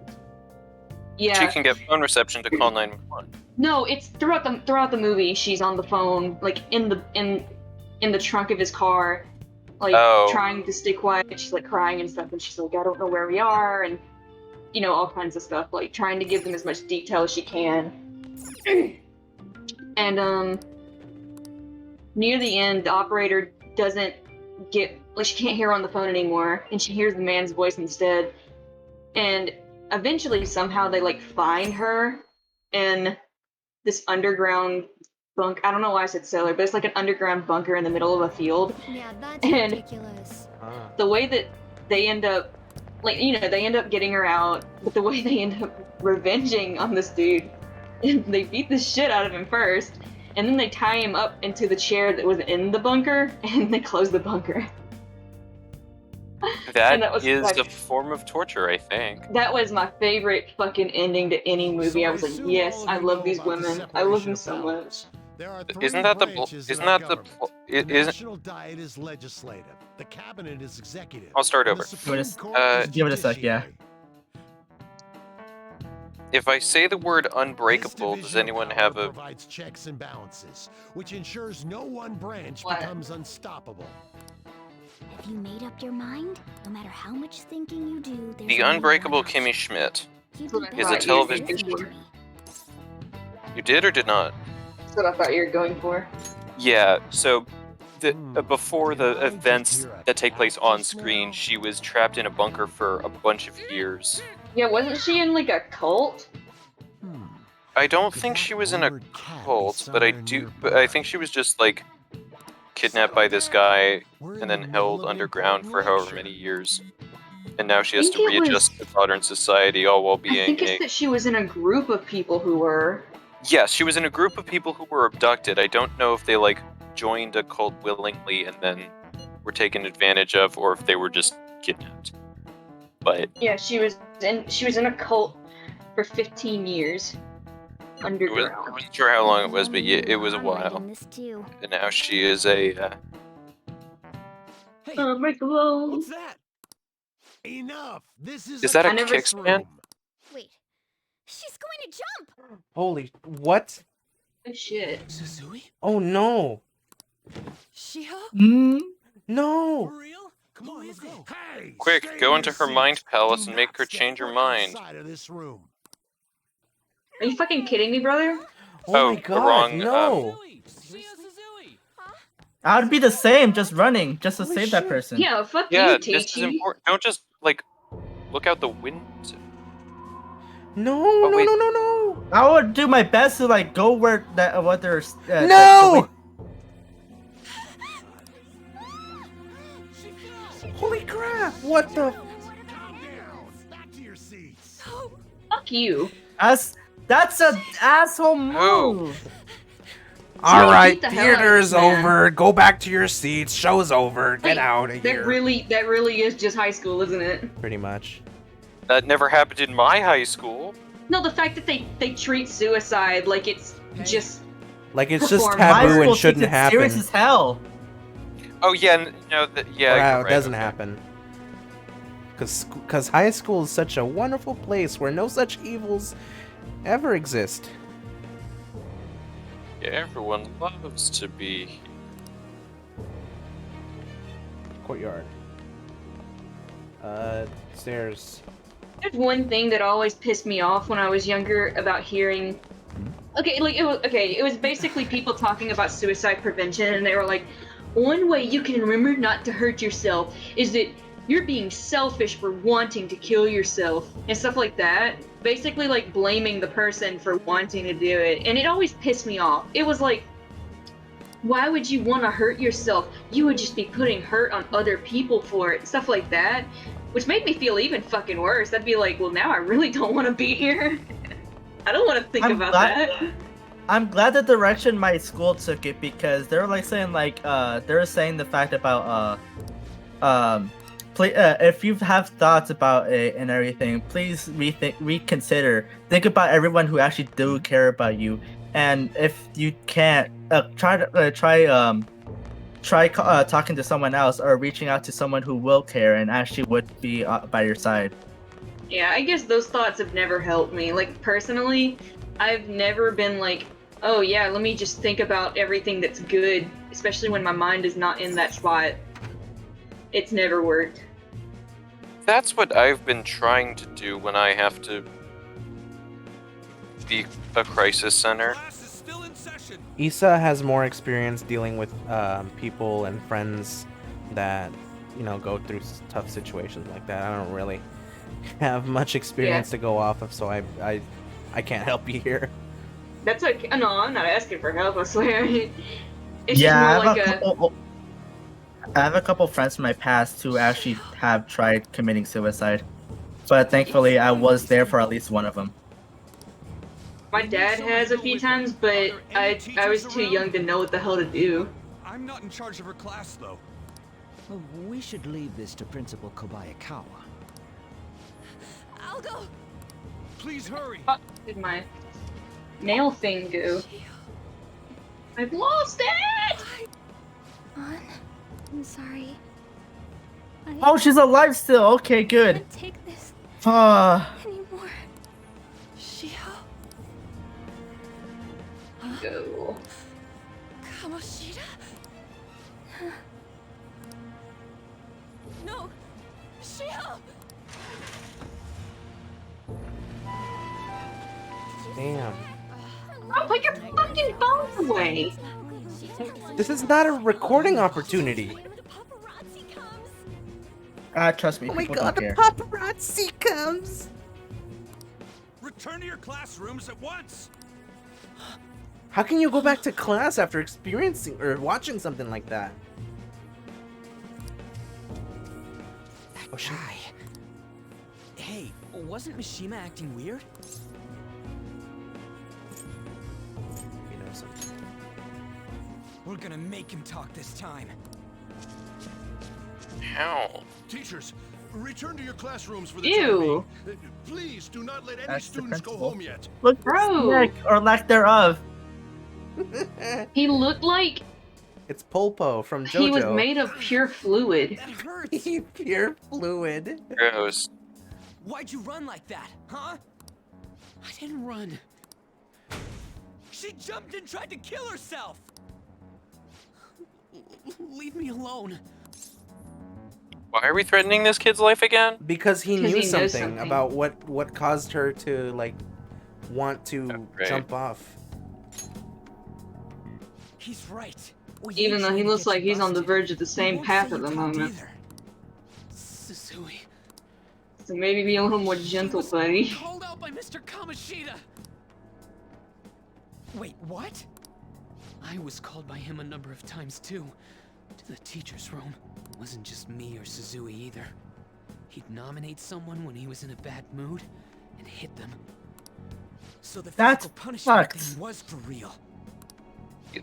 D: Yeah.
B: She can get phone reception to call 911.
D: No, it's throughout the movie. She's on the phone, like in the trunk of his car, like trying to stay quiet. She's like crying and stuff, and she's like, I don't know where we are, and you know, all kinds of stuff, like trying to give them as much detail as she can. And near the end, the operator doesn't get, like, she can't hear her on the phone anymore, and she hears the man's voice instead. And eventually, somehow, they like find her in this underground bunk. I don't know why I said cellar, but it's like an underground bunker in the middle of a field.
H: Yeah, that's
D: And
H: ridiculous.
D: the way that they end up, like, you know, they end up getting her out, but the way they end up revenging on this dude, they beat the shit out of him first, and then they tie him up into the chair that was in the bunker, and they close the bunker.
B: That
D: was
B: is
D: like-
B: a form of torture, I think.
D: That was my favorite fucking ending to any movie. I was like, yes, I love these women. I love them so much.
B: Isn't that the
O: National diet is legislative. The cabinet is executive.
B: I'll start
O: and
B: over.
O: the Supreme Court is
G: Give it a sec, yeah.
B: If I say the word unbreakable, does anyone have a...
P: provides checks and balances, which ensures no one branch
D: What?
P: becomes unstoppable.
H: Have you made up your mind? No matter how much thinking you do, there's
B: The
H: only
B: unbreakable
H: one
B: Kimmy
H: option.
B: Schmidt
H: You'd be
D: That's what I
B: is a
D: thought you were
B: television...
D: thinking for.
B: You did or did not?
D: That's what I thought you were going for.
B: Yeah, so before the events that take place on screen, she was trapped in a bunker for a bunch of years.
D: Yeah, wasn't she in like a cult?
B: I don't think she was in a cult, but I think she was just like kidnapped by this guy and then held underground for however many years. And now she has to
D: think it was-
B: readjust to modern society, all while
D: I
B: being
D: think it's that she was in a group of people who were.
B: Yes, she was in a group of people who were abducted. I don't know if they like joined a cult willingly and then were taken advantage of, or if they were just kidnapped. But
D: Yeah, she was in a cult for 15 years.
B: I wasn't sure how long it was, but yeah, it was a while.
H: This too.
B: And now she is a.
D: Unbreakable.
P: What's that? Enough. This is
B: Is that a
P: class
B: kickstand?
P: room.
H: Wait, she's going to jump.
C: Holy, what?
D: Oh shit.
N: Suzui?
C: Oh no.
I: Shiho?
C: No.
P: Come on, let's go. Hey,
B: Quick, go into her mind palace and make her change her mind.
P: outside of this room.
D: Are you fucking kidding me, brother?
C: Oh my
B: the
C: god,
B: wrong,
C: no.
G: I would be the same, just running, just to
C: Holy
G: save that
C: shit.
G: person.
D: Yeah, fuck
B: Yeah,
D: you,
B: this is
D: Teachy.
B: important. Don't just like look out the window.
C: No,
B: Oh,
C: no,
B: wait.
C: no, no, no.
G: I would do my best to like go where that what they're.
C: No! Holy crap! What the?
P: Calm down. Back to your seats.
D: Fuck you.
G: That's an asshole move.
C: All right,
D: beat the hell out of
C: theater's
D: this man.
C: over. Go back to your seats. Show's over. Get
D: Hey,
C: out of here.
D: That really is just high school, isn't it?
C: Pretty much.
B: That never happened in my high school.
D: No, the fact that they treat suicide like it's just.
C: Like it's just
D: Perform.
G: High
C: taboo
G: school
C: and shouldn't
G: takes it serious
C: happen.
G: as hell.
B: Oh yeah, no, yeah.
C: Wow,
B: you're
C: it
B: right,
C: doesn't
B: okay.
C: happen. Because high school is such a wonderful place where no such evils ever exist.
B: Yeah, everyone loves to be.
C: Courtyard. Stairs.
D: There's one thing that always pissed me off when I was younger about hearing. Okay, like it was basically people talking about suicide prevention, and they were like, one way you can remember not to hurt yourself is that you're being selfish for wanting to kill yourself and stuff like that. Basically, like blaming the person for wanting to do it, and it always pissed me off. It was like, why would you want to hurt yourself? You would just be putting hurt on other people for it, stuff like that. Which made me feel even fucking worse. I'd be like, well, now I really don't want to be here. I don't want to think about that.
G: I'm glad the direction my school took it, because they were like saying like they were saying the fact about if you have thoughts about it and everything, please reconsider. Think about everyone who actually do care about you, and if you can't, try talking to someone else or reaching out to someone who will care and actually would be by your side.
D: Yeah, I guess those thoughts have never helped me. Like, personally, I've never been like, oh yeah, let me just think about everything that's good, especially when my mind is not in that spot. It's never worked.
B: That's what I've been trying to do when I have to be a crisis center.
C: Issa has more experience dealing with people and friends that, you know, go through tough situations like that. I don't really have much experience to go off of, so I can't help you here.
D: That's okay. No, I'm not asking for help, I swear. It's
G: Yeah,
D: just more like
G: I have a couple friends from my past who actually have tried committing suicide, but thankfully I was there for at least one of them.
D: my dad has a few times, but I was too young to know what the hell to do.
O: I'm not in charge of her class, though.
K: Well, we should leave this to Principal Kobayakawa.
I: I'll go.
O: Please hurry.
D: Fuck did my nail thing go? I've lost it!
H: I'm sorry.
G: Oh, she's alive still. Okay, good.
H: Take this
G: Uh,
H: anymore.
D: go.
I: Kamoshida? No! Shield!
C: Damn.
D: Oh, put your fucking phone away!
C: This is not a recording opportunity.
G: Trust me,
J: Oh my
G: people
J: god,
G: don't
J: the
G: care.
J: paparazzi comes!
O: Return to your classrooms at once!
C: How can you go back to class after experiencing or watching something like that?
K: Oh, guy. Hey, wasn't Mishima acting weird?
C: You know something.
K: We're gonna make him talk this time.
B: How?
P: Teachers, return to your classrooms for the
D: Ew.
P: time being. Please do not let any
G: That's the
P: students go
G: principal.
P: home yet.
G: Look,
D: Bro.
G: neck or lack thereof.
D: He looked like
C: It's Polpo from JoJo.
D: he was made of pure fluid.
K: That hurts.
C: Pure fluid.
B: Gross.
K: Why'd you run like that, huh? I didn't run. She jumped and tried to kill herself. Leave me alone.
B: Why are we threatening this kid's life again?
C: Because he
D: 'Cause
C: knew
D: he knows
C: something,
D: something.
C: about what caused her to like want to
B: Right.
C: jump off.
K: He's right. We
D: Even
K: ain't
D: though he
K: trying to
D: looks
K: get
D: like
K: you
D: he's on the
K: busted.
D: verge of the
K: We
D: same
K: won't
D: path
K: say
D: at
K: you
D: the
K: talked
D: moment.
K: either. Susui.
D: So maybe be a little more gentle, buddy.
K: Called out by Mr. Kamoshida. Wait, what? I was called by him a number of times too. To the teacher's room. It wasn't just me or Suzui either. He'd nominate someone when he was in a bad mood and hit them. So the
G: That's
K: physical punishment
G: fucked.
K: thing was for real.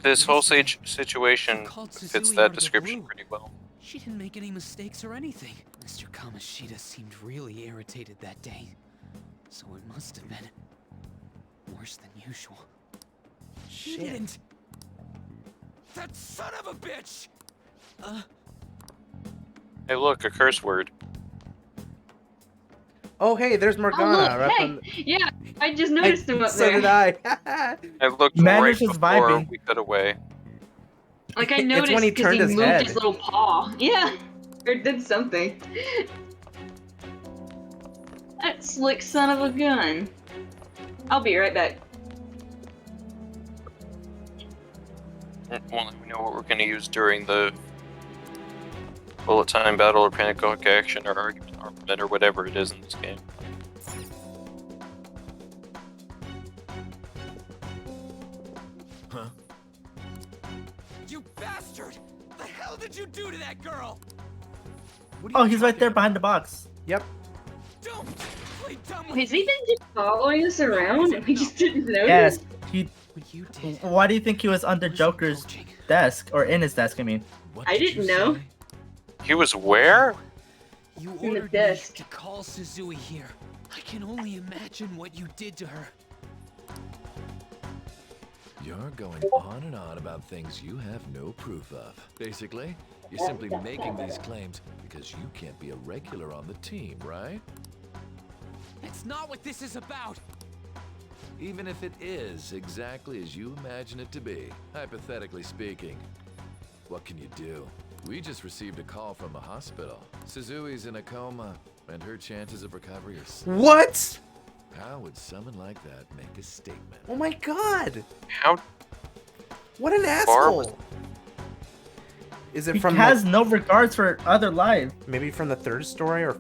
B: This whole situation
K: Called
B: fits
K: Suzui
B: that
K: out of the
B: description
K: blue.
B: pretty well.
K: She didn't make any mistakes or anything. Mr. Kamoshida seemed really irritated that day. So it must have been worse than usual. He didn't. That son of a bitch!
B: Hey, look, a curse word.
C: Oh hey, there's
D: Oh,
C: Morgana.
D: look,
C: right
D: hey!
C: from the-
D: Yeah, I just noticed him up
C: so
D: there.
C: did I.
B: I looked
G: Man
B: right
G: is just
B: before
G: vibing.
B: we cut away.
D: Like I
C: It's
D: noticed
C: when he
D: because
C: turned
D: he
C: his
D: moved
C: head.
D: his little paw. Yeah, or did something. That slick son of a gun. I'll be right back.
B: Well, we know what we're going to use during the bullet time battle or panic quick action or argument armament or whatever it is in this game.
P: Huh?
K: You bastard! The hell did you do to that girl?
G: Oh, he's right there behind the box.
C: Yep.
K: Don't play dumb with
D: Has he
K: me.
D: been just following us around and we just didn't notice?
G: Yes, he.
K: What you did.
G: Why do you think he was under
K: was
G: Joker's
K: coaching.
G: desk or in his desk? I mean,
K: What
D: I
K: did
D: didn't
K: you
D: know.
K: say?
B: He was where?
K: You
D: In the
K: ordered me
D: desk.
K: to call Suzui here. I can only imagine what you did to her.
Q: You're going on and on about things you have no proof of. Basically, you're simply making these claims because you can't be a regular on the team, right?
K: That's not what this is about.
Q: Even if it is exactly as you imagine it to be, hypothetically speaking, what can you do? We just received a call from the hospital. Suzui's in a coma, and her chances of recovery are slim.
C: What?
Q: How would someone like that make a statement?
C: Oh my god.
B: How?
C: What an
B: Far was-
C: asshole. Is it
G: he
C: from
G: has no regards for other lives.
C: maybe from the third story or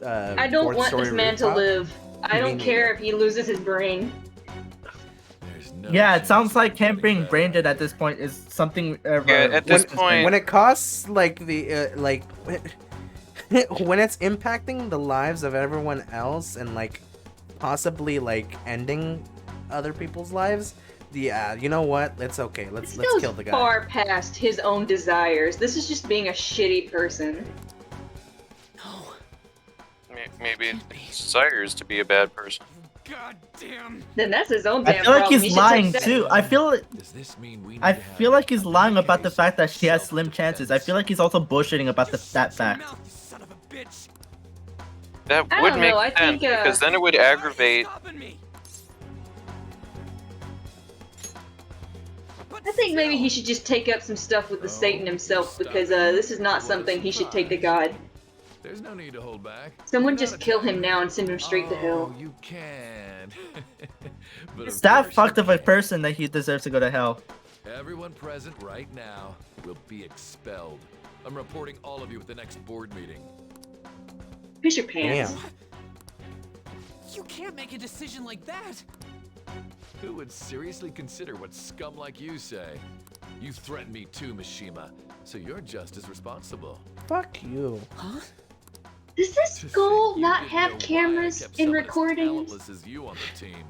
D: I don't
C: fourth
D: want
C: story
D: this man to
C: rooftop?
D: live. I
C: Me
D: don't care if he loses his brain.
Q: There's no
G: Yeah, it
Q: chance
G: sounds like
Q: of
G: him
Q: getting
G: being
Q: that
G: brain
Q: right.
G: dead at this point is something.
B: Yeah, at this point-
C: When it costs like the when it's impacting the lives of everyone else and like possibly like ending other people's lives, yeah, you know what? It's okay. Let's
D: This goes
C: kill the guy.
D: far past his own desires. This is just being a shitty person.
K: No.
B: Maybe his desire is to be a bad person.
K: God damn.
D: Then that's his own
G: I
D: damn
G: feel like
D: problem. He
G: he's
D: should take
G: lying
D: that.
G: too.
Q: Does this mean we
G: I
Q: need to have
G: feel like he's lying about the
Q: case
G: fact that she has
Q: of
G: slim chances. I feel like he's also bullshitting about that
K: Shut your
G: fact.
K: mouth, you son of a bitch.
B: That
D: I
B: would
D: don't
B: make
D: know, I
B: sense
D: think,
B: because then it would
K: Why are you
B: aggravate.
K: stopping me?
D: I think maybe he should just take up some stuff with the Satan himself, because this is not something he should take to God.
Q: There's no need to hold back.
D: Someone just kill him now and send him straight to hell.
Q: Oh, you can. But
G: Is
Q: of
G: that
Q: course
G: fucked
Q: you
G: of a
Q: can't.
G: person that he deserves to go to hell?
Q: Everyone present right now will be expelled. I'm reporting all of you at the next board meeting.
D: Push your pants.
C: Damn.
K: You can't make a decision like that.
Q: Who would seriously consider what scum like you say? You threatened me too, Mishima, so you're just as responsible.
C: Fuck you.
K: Huh?
D: Does this school
Q: You
D: not
Q: didn't
D: have
Q: know why I
D: cameras
Q: kept
D: in
Q: someone as
D: recordings?
Q: talentless as you on the team.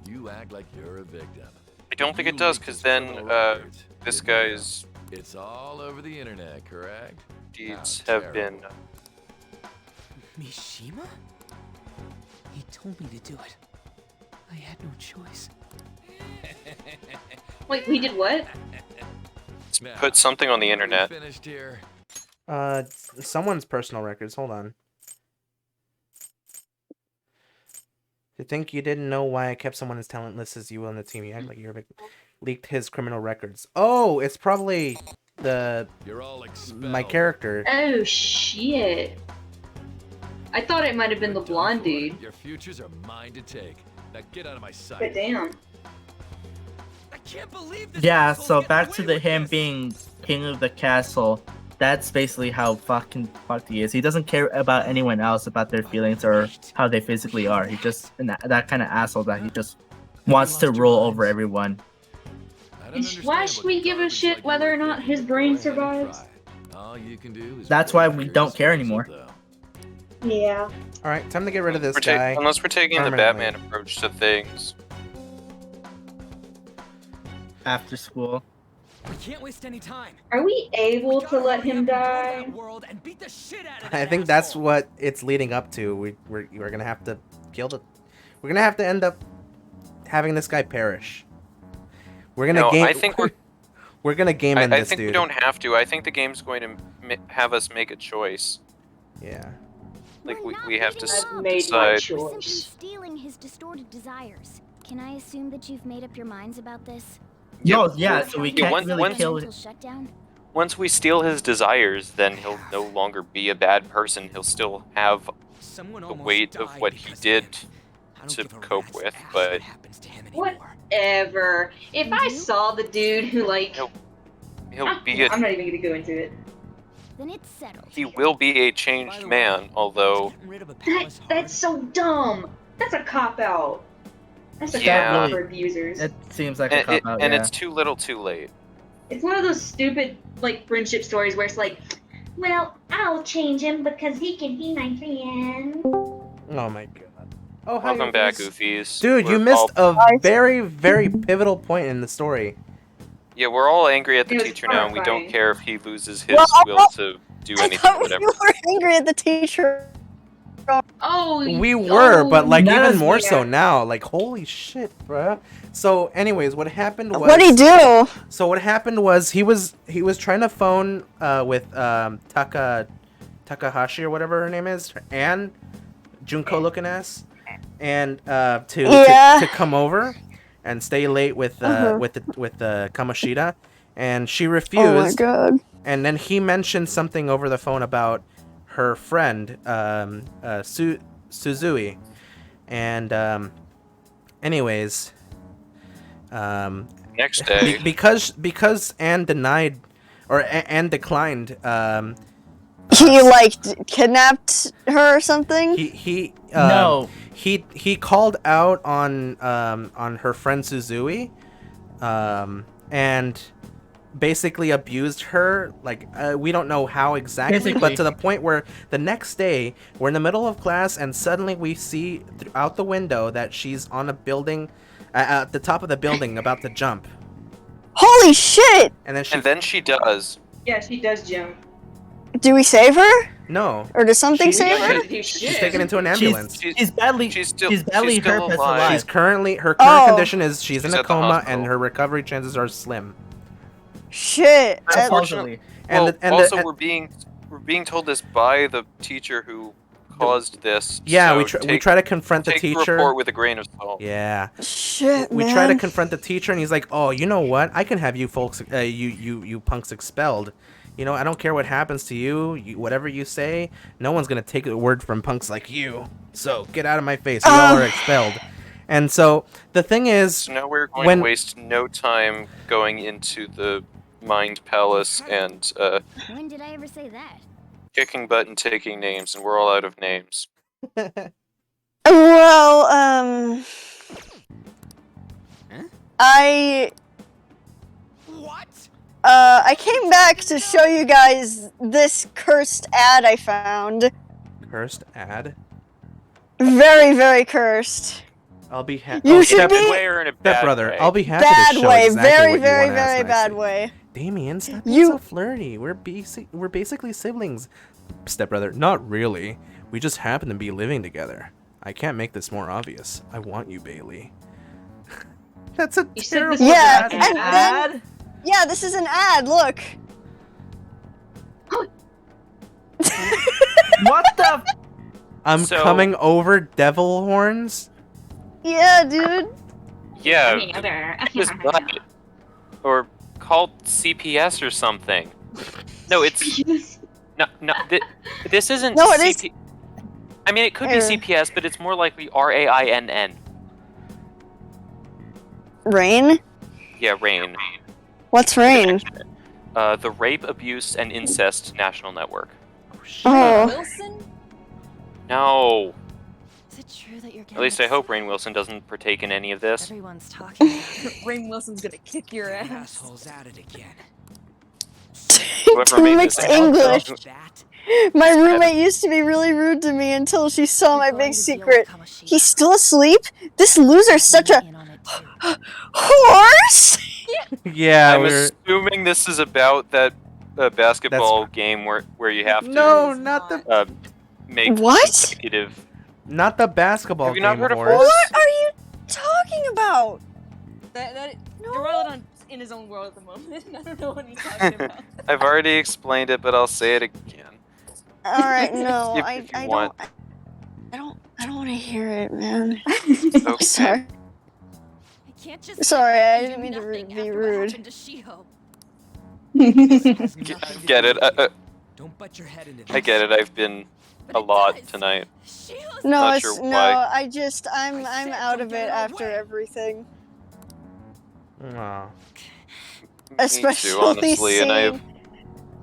Q: You act like you're a victim.
B: I don't think it
Q: You
B: does,
Q: leaked
B: because
Q: his
B: then
Q: criminal records,
B: this
Q: didn't you?
B: guy's
Q: It's all over the internet, correct?
B: deeds
Q: How
B: have been.
Q: terrible.
K: Mishima? He told me to do it. I had no choice.
D: Wait, we did what?
Q: Now,
B: Put something on the
Q: we
B: internet.
Q: Finished here.
C: Someone's personal records. Hold on. To think you didn't know why I kept someone as talentless as you on the team. You act like you're a big... Leaked his criminal records. Oh, it's probably
Q: You're all expelled.
C: my character.
D: Oh shit. I thought it might have been the blonde dude.
Q: Your futures are mine to take. Now get out of my sight.
D: But damn.
K: I can't believe this.
G: Yeah,
K: asshole's
G: so
K: getting
G: back
K: away
G: to the
K: with
G: him
K: this.
G: being king of the castle. That's basically how fucking fucked he is. He doesn't care about anyone else, about their feelings or how they physically are. He just that kind of asshole that he just wants to rule over everyone.
D: Why should we give a shit whether or not his brain survives?
Q: All you can do is
G: That's why we don't care anymore.
D: Yeah.
C: All right, time to get rid of this
B: We're ta-
C: guy.
B: unless we're taking the
C: permanently.
B: Batman approach to things.
G: After school.
K: We can't waste any time.
D: Are we able to let him die?
K: World and beat the shit out of
C: I
K: that
C: think that's
K: asshole.
C: what it's leading up to. We're gonna have to kill the. We're gonna have to end up having this guy perish. We're gonna
B: No,
C: game.
B: I think
C: we're gonna game in
B: I
C: this
B: think
C: dude.
B: we don't have to. I think the game's going to have us make a choice.
C: Yeah.
B: Like we have to
D: I've made my
B: decide.
H: We're simply
D: choice.
H: stealing his distorted desires. Can I assume that you've made up your minds about this?
G: No, yeah, so we
B: Yeah,
G: can't really kill
H: Mental shutdown?
B: Once we steal his desires, then he'll no longer be a bad person. He'll still have
K: Someone
B: the
K: almost
B: weight of
K: died
B: what he
K: because of
B: did
K: him. I don't
B: to
K: give a
B: cope
K: rat's
B: with,
K: ass
B: but
K: what happens to him anymore.
D: Whatever. If I saw the dude who like,
B: he'll be
D: I'm not even gonna go into it.
H: Then it's settled.
B: he will be a changed man, although
D: That's so dumb. That's a cop out. That's a
B: Yeah.
D: cop out for abusers.
G: It seems like a cop out.
B: and
G: Yeah.
B: it's too little, too late.
D: It's one of those stupid like friendship stories where it's like, well, I'll change him because he can be my friend.
C: Oh my god. Oh, hi,
B: Welcome back,
C: Goofies.
B: Goofies.
C: Dude, you
B: We're
C: missed
B: all-
C: a very, very pivotal point in the story.
B: Yeah, we're all angry at the
D: It was
B: teacher now, and we don't
D: horrifying.
B: care if he loses his
A: Well,
B: will to do
A: I
B: anything,
A: thought
B: whatever.
A: we were angry at the teacher.
D: Oh,
C: We were, but like
G: not
C: even
G: as
C: more
G: much.
C: so now. Like holy shit, bruh. So, anyways, what happened was.
A: What'd he do?
C: So what happened was he was trying to phone with Takahashi or whatever her name is, and Junko looking ass, and to come over and stay late with with Kamoshida, and she refused.
A: Oh my god.
C: And then he mentioned something over the phone about her friend Suzui, and anyways.
B: Next day.
C: Because Anne denied, or Anne declined.
A: He like kidnapped her or something.
C: He
G: No.
C: He called out on her friend Suzui, and basically abused her. Like we don't know how exactly,
G: Basically.
C: but to the point where the next day we're in the middle of class and suddenly we see out the window that she's on a building. At the top of the building, about to jump.
A: Holy shit!
C: And then she
B: does.
D: Yeah, she does jump.
A: Do we save her?
C: No.
A: Or does something save her?
C: She's taken into an ambulance.
G: She's badly
B: she's
G: badly hurt but alive.
C: She's currently her
A: Oh.
C: current condition is she's in
B: She's
C: a
B: at the
C: coma
B: hospital.
C: and her recovery chances are slim.
A: Shit.
G: Unfortunately.
C: And
B: Well,
C: the- and
B: also
C: the-
B: we're being told this by the teacher who caused this.
C: Yeah,
B: so
C: we try to confront the
B: take
C: teacher.
B: report with a grain of salt.
C: Yeah.
A: Shit,
C: We
A: man.
C: try to confront the teacher, and he's like, "Oh, you know what? I can have you folks, you punks expelled. You know, I don't care what happens to you. Whatever you say, no one's gonna take a word from punks like you. So get out of my face. You all are expelled." And so the thing is,
B: So now we're going to waste no time going into the Mind Palace and
H: When did I ever say that?
B: kicking butt and taking names, and we're all out of names.
A: Well, I came back to show you guys this cursed ad I found.
C: cursed ad.
A: Very, very cursed.
C: I'll be happy.
A: You should be
B: way or in a bad
C: brother.
B: way?
C: I'll be happy
A: Bad
C: to show
A: way,
C: exactly
A: very,
C: what you
A: very,
C: want to ask
A: very bad
C: nicely.
A: way.
C: Damien, stop being so flirty. We're basically siblings. Stepbrother, not really. We just happen to be living together. I can't make this more obvious. I want you, Bailey. That's a terrible
A: Yeah,
C: ad.
A: and then, yeah, this is an ad. Look.
G: What the?
C: I'm coming over devil horns.
A: Yeah, dude.
B: Yeah, this butt. Or called CPS or something. No, it's no. This isn't.
A: No, it is.
B: I mean, it could be CPS, but it's more likely RAINN.
A: Rain?
B: Yeah, RAIN.
A: What's rain?
B: The Rape, Abuse, and Incest National Network.
A: Oh.
I: Wilson?
B: No.
I: Is it true that you're
B: At least I hope Rainn Wilson doesn't partake in any of this.
I: Everyone's talking about it.
R: Rainn Wilson's gonna kick your ass.
K: Asshole's at it again.
B: Whoever made
A: Mixed
B: this
A: English. My roommate used to be really rude to me until she saw my big secret. He's still asleep? This loser's such a horse!
C: Yeah,
B: I'm assuming this is about that basketball game where you have to
C: not the
B: make
A: What?
B: consecutive.
C: not the basketball
B: Have you
C: game
B: not heard of
C: horse.
A: What are you talking about?
R: Dorelladon's in his own world at the moment. I don't know what he's talking about.
B: I've already explained it, but I'll say it again.
A: Alright, no,
B: If
A: I
B: you
A: don't
B: want.
A: I don't want to hear it, man.
B: Okay.
A: Sorry.
I: Can't just
A: Sorry,
I: sit back
A: I
I: and
A: didn't
I: do
A: mean to
I: nothing
A: be
I: after what
A: rude.
I: happened to Shiho.
B: Get it?
K: Don't butt your head into
B: I get it. I've been a lot tonight.
A: No,
B: Not
A: it's
B: sure
A: no.
B: why.
A: I'm out of it after everything.
C: Aw.
A: Especially
B: Me too, honestly,
A: seeing,
B: and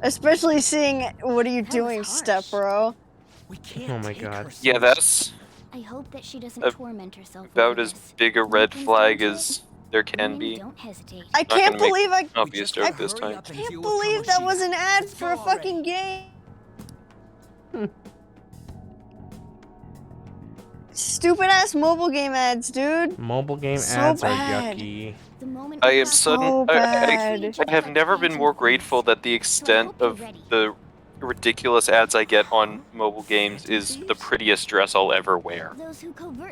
A: especially seeing what are you doing, step bro?
C: Oh my god.
B: Yeah, that's
H: I hope that she doesn't
B: Uh,
H: torment herself.
B: about
H: over
B: as
H: this.
B: big a red flag as there can be.
H: Don't hesitate.
A: I
B: Not
A: can't
B: gonna make
A: believe I
B: an obvious joke this time.
A: can't believe that was an ad for a fucking game. Stupid ass mobile game ads, dude.
C: Mobile game
A: So
C: ads
A: bad.
C: are yucky.
B: I am
A: So
B: I
A: bad.
B: have never been more grateful that the extent of the ridiculous ads I get on mobile games is the prettiest dress I'll ever wear.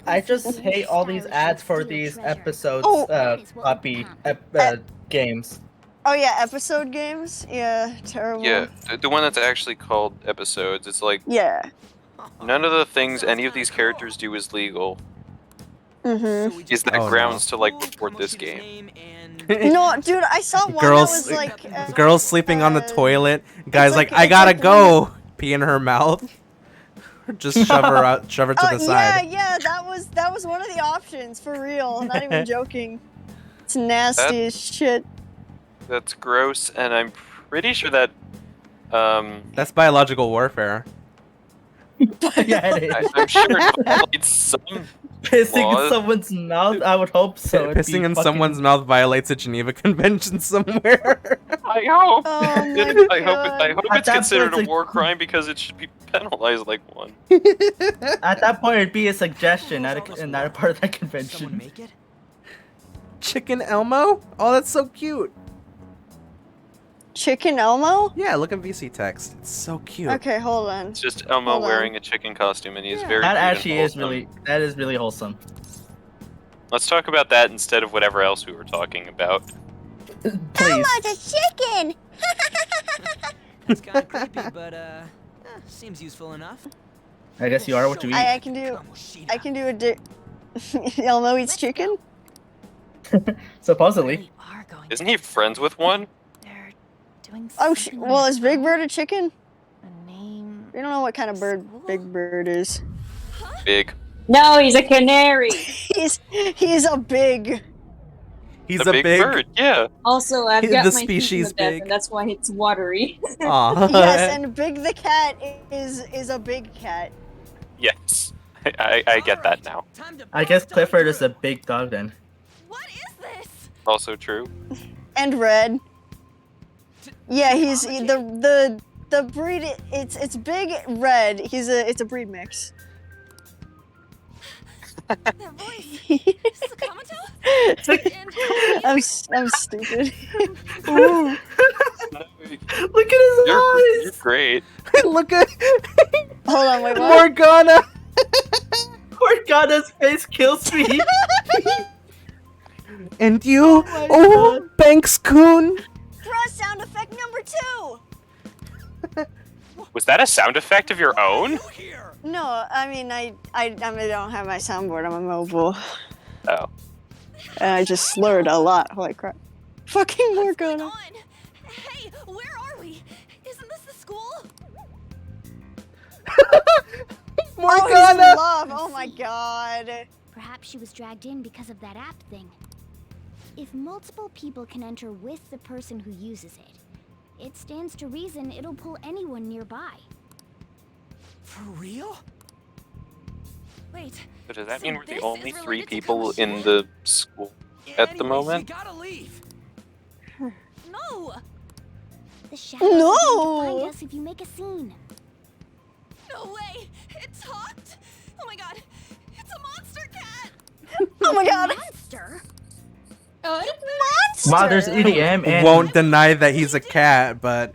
G: I just hate all these ads for these episodes, copy games.
A: Oh yeah, episode games. Yeah, terrible.
B: Yeah, the one that's actually called episodes. It's like
A: Yeah.
B: none of the things any of these characters do is legal.
A: Mhm.
B: Is that
C: Oh,
B: grounds to like report this game?
A: No, dude, I saw one
C: Girls,
A: that was like.
C: girls sleeping on the toilet. Guys like, I
A: it's
C: gotta
A: like
C: go. Pee in her mouth. Just shove her out, shove her to
A: Oh
C: the side.
A: yeah, that was one of the options for real. Not even joking. It's nasty as shit.
B: That's gross, and I'm pretty sure that
C: That's biological warfare.
G: Yeah, it is.
B: I'm sure it violates some
G: Pissing
B: laws.
G: in someone's mouth? I would hope so. It'd be
C: Pissing in
G: fucking-
C: someone's mouth violates a Geneva Convention somewhere.
B: I hope.
A: Oh my
B: I hope
G: At
B: it's
G: that
B: considered
G: point,
B: a war crime because it should be penalized like one.
G: At that point, it'd be a suggestion, not a part of that convention.
C: Chicken Elmo? Oh, that's so cute.
A: Chicken Elmo?
C: Yeah, look at VC text. It's so cute.
A: Okay, hold on.
B: It's just Elmo
A: Hold on.
B: wearing a chicken costume, and he's very.
G: That
B: cute and
G: actually is
B: wholesome.
G: that is really wholesome.
B: Let's talk about that instead of whatever else we were talking about.
G: Please.
H: a chicken!
K: That's kind of creepy, but seems useful enough.
G: I guess you are what you eat.
A: I can do a Elmo eats chicken?
G: Supposedly.
B: Isn't he friends with one?
A: Oh, well, is Big Bird a chicken? We don't know what kind of bird Big Bird is.
B: Big.
R: No, he's a canary.
A: He's a big.
C: He's
B: a big bird, yeah.
R: Also, I've
C: He's
R: got
C: the
R: my
C: species
R: teeth in the death,
C: big.
R: and that's why it's watery.
C: Aw.
A: Yes, and Big the cat is a big cat.
B: Yes. I get that now.
G: I guess Clifford is a big dog then.
B: Also true.
A: And Red. Yeah, he's the breed. It's Big Red. It's a breed mix. I'm stupid.
G: Look at his eyes.
B: You're great.
C: Look at.
A: Hold on, wait. What?
C: Morgana.
G: Morgana's face kills me.
C: And you, Banks-kun.
A: Press sound effect number 2.
B: Was that a sound effect of your own?
A: No, I mean I don't have my soundboard. I'm a mobile.
B: Oh.
A: And I just slurred a lot. Holy crap! Fucking Morgana.
I: Hey, where are we? Isn't this the school?
A: Morgana. Oh, love. Oh my god.
H: Perhaps she was dragged in because of that app thing. If multiple people can enter with the person who uses it, it stands to reason it'll pull anyone nearby.
K: For real?
I: Wait.
B: So does that mean we're the
I: this
B: only
I: is
B: 3
I: related to
B: people in the school at the moment?
K: We gotta leave.
I: No.
H: The shadows are
A: No.
H: going to find us if you make a scene.
I: No way. It talked. Oh my god. It's a monster cat.
A: Oh my god.
H: Monster.
A: Monster.
G: Wow, there's EDM and
C: Won't deny that he's a cat, but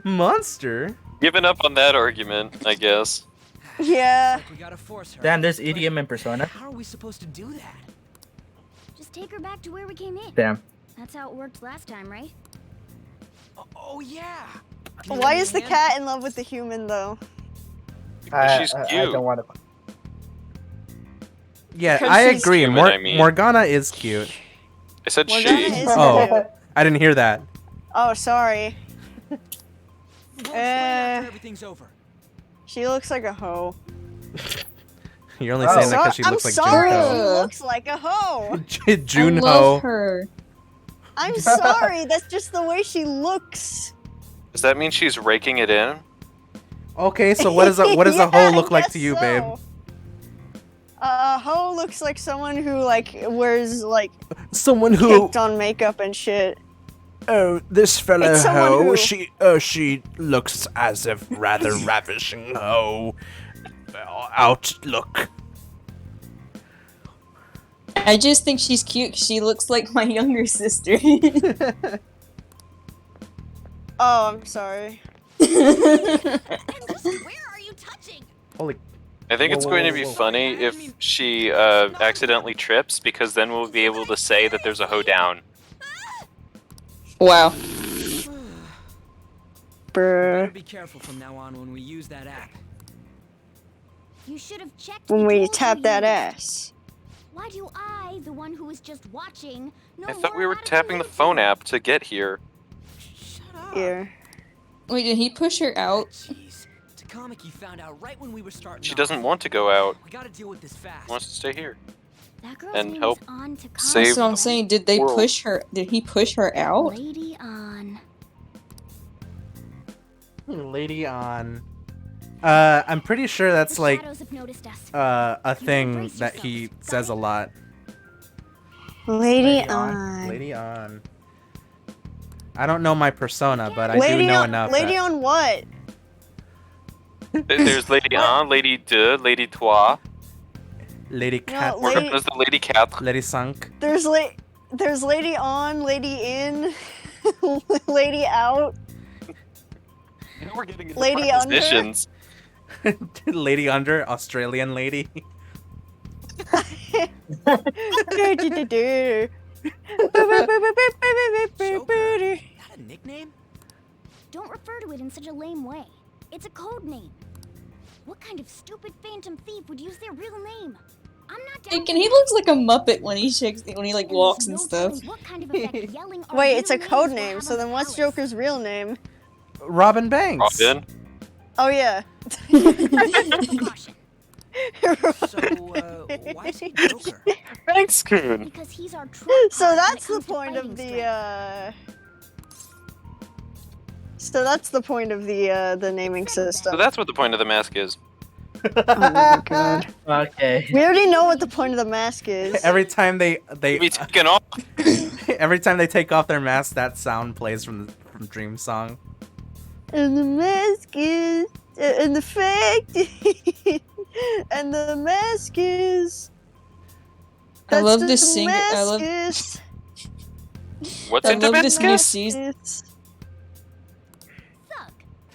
C: monster.
B: Giving up on that argument, I guess.
A: Yeah.
K: We gotta force her.
G: damn, there's EDM and Persona.
K: How are we supposed to do that?
H: Just take her back to where we came in.
G: Damn.
H: That's how it worked last time, right?
K: Oh yeah.
A: Why is the cat in love with the human though?
B: She's
G: I
B: cute.
G: don't want to.
C: Yeah,
A: Because
C: I
A: she's
C: agree.
B: human, I mean.
C: Morgana is cute.
B: I said
A: Morgana
B: she.
A: is
C: Oh,
A: cute.
C: I didn't hear that.
A: Oh, sorry.
K: We'll explain after everything's over.
A: She looks like a hoe.
C: You're only saying that because she
A: I'm
C: looks like
A: sorry,
C: Junho.
A: she looks like a hoe.
C: Junho.
R: I love her.
A: I'm sorry, that's just the way she looks.
B: Does that mean she's raking it in?
C: Okay, so what does a
A: Yeah,
C: hoe look
A: I
C: like
A: guess
C: to you,
A: so.
C: babe?
A: A hoe looks like someone who like wears like
C: Someone who.
A: caked on makeup and shit.
J: Oh, this fellow
A: It's someone
J: hoe.
A: who-
J: She looks as if rather ravishing hoe. Outlook.
R: I just think she's cute. She looks like my younger sister.
A: Oh, I'm sorry.
I: Where are you touching?
C: Holy.
B: I think it's
C: Whoa,
B: going
C: whoa,
B: to be
C: whoa.
B: funny if she accidentally trips, because then we'll be able to say that there's a hoe down.
R: Wow.
K: Better be careful from now on when we use that app.
H: You should have checked
A: When
H: the
A: we
H: tools
A: tap
H: you
A: that
H: used.
A: ass.
H: Why do I, the one who was just watching, know
B: I thought we
H: more
B: were
H: how to
B: tapping the
H: do
B: phone
H: it?
B: app to get here.
A: Here.
R: Wait, did he push her out?
K: Jeez. Takamaki found out right when we were starting.
B: She
K: off.
B: doesn't want to go out.
K: We gotta deal with this fast.
B: She wants to stay here.
H: That girl's
B: And
H: name
B: help
H: is On to
B: save
R: That's what I'm saying. Did they
B: world.
R: push her? Did he push her out?
H: Lady On.
C: Lady on. I'm pretty sure that's
H: The
C: like
H: shadows have noticed us.
C: a thing
H: brace
C: that he
H: yourselves.
C: says a lot.
A: Lady on.
C: Lady on. I don't know my persona, but I
A: Lady
C: do know
A: on.
C: enough.
A: Lady
C: that...
A: on what?
B: There's Lady An, Lady Deux, Lady Trois.
C: Lady Cat.
A: No, Lady-
B: There's the Lady Quatre.
C: Lady Sunk.
A: There's Lady on, Lady in, Lady out.
B: Now we're getting into
A: Lady under?
B: prepositions.
C: Lady under. Australian lady.
K: That a nickname?
H: Don't refer to it in such a lame way. It's a code name. What kind of stupid phantom thief would use their real name? I'm not
R: Hey,
H: down.
R: and he looks like a Muppet when he like walks and stuff.
H: What kind of effect yelling our
A: Wait, it's a
H: real
A: code
H: names will
A: name,
H: have
A: so
H: on the
A: then what's
H: palace.
A: Joker's real name?
C: Robin Banks.
B: Robin?
A: Oh yeah.
K: Why is he Joker?
B: Thanks, Coon.
H: Because he's our trump
A: So
H: card when
A: that's
H: it
A: the
H: comes to
A: point of
H: fighting
A: the So that's the point of the naming system.
B: So that's what the point of the mask is.
A: Oh my god.
G: Okay.
A: We already know what the point of the mask is.
C: Every time they
B: Be taken off.
C: every time they take off their mask, that sound plays from Dream Song.
A: And the mask is and the fact and the mask is
R: I love
A: the
R: this singer. I love.
A: mask is-
B: What's
R: I
B: in
R: love this new
B: Damascus?
R: season.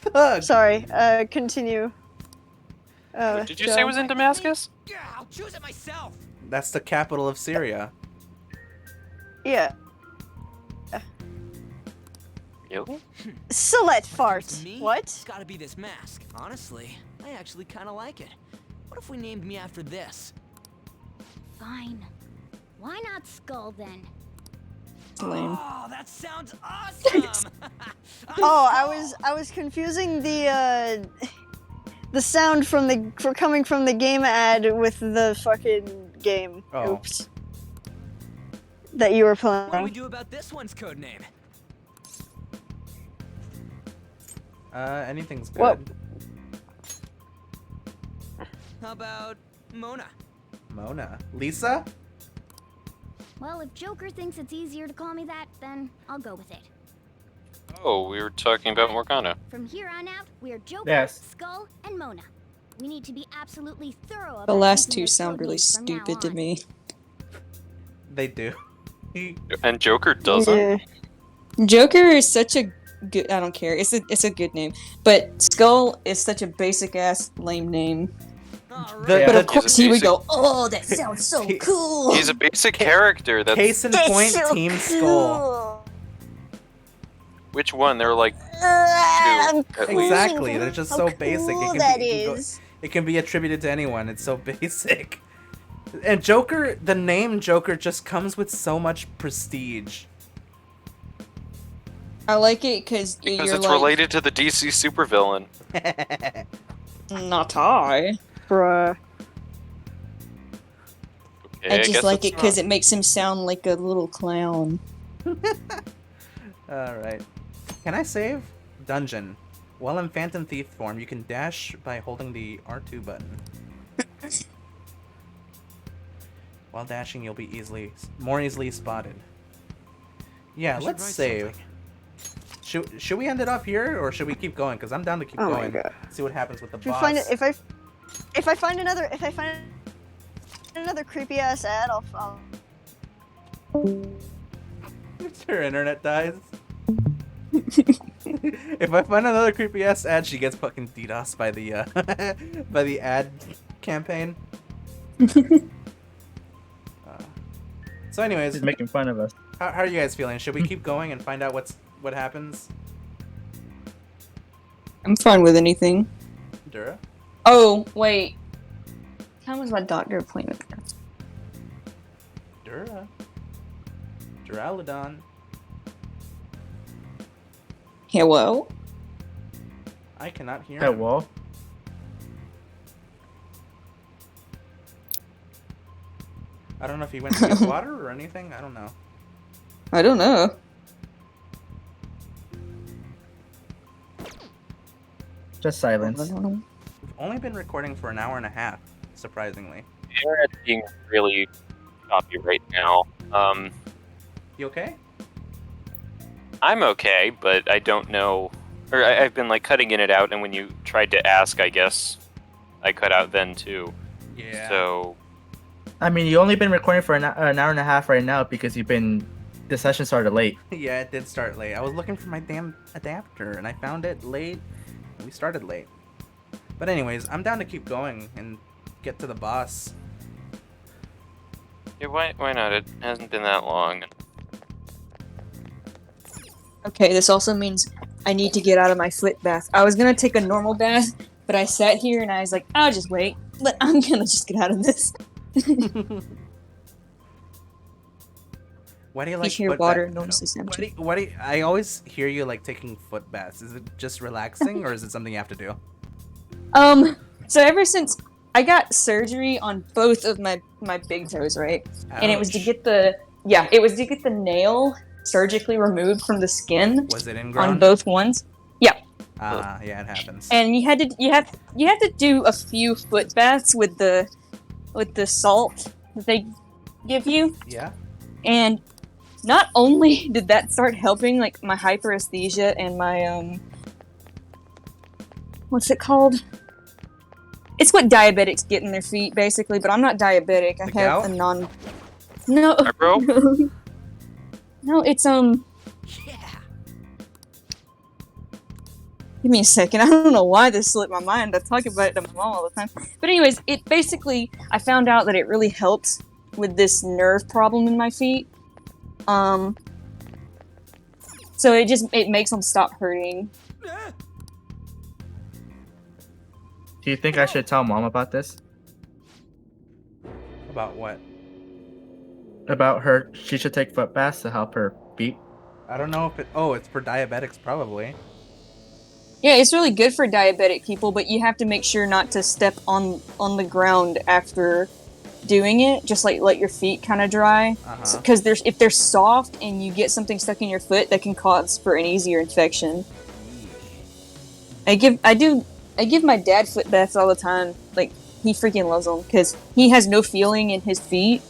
C: Thug.
A: Sorry, continue.
B: Did you say it was in Damascus?
K: Yeah, I'll choose it myself.
C: That's the capital of Syria.
A: Yeah.
B: Really?
A: Select fart.
K: To me,
A: What?
K: It's gotta be this mask. Honestly, I actually kind of like it. What if we named me after this?
H: Fine. Why not Skull then?
R: Lame.
K: Oh, that sounds awesome!
A: I was confusing the sound from coming from the game ad with the fucking game.
C: Oh.
A: Oops. That you were
K: What do we
A: playing.
K: do about this one's code name?
C: Anything's good.
A: What?
K: How about Mona?
C: Mona. Lisa?
H: Well, if Joker thinks it's easier to call me that, then I'll go with it.
B: Oh, we were talking about Morgana.
H: From here on out, we're Joker,
G: Yes.
H: Skull, and Mona. We need to be absolutely thorough about
R: The last
H: using
R: two
H: those
R: sound
H: code
R: really
H: names from now
R: stupid to
H: on.
R: me.
C: They do.
B: And Joker doesn't?
R: Joker is such a good. I don't care. It's a good name, but Skull is such a basic ass lame name. But of course he would go, "Oh, that sounds so cool."
B: He's a basic character. That's
C: Case in point, Team Skull.
B: Which one? They're like
A: I'm
B: two, at least.
C: Exactly. They're just so basic.
A: cool
C: It
A: that
C: can, be,
A: is.
C: it can be attributed to anyone. It's so basic. And Joker, the name Joker just comes with so much prestige.
R: I like it because
B: Because
R: you're
B: it's
R: like,
B: related to the DC supervillain.
R: not I.
A: Bruh.
B: Okay,
R: I just
B: guess
R: like
B: it's
R: it because
B: not.
R: it makes him sound like a little clown.
C: Alright. Can I save? Dungeon. While in Phantom Thief form, you can dash by holding the R2 button. While dashing, you'll be more easily spotted. Yeah,
K: I should
C: let's
K: write
C: save. Should we end it off here, or should we keep going? Because I'm down to keep
A: Oh my
C: going.
A: God.
C: See what happens with the
A: If you
C: boss.
A: find it, if I find another creepy ass ad, I'll
C: If her internet dies. If I find another creepy ass ad, she gets fucking DDoS by the by the ad campaign. So anyways,
G: He's making fun of us.
C: how are you guys feeling? Should we keep going and find out what happens?
R: I'm fine with anything.
C: Dura?
R: Oh wait, time was my doctor appointment?
C: Dura? Duraludon.
R: Hello.
C: I cannot hear him.
G: Hello.
C: I don't know if he went to get water or anything. I don't know.
R: I don't know.
G: Just silence.
C: We've only been recording for an hour and a half, surprisingly.
B: The internet's being really choppy right now.
C: You okay?
B: I'm okay, but I don't know. Or I've been like cutting in and out, and when you tried to ask, I guess I cut out then too.
C: Yeah.
B: So
G: I mean, you only been recording for an hour and a half right now because the session started late.
C: Yeah, it did start late. I was looking for my damn adapter, and I found it late. We started late. But anyways, I'm down to keep going and get to the boss.
B: yeah, why not? It hasn't been that long.
R: Okay, this also means I need to get out of my foot bath. I was gonna take a normal bath, But I sat here and I was like, I'll just wait. But I'm gonna just get out of this.
C: Why do you like
R: hear
C: foot
R: water
C: bath?
R: noises.
C: Why do you, I always hear you like taking foot baths? Is it just relaxing or is it something you have to do?
R: So ever since I got surgery on both of my big toes, right?
C: Ouch.
R: And it was to get the nail surgically removed from the skin.
C: Was it ingrown?
R: On both ones? Yeah.
C: Yeah, it happens.
R: And you have to do a few foot baths with the salt that they give you.
C: Yeah.
R: And not only did that start helping like my hyperesthesia and my what's it called? It's what diabetics get in their feet basically, but I'm not diabetic. I have
C: gout?
R: a non No.
B: Fibro?
R: No, it's Give me a second. I don't know why this slipped my mind. I talk about it to my mom all the time. But anyways, it basically, I found out that it really helps with this nerve problem in my feet. So it makes them stop hurting.
G: Do you think I should tell Mom about this?
C: About what?
G: About her, she should take foot baths to help her feet.
C: I don't know if it. Oh, it's for diabetics, probably.
R: Yeah, it's really good for diabetic people, but you have to make sure not to step on the ground after doing it. Just like let your feet kind of dry, because if they're soft and you get something stuck in your foot, that can cause for an easier infection. I give my dad foot baths all the time. Like he freaking loves them because he has no feeling in his feet,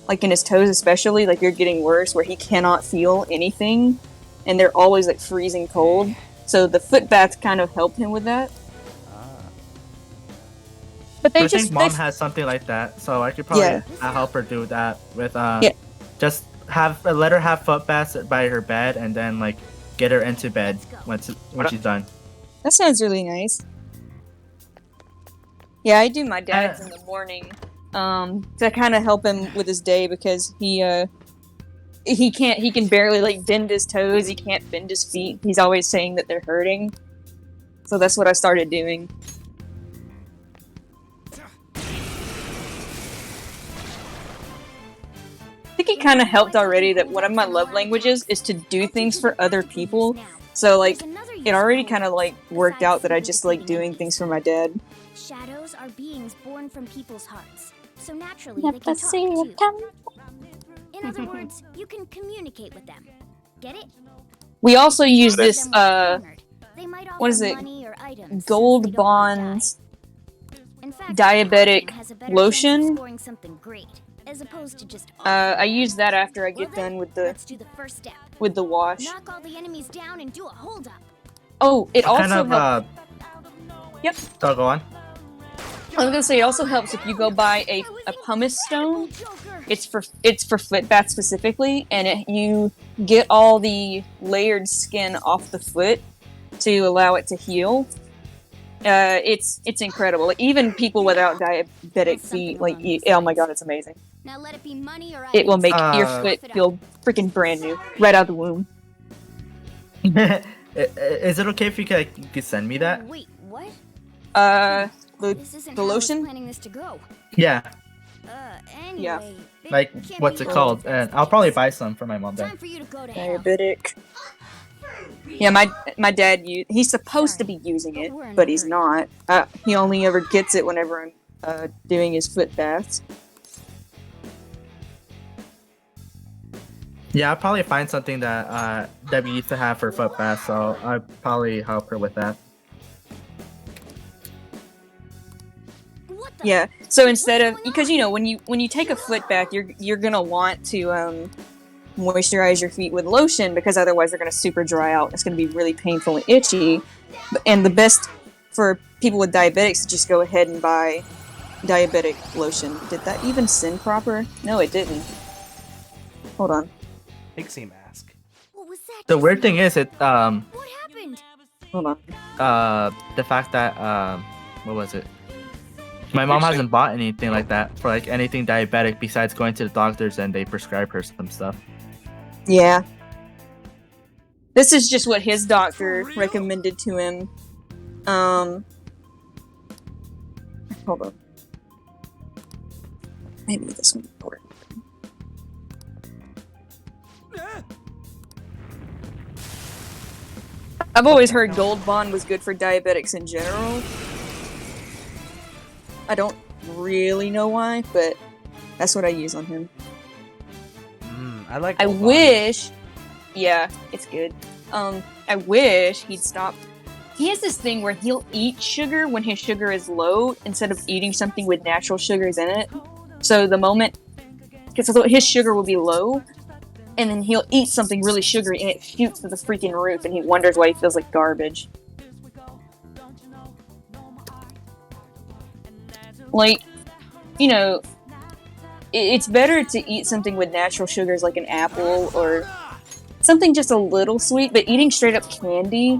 R: like in his toes especially. Like they're getting worse where he cannot feel anything, and they're always like freezing cold. So the foot baths kind of help him with that. But
G: I think Mom has something like that, so I could probably help her do that with just let her have foot baths by her bed, and then like get her into bed when she's done.
R: That sounds really nice. Yeah, I do my dad's in the morning to kind of help him with his day because he can barely like bend his toes. He can't bend his feet. He's always saying that they're hurting. So that's what I started doing. I think it kind of helped already that one of my love languages is to do things for other people. So like it already kind of like worked out that I just like doing things for my dad.
H: Shadows are beings born from people's hearts. So naturally they can talk too. In other words, you can communicate with them. Get it?
R: We also use this, what is it? Gold Bond Diabetic Lotion. I use that after I get done with the wash.
H: Knock all the enemies down and do a hold up.
R: Oh, it also helps. Yep.
G: So go on.
R: I was gonna say it also helps if you go buy a pumice stone. It's for foot bath specifically, and you get all the layered skin off the foot to allow it to heal. It's incredible. Like, even people without diabetic feet, like oh my god, it's amazing.
H: Now let it be money or
R: it will make your foot feel freaking brand new right out of the womb.
G: Is it okay if you could send me that?
H: Wait, what?
R: The lotion?
H: Planning this to go.
G: Yeah.
H: Anyway,
R: yeah.
G: Like, what's it called? And I'll probably buy some for my mom then.
H: Time for you to go to
R: Diabetic. Yeah, my dad, he's supposed to be using it, but he's not. He only ever gets it whenever I'm doing his foot baths.
G: Yeah, I'll probably find something that Debbie used to have for foot baths, so I'll probably help her with that.
R: Yeah. So instead of, because when you take a foot bath, you're gonna want to moisturize your feet with lotion because otherwise they're gonna super dry out. It's gonna be really painful and itchy. And the best for people with diabetics is just go ahead and buy diabetic lotion. Did that even send proper? No, it didn't. Hold on.
C: Pixie mask.
G: The weird thing is
H: What happened?
R: Hold on.
G: The fact that what was it? My mom hasn't bought anything like that for like anything diabetic besides going to the doctors and they prescribe her some stuff.
R: Yeah. This is just what his doctor recommended to him. Hold on. Maybe this one will work. I've always heard Gold Bond was good for diabetics in general. I don't really know why, but that's what I use on him.
C: I like.
R: I
C: Gold Bond.
R: wish. Yeah, it's good. I wish he'd stop. He has this thing where he'll eat sugar when his sugar is low instead of eating something with natural sugars in it. So the moment, because his sugar will be low, and then he'll eat something really sugary and it shoots to the freaking roof, and he wonders why he feels like garbage. Like, you know, it's better to eat something with natural sugars like an apple or something just a little sweet, but eating straight up candy,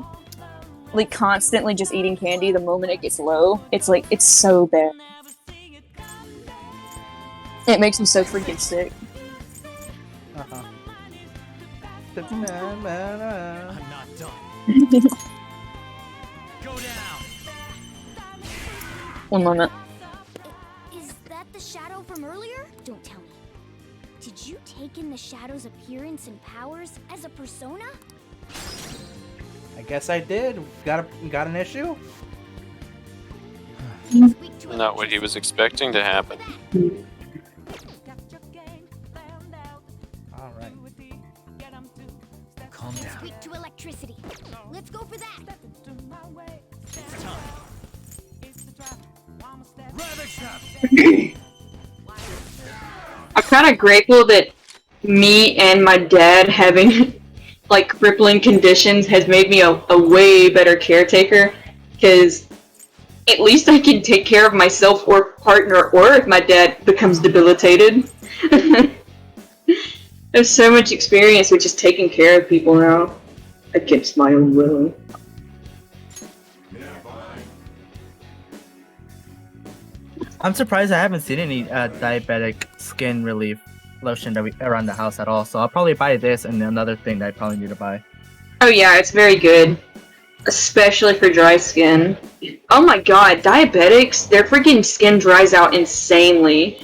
R: like constantly just eating candy the moment it gets low, it's like, it's so bad. It makes me so freaking sick.
K: I'm not done. Go down.
R: One moment.
H: Is that the shadow from earlier? Don't tell me. Did you take in the shadow's appearance and powers as a persona?
C: I guess I did. Got an issue?
B: Not what he was expecting to happen.
C: All right.
K: Calm down.
H: Speak to electricity. Let's go for that.
K: It's time.
D: I'm kind of grateful that me and my dad having like crippling conditions has made me a way better caretaker, because at least I can take care of myself or partner, or if my dad becomes debilitated. There's so much experience with just taking care of people now. Against my own will.
G: I'm surprised I haven't seen any diabetic skin relief lotion around the house at all, so I'll probably buy this and another thing that I probably need to buy.
D: Oh yeah, it's very good. Especially for dry skin. Oh my god, diabetics, their freaking skin dries out insanely.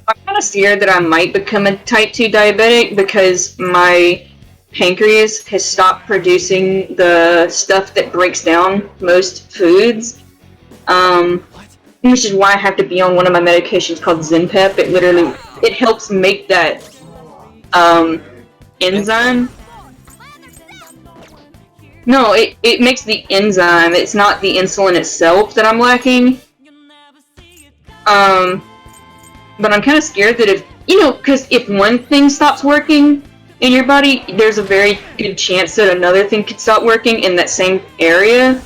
D: I'm kind of scared that I might become a type 2 diabetic because my pancreas has stopped producing the stuff that breaks down most foods. Which is why I have to be on one of my medications called Zenpep. It helps make that enzyme. No, it makes the enzyme. It's not the insulin itself that I'm lacking. But I'm kind of scared that because if one thing stops working in your body, there's a very good chance that another thing could stop working in that same area.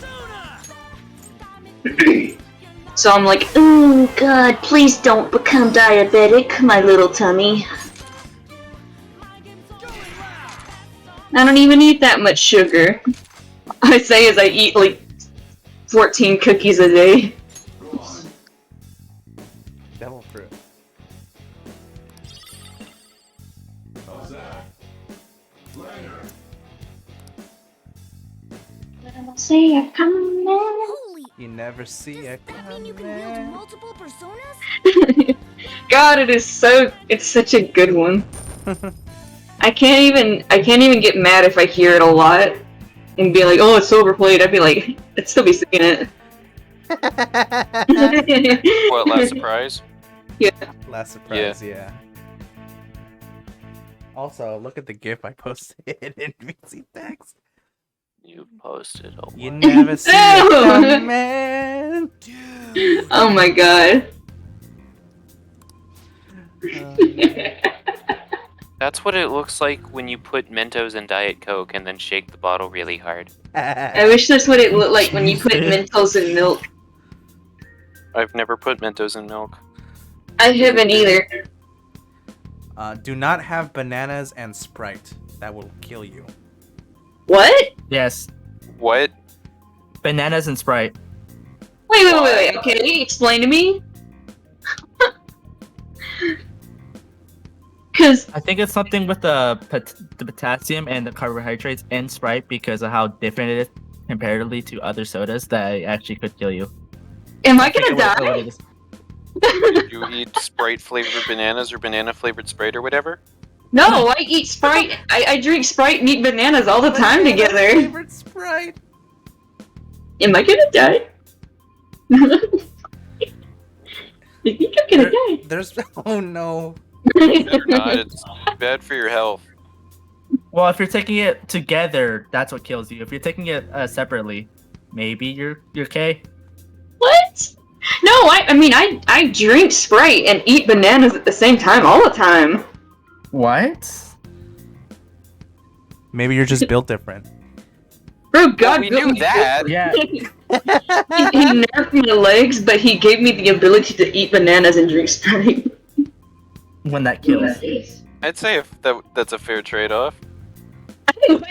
D: So I'm like, oh god, please don't become diabetic, my little tummy. I don't even eat that much sugar. I say as I eat like 14 cookies a day.
C: Devil fruit.
D: See it coming.
C: You never see it coming.
H: You can wield multiple personas?
D: God, it's such a good one. I can't even get mad if I hear it a lot and be like, oh, it's so overplayed. I'd be like, I'd still be singing it.
B: What, last surprise?
D: Yeah.
C: Last surprise, yeah. Also, look at the GIF I posted in VC text.
B: You posted a
C: You never see it coming.
D: Oh my god.
B: That's what it looks like when you put Mentos in Diet Coke and then shake the bottle really hard.
D: I wish that's what it looked like when you put Mentos in milk.
B: I've never put Mentos in milk.
D: I haven't either.
C: Do not have bananas and Sprite. That will kill you.
D: What?
G: Yes.
B: What?
G: Bananas and Sprite.
D: Wait. Okay, explain to me. Cause
G: I think it's something with the potassium and the carbohydrates in Sprite because of how different it is comparatively to other sodas that it actually could kill you.
D: Am I gonna die?
B: Did you eat Sprite flavored bananas or banana flavored Sprite or whatever?
D: No, I eat Sprite. I drink Sprite and eat bananas all the time together.
C: Flavored Sprite.
D: Am I gonna die? I think I'm gonna die.
C: There's oh no.
B: Better not. It's bad for your health.
G: Well, if you're taking it together, that's what kills you. If you're taking it separately, maybe you're okay.
D: What? No, I mean I drink Sprite and eat bananas at the same time all the time.
G: What?
C: Maybe you're just built different.
D: Bro, God
B: we
D: built
B: knew
D: me
B: that.
G: Yeah.
D: he nerfed my legs, but he gave me the ability to eat bananas and drink Sprite.
G: When that kills.
B: I'd say if that's a fair trade-off.
D: All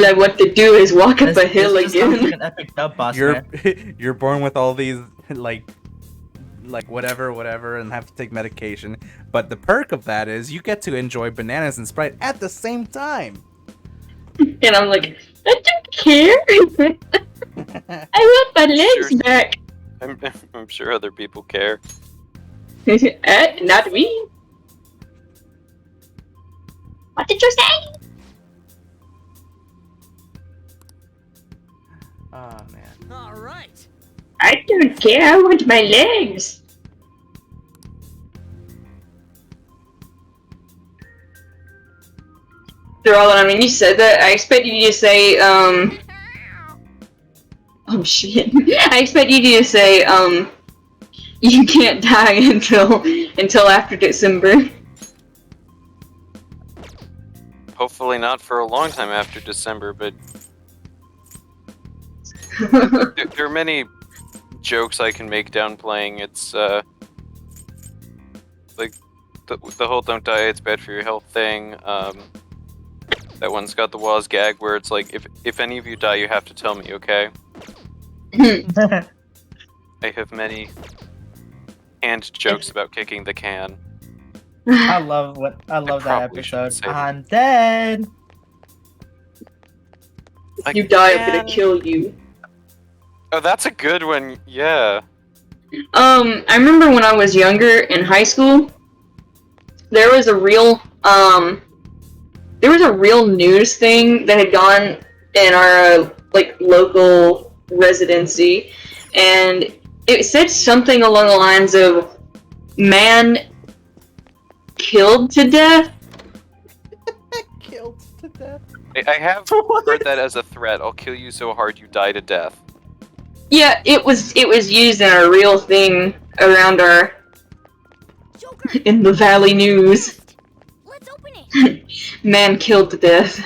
D: I want to do is walk up a hill
G: This just sounds
D: again.
G: like an epic dub boss,
C: You're
G: man.
C: you're born with all these like whatever and have to take medication. But the perk of that is you get to enjoy bananas and Sprite at the same time.
D: And I'm like, I don't care. I want my legs back.
B: I'm sure other people care.
D: Not me. What did you say?
C: Oh man.
K: All right.
D: I don't care. I want my legs. Roland, I mean, you said that. I expected you to say, oh shit. I expected you to say, you can't die until after December.
B: Hopefully not for a long time after December, but there are many jokes I can make downplaying. It's like the whole "don't die, it's bad for your health" thing. That one's got the Waz gag where it's like, if any of you die, you have to tell me, okay? I have many canned jokes about kicking the can.
G: I love that episode. I'm dead.
D: You die, I'm gonna kill you.
B: Oh, that's a good one. Yeah.
D: I remember when I was younger in high school, there was a real news thing that had gone in our like local residency, and it said something along the lines of "man killed to death."
C: Killed to death.
B: I have heard that as a threat. I'll kill you so hard you die to death.
D: Yeah, it was used in a real thing around in the Valley News. Man killed to death.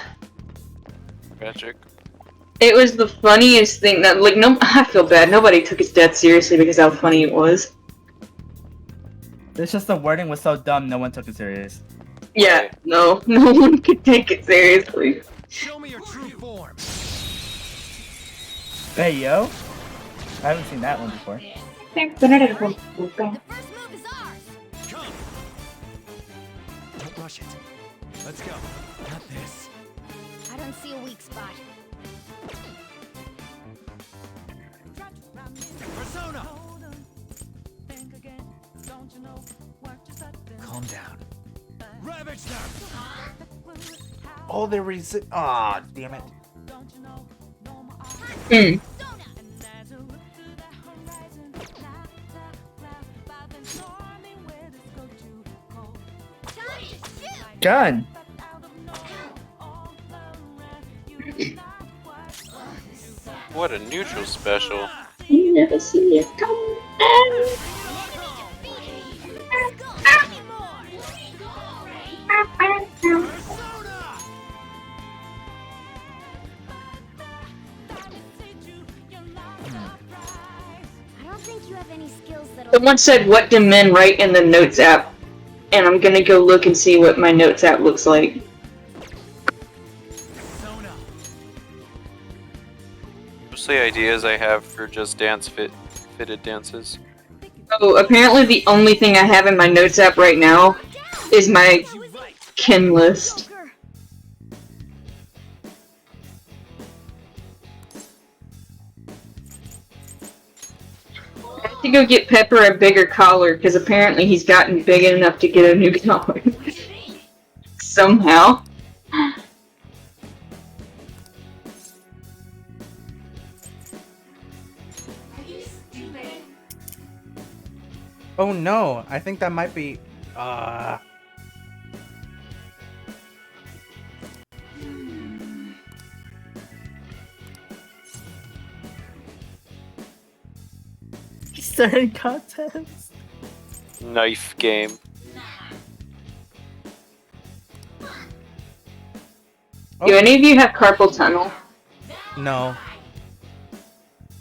B: Magic.
D: It was the funniest thing that, like, I feel bad. Nobody took his death seriously because how funny it was.
G: It's just the wording was so dumb, no one took it serious.
D: Yeah, no one could take it seriously.
K: Show me your true form.
G: Hey, yo. I haven't seen that one before.
K: Don't rush it. Let's go. Got this.
H: I don't see a weak spot.
K: Persona! Calm down. Ravage them!
C: Oh, they're ah, damn it.
G: Gun.
B: What a neutral special.
D: You never see it come.
H: I don't think you have any skills that
D: Someone said, "What do men write in the notes app?" And I'm gonna go look and see what my notes app looks like.
B: Mostly ideas I have for just fitted dances.
D: So apparently the only thing I have in my notes app right now is my kin list. I have to go get Pepper a bigger collar because apparently he's gotten big enough to get a new collar. Somehow.
C: Oh no, I think that might be.
G: Certain contents.
B: Knife game.
D: Do any of you have carpal tunnel?
C: No.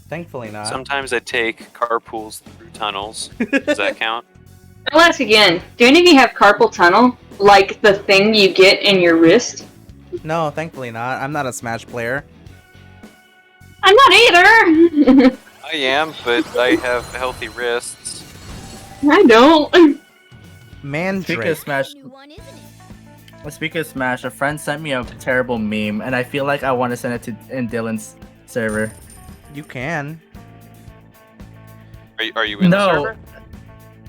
C: Thankfully not.
B: Sometimes I take carpools through tunnels. Does that count?
D: I'll ask again. Do any of you have carpal tunnel? Like the thing you get in your wrist?
C: No, thankfully not. I'm not a Smash player.
D: I'm not either!
B: I am, but I have healthy wrists.
D: I don't.
G: Speaking of Smash, speaking of Smash, a friend sent me a terrible meme, and I feel like I want to send it to in Dylan's server.
C: You can.
B: Are you in the server?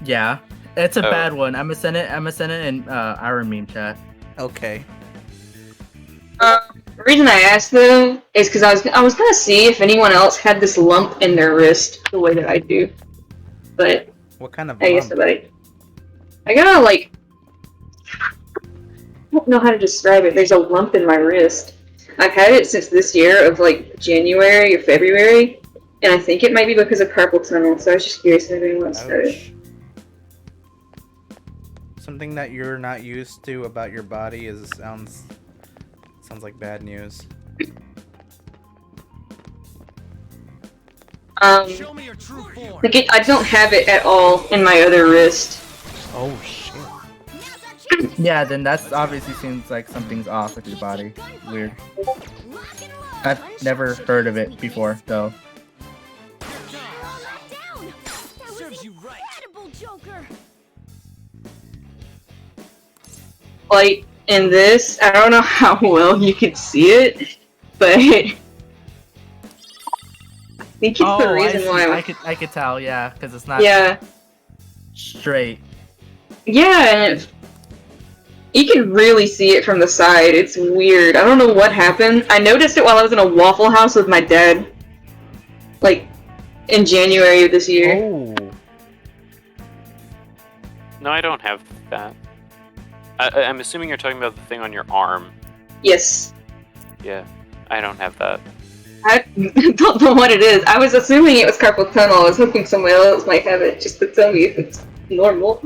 G: Yeah, it's a
B: Oh.
G: bad one. I'm gonna send it in our meme chat.
C: Okay.
D: The reason I asked though is because I was gonna see if anyone else had this lump in their wrist the way that I do, but
C: What kind of
D: I guess
C: lump?
D: I gotta like I don't know how to describe it. There's a lump in my wrist. I've had it since this year of like January or February, and I think it might be because of carpal tunnel. So I was just curious if anyone else had it.
C: Something that you're not used to about your body sounds like bad news.
D: Like I don't have it at all in my other wrist.
C: Oh shit.
G: Yeah, then that's obviously seems like something's off with your body. Weird. I've never heard of it before, though.
D: Like in this, I don't know how well you can see it, but I think it's the reason why
G: I could tell, yeah, because it's not straight.
D: Yeah, and you can really see it from the side. It's weird. I don't know what happened. I noticed it while I was in a Waffle House with my dad, like in January of this year.
C: Oh.
B: No, I don't have that. I'm assuming you're talking about the thing on your arm.
D: Yes.
B: Yeah, I don't have that.
D: I don't know what it is. I was assuming it was carpal tunnel. I was hoping someone else might have it just to tell me if it's normal.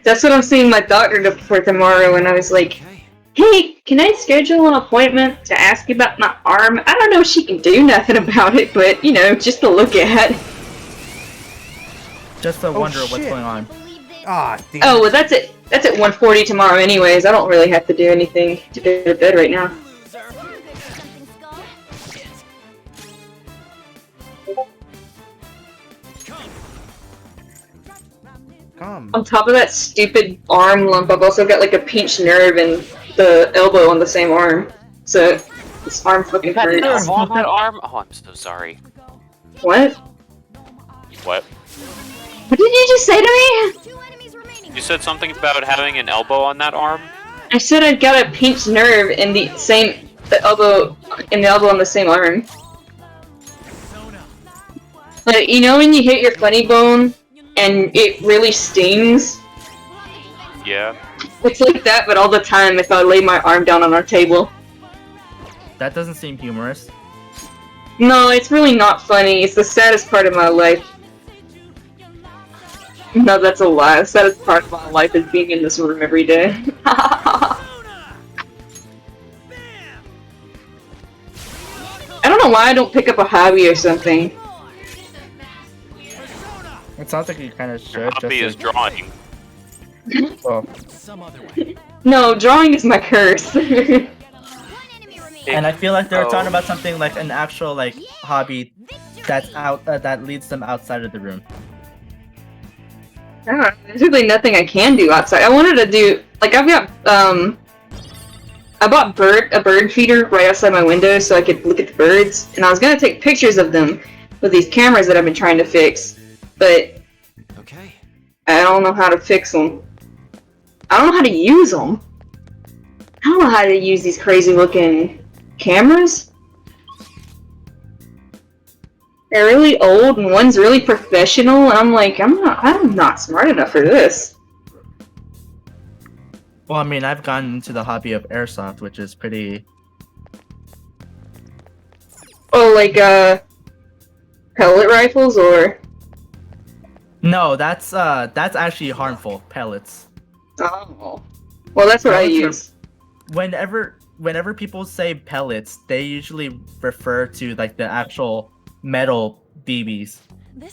D: That's what I'm seeing my doctor for tomorrow, and I was like, hey, can I schedule an appointment to ask you about my arm? I don't know if she can do nothing about it, but, you know, just to look at.
G: Just to wonder what's going on.
C: Ah, damn.
D: Oh, well, that's it. That's at 1:40 tomorrow anyways. I don't really have to do anything to go to bed right now.
C: Come.
D: On top of that stupid arm lump, I've also got like a pinched nerve in the elbow on the same arm. So, this arm fucking
B: You got an
D: hurts.
B: elbow on that arm? Oh, I'm so sorry.
D: What?
B: What?
D: What did you just say to me?
B: You said something about having an elbow on that arm?
D: I said I'd got a pinched nerve in the elbow on the same arm. Like, you know when you hit your funny bone and it really stings?
B: Yeah.
D: It's like that, but all the time if I lay my arm down on our table.
G: That doesn't seem humorous.
D: No, it's really not funny. It's the saddest part of my life. No, that's a lie. The saddest part of my life is being in this room every day. I don't know why I don't pick up a hobby or something.
G: It sounds like you kind of should.
B: Your hobby is drawing.
G: Oh.
D: No, drawing is my curse.
G: And I feel like they were talking about something like an actual like hobby that's out that leads them outside of the room.
D: I don't know, there's really nothing I can do outside. I wanted to do like I've got I bought a bird feeder right outside my window so I could look at the birds, and I was gonna take pictures of them with these cameras that I've been trying to fix, but I don't know how to fix them. I don't know how to use them. I don't know how to use these crazy looking cameras. They're really old and one's really professional, and I'm like, I'm not smart enough for this.
G: Well, I mean, I've gotten into the hobby of airsoft, which is pretty.
D: Oh, like pellet rifles or?
G: No, that's actually harmful. Pellets.
D: Oh, well, that's what I use.
G: Whenever people say pellets, they usually refer to like the actual metal BBs.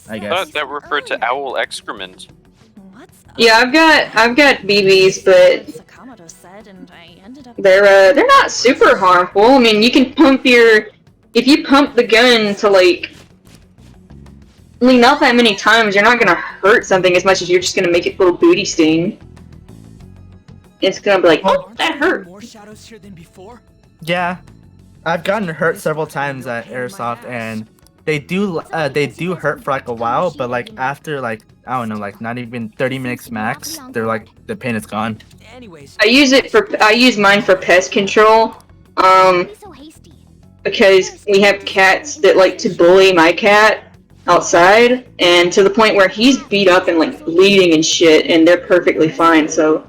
G: I
B: I
G: guess.
B: thought that referred to owl excrement.
D: Yeah, I've got BBs, but
I: Sakamoto said, and I ended up.
D: they're not super harmful. I mean, you can if you pump the gun to like, I mean, not that many times, you're not gonna hurt something as much as you're just gonna make it little booty sting. It's gonna be like, oh, that hurt.
K: More shadows here than before?
G: Yeah, I've gotten hurt several times at airsoft, and they do hurt for like a while, but like after like I don't know, like not even 30 minutes max, they're like the pain is gone.
D: I use mine for pest control. Because we have cats that like to bully my cat outside, and to the point where he's beat up and like bleeding and shit, and they're perfectly fine. So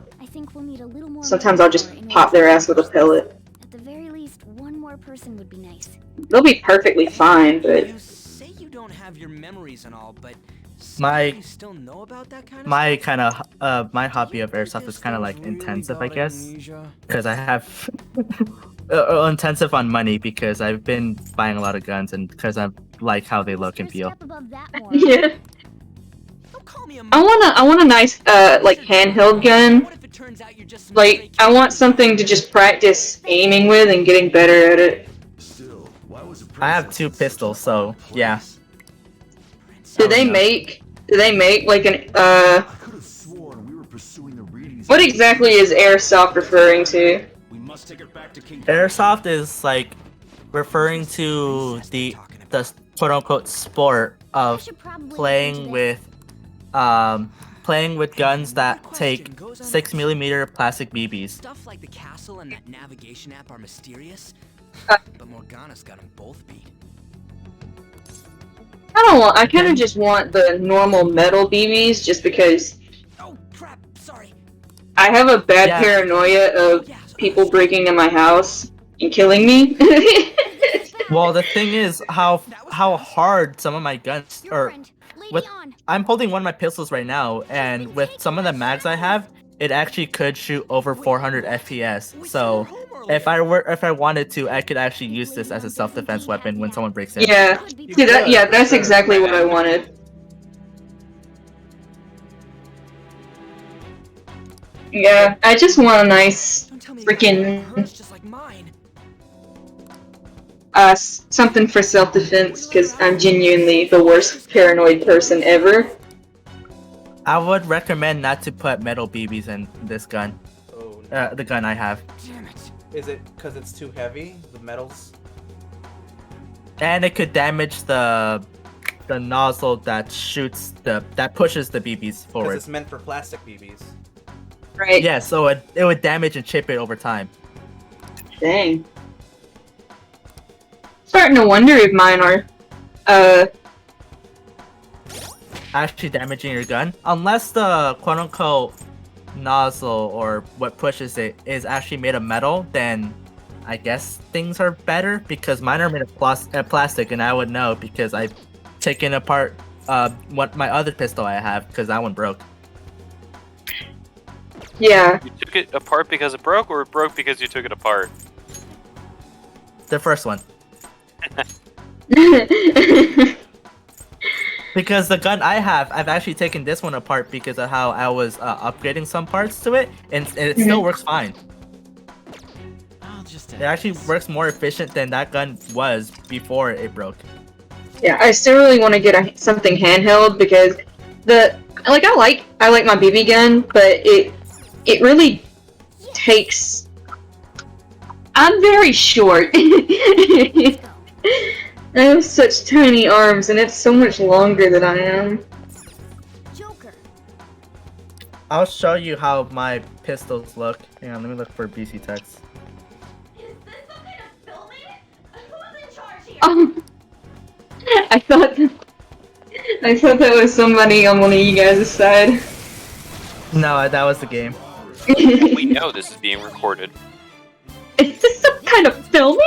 D: sometimes I'll just pop their ass with a pellet.
H: At the very least, one more person would be nice.
D: They'll be perfectly fine, but
K: You say you don't have your memories and all, but
G: My
K: you still know about that kind of
G: my kind of my hobby of airsoft is kind of like intensive, I guess, because I have intensive on money because I've been buying a lot of guns and because I like how they look and feel.
D: yeah. I want a nice like handheld gun. Like I want something to just practice aiming with and getting better at it.
G: I have 2 pistols, so yeah.
D: Do they make like an what exactly is airsoft referring to?
G: Airsoft is like referring to the quote unquote sport of playing with guns that take 6mm plastic BBs.
K: Stuff like the castle and that navigation app are mysterious, but Morgana's got them both beat.
D: I kind of just want the normal metal BBs just because I have a bad paranoia of people breaking into my house and killing me.
G: Well, the thing is how hard some of my guns are. I'm holding one of my pistols right now, and with some of the mags I have, it actually could shoot over 400 FPS. So if I wanted to, I could actually use this as a self-defense weapon when someone breaks in.
D: Yeah, see that's exactly what I wanted. Yeah, I just want a nice freaking something for self-defense because I'm genuinely the worst paranoid person ever.
G: I would recommend not to put metal BBs in this gun. The gun I have.
C: Damn it. Is it because it's too heavy? The metals?
G: And it could damage the nozzle that pushes the BBs forward.
C: Because it's meant for plastic BBs.
D: Right.
G: Yeah, so it would damage and chip it over time.
D: Dang. Starting to wonder if mine are
G: actually damaging your gun. Unless the quote unquote nozzle or what pushes it is actually made of metal, then I guess things are better because mine are made of plastic, and I would know because I've taken apart what my other pistol I have because that one broke.
D: Yeah.
B: You took it apart because it broke, or it broke because you took it apart?
G: The first one. Because the gun I have, I've actually taken this one apart because of how I was upgrading some parts to it, and it still works fine. It actually works more efficient than that gun was before it broke.
D: Yeah, I still really want to get something handheld because I like my BB gun, but it really takes. I'm very short. I have such tiny arms, and it's so much longer than I am.
G: I'll show you how my pistols look. Hang on, let me look for BC text.
D: I thought that was somebody on one of you guys' side.
G: No, that was the game.
B: We know this is being recorded.
D: Is this some kind of filming?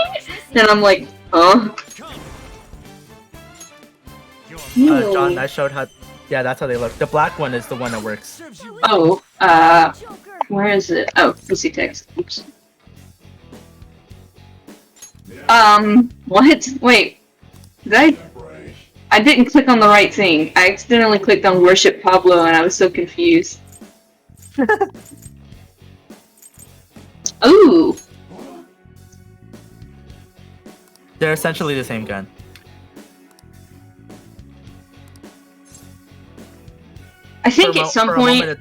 D: And I'm like, huh?
G: John, I showed how. Yeah, that's how they look. The black one is the one that works.
D: Oh, where is it? Oh, PC text. Oops. What? Wait. Did I didn't click on the right thing. I accidentally clicked on Worship Pablo and I was so confused. Ooh.
G: They're essentially the same gun.
D: I think at some point...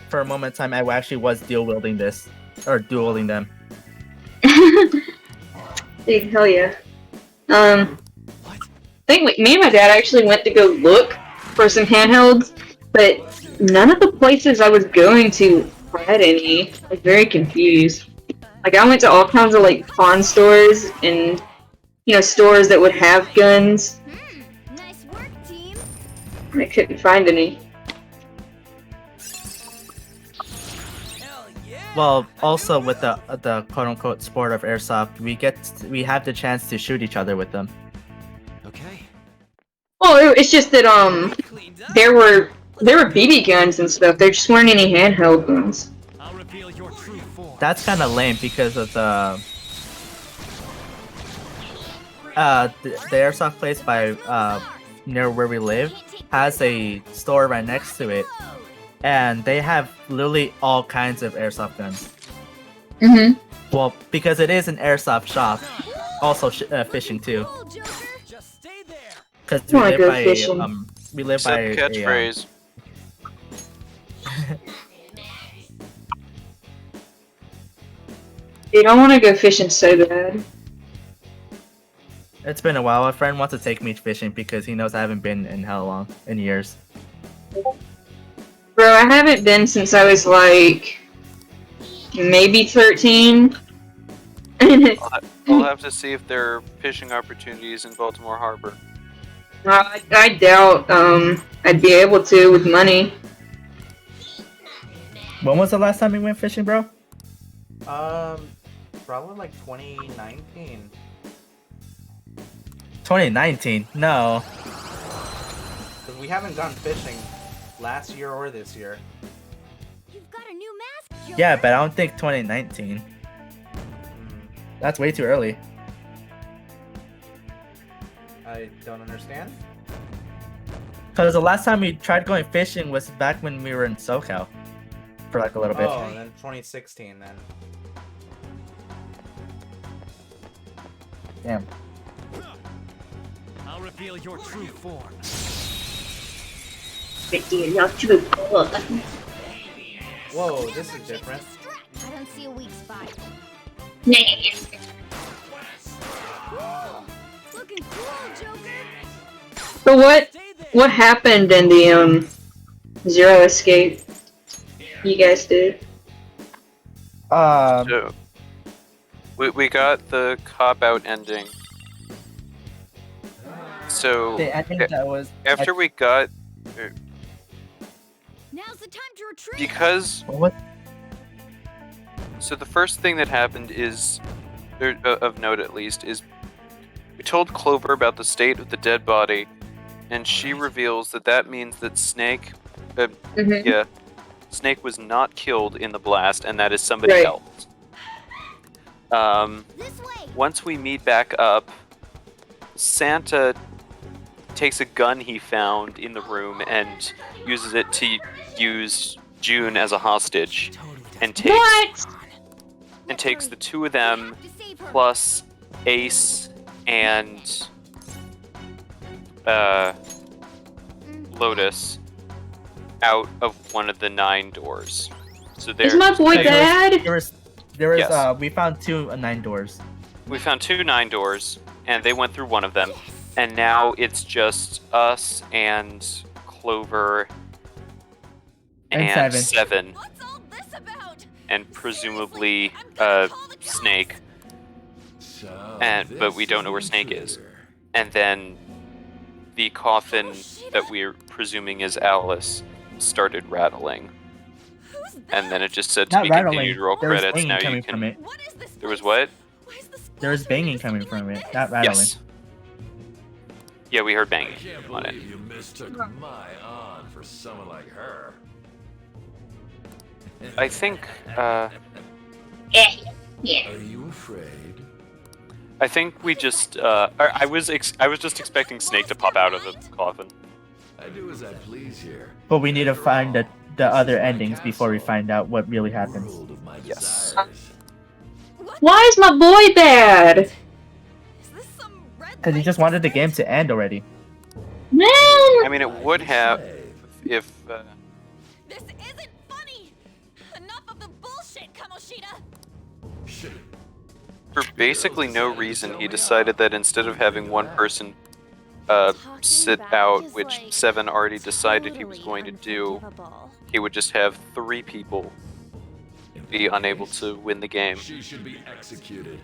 G: For a moment in time, I actually was dual wielding this. Or dual wielding them.
D: Dude, hell yeah. I think me and my dad actually went to go look for some handhelds, but none of the places I was going to had any. I was very confused. Like, I went to all kinds of, like, pawn stores and, you know, stores that would have guns.
H: Nice work, team.
D: I couldn't find any.
G: Well, also with the quote-unquote sport of airsoft, we have the chance to shoot each other with them.
K: Okay.
D: Well, it's just that there were BB guns and stuff. There just weren't any handheld guns.
G: That's kind of lame because of the airsoft place by near where we live has a store right next to it. And they have literally all kinds of airsoft guns.
D: Mm-hmm.
G: Well, because it is an airsoft shop, also fishing too. Because we live by a
B: catchphrase.
D: Dude, I want to go fishing so bad.
G: It's been a while. A friend wants to take me fishing because he knows I haven't been in how long? In years.
D: Bro, I haven't been since I was like maybe 13.
B: We'll have to see if there are fishing opportunities in Baltimore Harbor.
D: I doubt I'd be able to with money.
G: When was the last time we went fishing, bro?
C: Probably like 2019.
G: 2019? No.
C: Because we haven't gone fishing last year or this year.
H: You've got a new mask.
G: Yeah, but I don't think 2019. That's way too early.
C: I don't understand.
G: Because the last time we tried going fishing was back when we were in SoCal. For like a little bit.
C: Oh, then 2016 then.
G: Damn.
K: I'll reveal your true form.
C: Whoa, this is different.
H: I don't see a weak spot. Looking cool, Joker.
D: So what happened in the Zero Escape you guys did?
B: So, we got the cop-out ending. So
G: the ending that was
B: after we got
H: Now's the time to retreat.
B: because
G: what?
B: So the first thing that happened is, of note at least, is we told Clover about the state of the dead body, and she reveals that means that Snake, Snake was not killed in the blast, and that is somebody else. Once we meet back up, Santa takes a gun he found in the room and uses it to use June as a hostage, and takes the two of them plus Ace and Lotus out of one of the 9 doors. So there.
D: Is my boy bad?
G: There was
B: Yes.
G: we found 2 9 doors.
B: We found 2 9 doors, and they went through one of them, and now it's just us and Clover and Seven. And presumably Snake. But we don't know where Snake is. And then the coffin that we're presuming is Alice started rattling. And then it just said to
G: Not
B: be
G: rattling.
B: continued roll
G: There was
B: credits.
G: banging
B: Now you
G: coming
B: can.
G: from it.
B: There was what?
G: There was banging coming from it, not rattling.
B: Yes. Yeah, we heard banging on it.
Q: You mistook my on for someone like her.
B: I think.
Q: Are you afraid?
B: I think we just. I was just expecting Snake to pop out of the coffin.
Q: I do as I please here.
G: But we need to find the other endings before we find out what really happens.
B: Yes.
D: Why is my boy bad?
G: Because he just wanted the game to end already.
D: Man!
B: I mean, it would have if.
I: This isn't funny. Enough of the bullshit, Kamoshida.
B: For basically no reason, he decided that instead of having one person sit out, which Seven already decided he was going to do, he would just have 3 people be unable to win the game.
Q: She should be executed.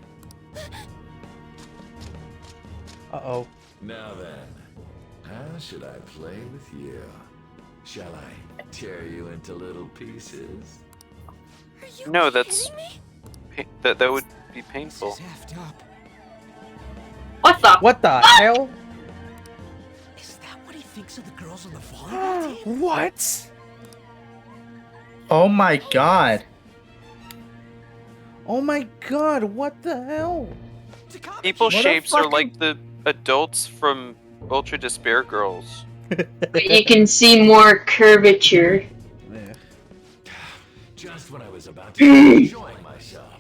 C: Uh-oh.
Q: Now then, how should I play with you? Shall I tear you into little pieces?
B: No, that's that would be painful.
D: What the
C: hell?
K: Is that what he thinks of the girls on the volleyball team?
C: What?
G: Oh my god.
C: Oh my god, what the hell?
B: People's
C: What a
B: shapes are
C: fucking-
B: like the adults from Ultra Despair Girls.
D: You can see more curvature.
Q: Just when I was about to be enjoying myself.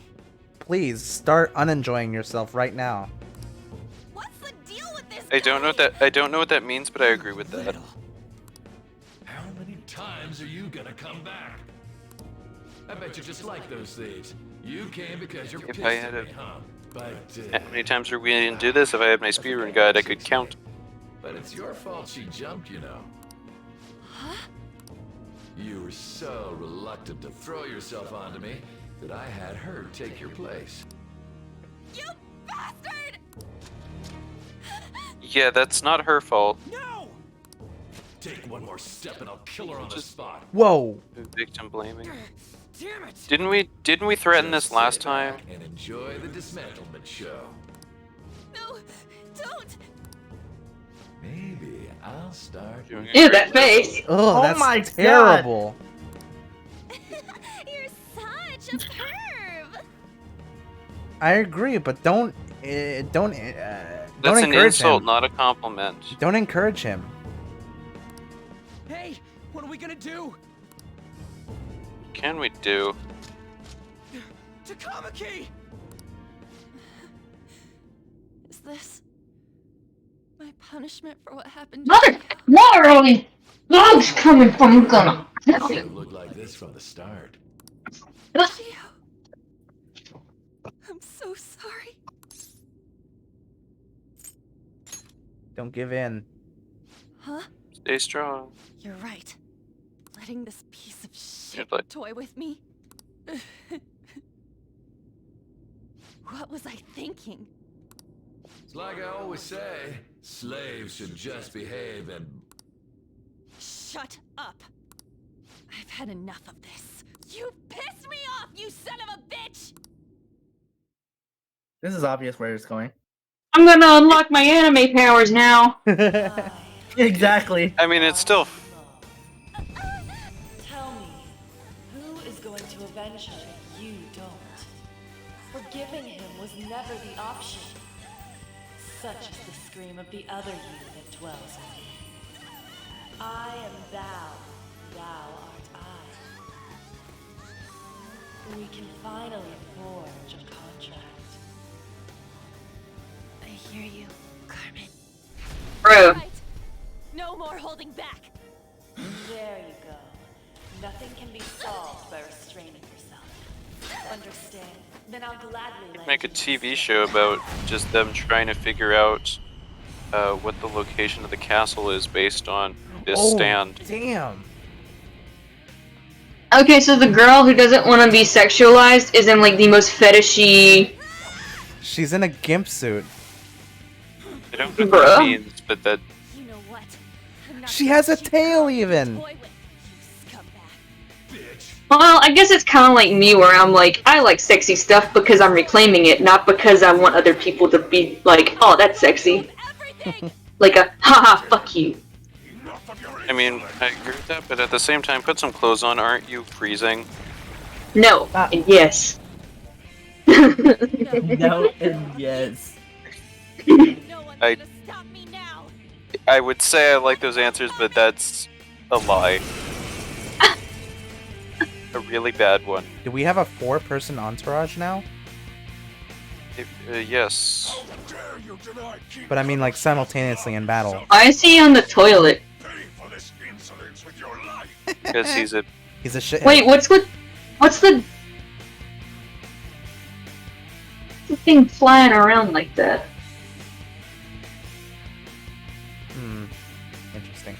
C: Please start unenjoying yourself right now.
B: I don't know what that means, but I agree with that.
Q: How many times are you gonna come back? I bet you just like those thieves. You came because you're
B: If
Q: pissed
B: I
Q: at
B: had
Q: me, huh? But
B: How many times are we gonna do this? If I had my speedrun guide, I could count.
Q: But it's your fault she jumped, you know. You were so reluctant to throw yourself onto me that I had her take your place.
I: You bastard!
B: Yeah, that's not her fault.
Q: No! Take one more step and I'll kill her on the spot.
C: Whoa!
B: Victim blaming.
Q: Damn it!
B: Didn't we threaten this last time?
Q: And enjoy the dismantlement show.
I: No, don't!
Q: Maybe I'll start.
D: Ew, that face.
C: Oh, that's
G: my
C: terrible.
I: You're such a perv!
C: I agree, but don't
B: That's an
C: encourage
B: insult,
C: him.
B: not a compliment.
C: Don't encourage him.
K: Hey, what are we gonna do?
B: What can we do?
K: Takamaki!
I: Is this my punishment for what happened?
D: Mother, where are all these bugs coming from? I'm gonna.
Q: It looked like this from the start.
I: I'm so sorry.
C: Don't give in.
I: Huh?
B: Stay strong.
I: You're right. Letting this piece of shit
B: You're like-
I: toy with me. What was I thinking?
Q: It's like I always say, slaves should just behave and...
I: Shut up. I've had enough of this. You pissed me off, you son of a bitch!
G: This is obvious where it's going.
D: I'm gonna unlock my anime powers now.
G: Exactly.
B: I mean, it's still.
S: Tell me, who is going to avenge him if you don't? Forgiving him was never the option. Such is the scream of the other you that dwells in me. I am thou, thou art I. We can finally forge a contract.
I: I hear you, Carmen.
D: Bro,
S: Nothing can be solved by restraining yourself. Understand? Then I'll gladly let
B: Make a
S: you
B: TV show about just them trying to figure out what the location of the castle is based on this stand.
C: Damn.
D: Okay, so the girl who doesn't want to be sexualized is in like the most fetishy.
C: She's in a gimp suit.
B: I don't know what that means, but that.
H: You know what?
C: She has a tail even.
D: Well, I guess it's kind of like me, where I'm like, I like sexy stuff because I'm reclaiming it, not because I want other people to be like, oh, that's sexy. Like a, haha, fuck you.
B: I mean, I agree with that, but at the same time, put some clothes on. Aren't you freezing?
D: No, and yes.
G: No and yes.
B: I would say I like those answers, but that's a lie. A really bad one.
C: Do we have a 4-person entourage now?
B: Yes.
C: But I mean, like, simultaneously in battle.
D: I see you on the toilet.
B: Because he's a
C: shithead.
D: Wait, what's the thing flying around like that?
C: Interesting.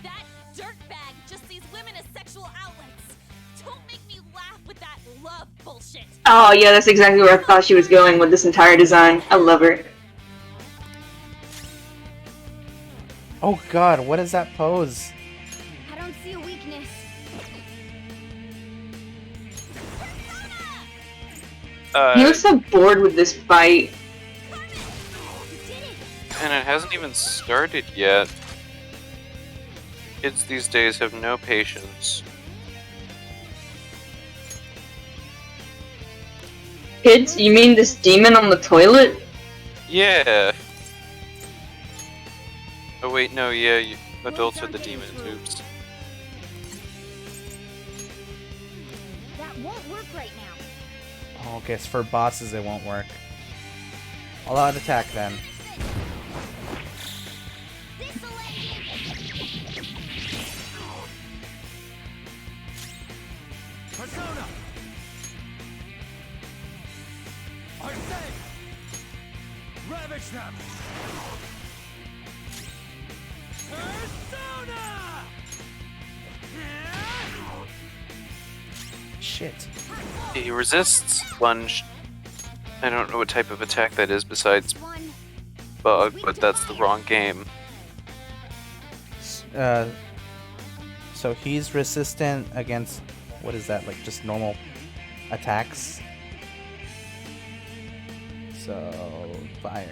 I: That dirtbag just sees women as sexual outlets. Don't make me laugh with that love bullshit.
D: Oh yeah, that's exactly where I thought she was going with this entire design. I love her.
C: Oh god, what is that pose?
H: I don't see a weakness.
D: He looks so bored with this fight.
B: And it hasn't even started yet. Kids these days have no patience.
D: Kids, you mean this demon on the toilet?
B: Yeah. Oh wait, no, yeah, adults are the demons. Oops.
H: That won't work right now.
C: Oh, okay, so for bosses it won't work. All out attack then.
O: Persona! I say! Ravage them! Persona!
C: Shit.
B: He resists lunge. I don't know what type of attack that is besides bug, but that's the wrong game.
C: So he's resistant against, what is that, like just normal attacks? So, fire.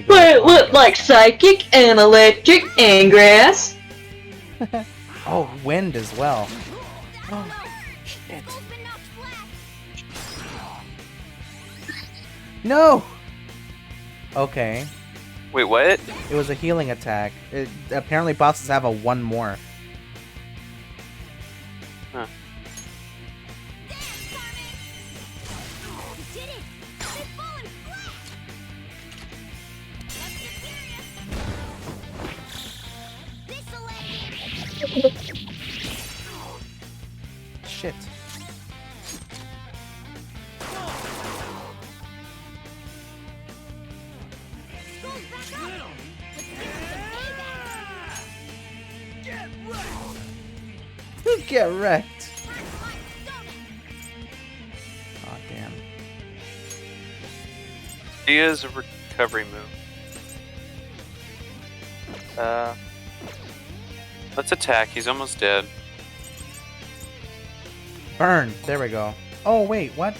D: But it looked like psychic and electric and grass.
C: Oh, wind as well. Oh, shit. No! Okay.
B: Wait, what?
C: It was a healing attack. Apparently bosses have a 1 more.
B: Huh.
C: Shit. Get wrecked. Oh damn.
B: He is a recovery move. Let's attack. He's almost dead.
C: Burn. There we go. Oh wait, what?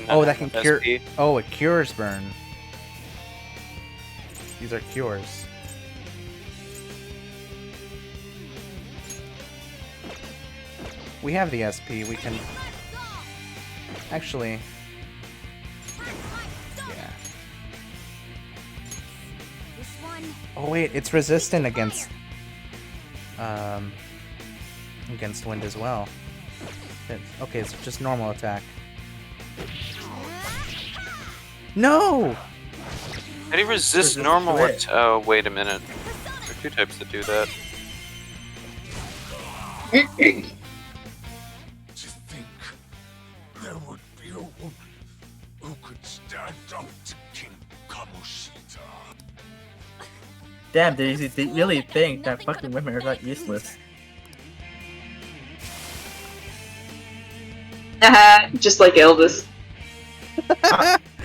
C: Oh, that can cure. Oh, it cures burn. These are cures. We have the SP. We can actually. Yeah. Oh wait, it's resistant against wind as well. Okay, it's just normal attack. No!
B: How do you resist normal? Oh, wait a minute. two types that do that.
F: To think there would be a woman who could stand up to King Kamoshida.
G: Damn, they really think that fucking women are that useless.
D: Just like Elvis.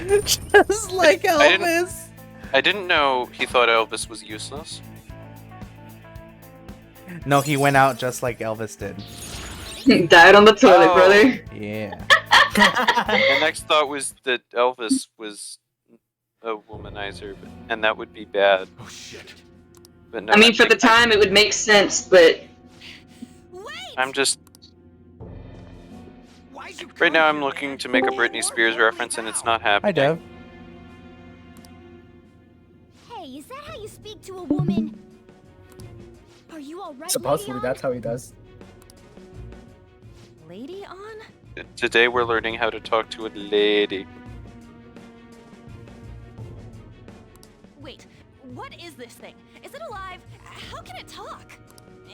C: Just like Elvis.
B: I didn't know he thought Elvis was useless.
C: No, he went out just like Elvis did.
D: Died on the toilet,
B: Oh.
D: brother.
C: Yeah.
B: My next thought was that Elvis was a womanizer, and that would be bad.
F: Oh shit.
B: But no,
D: I mean, for the time, it would make sense, but
B: I'm just... Right now I'm looking to make a Britney Spears reference, and it's not
C: Hi,
B: happening.
C: Dev.
H: Hey, is that how you speak to a woman? Are you alright?
G: Supposedly, that's how he does.
I: Lady on?
B: Today we're learning how to talk to a lady.
I: Wait, what is this thing? Is it alive? How can it talk?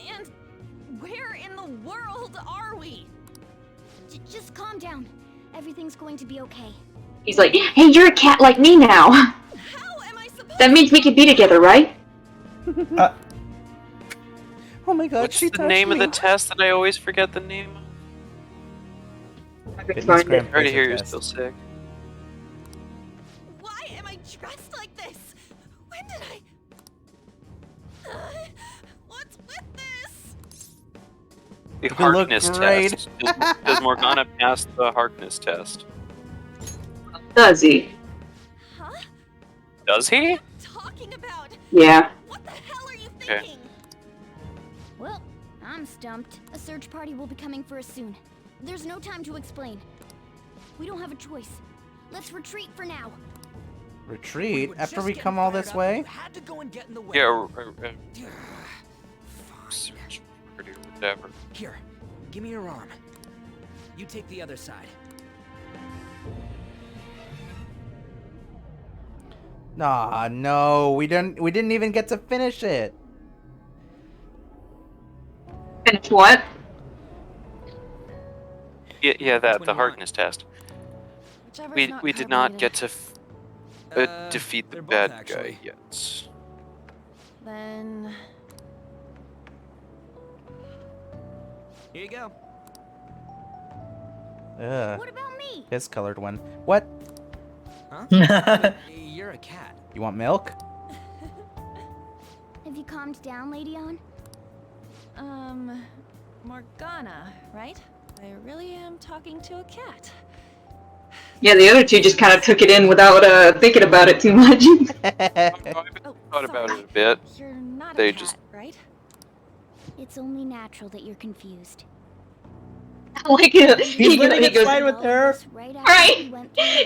I: And where in the world are we?
H: Just calm down. Everything's going to be okay.
D: he's like, "Hey, you're a cat like me now." That means we can be together, right?
C: Oh my god,
B: What's
C: she
B: the
C: touched
B: name of
C: me.
B: the test that I always forget the name of?
C: Fitness
D: Find
C: gram
D: it.
B: Sorry to
C: pressure
B: hear you're
C: test.
B: still sick.
I: Why am I dressed like this? When did I... what's with this?
B: The
C: You look
B: Harkness
C: great.
B: test. Does Morgana pass the Harkness test?
D: Does he?
I: Huh?
B: Does he?
I: Talking about...
D: Yeah.
I: What the hell are you
B: Okay.
I: thinking?
H: Well, I'm stumped. A search party will be coming for us soon. There's no time to explain. We don't have a choice. Let's retreat for now.
C: Retreat? After we come all this way?
K: Had to go and get in the way.
B: Yeah, search party or whatever.
K: Here, give me your arm. You take the other side.
C: Nah, no, we didn't even get to finish it.
D: Finish what?
B: Yeah, the Harkness test. We did not get to defeat the
K: they're both
B: bad
K: actually.
B: guy yet.
I: Then...
K: Here you go.
C: Ugh.
H: What about me?
C: His colored one. What?
K: Huh? You're a cat.
C: You want milk?
H: Have you calmed down, Lady On?
I: Morgana, right? I really am talking to a cat.
D: Yeah, the other two just kind of took it in without thinking about it too much.
B: Thought about it a bit.
I: You're not
B: They
I: a cat,
B: just
I: right?
H: It's only natural that you're confused.
D: Like
G: He's letting it slide with her.
D: Right.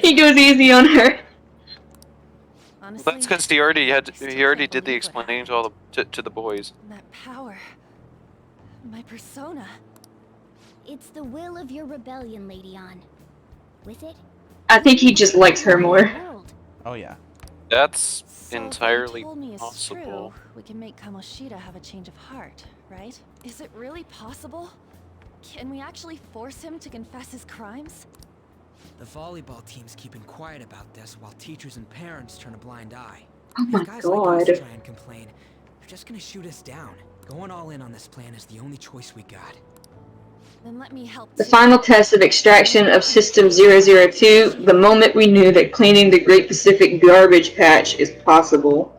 D: He goes easy on her.
B: Well, that's because he already did the explaining to all to the boys.
I: That power. My persona.
H: It's the will of your rebellion, Lady On. With it,
D: I think he just likes her more.
C: Oh yeah.
B: That's
I: So if what
B: entirely
I: you told me is
B: possible.
I: true, we can make Kamoshida have a change of heart, right? Is it really possible? Can we actually force him to confess his crimes?
K: The volleyball team's keeping quiet about this while teachers and parents turn a blind eye.
D: Oh my
K: If guys like
D: God.
K: us try and complain, they're just gonna shoot us down. Going all in on this plan is the only choice we got.
I: Then let me help.
D: The final test of extraction of System 002, the moment we knew that cleaning the Great Pacific Garbage Patch is possible.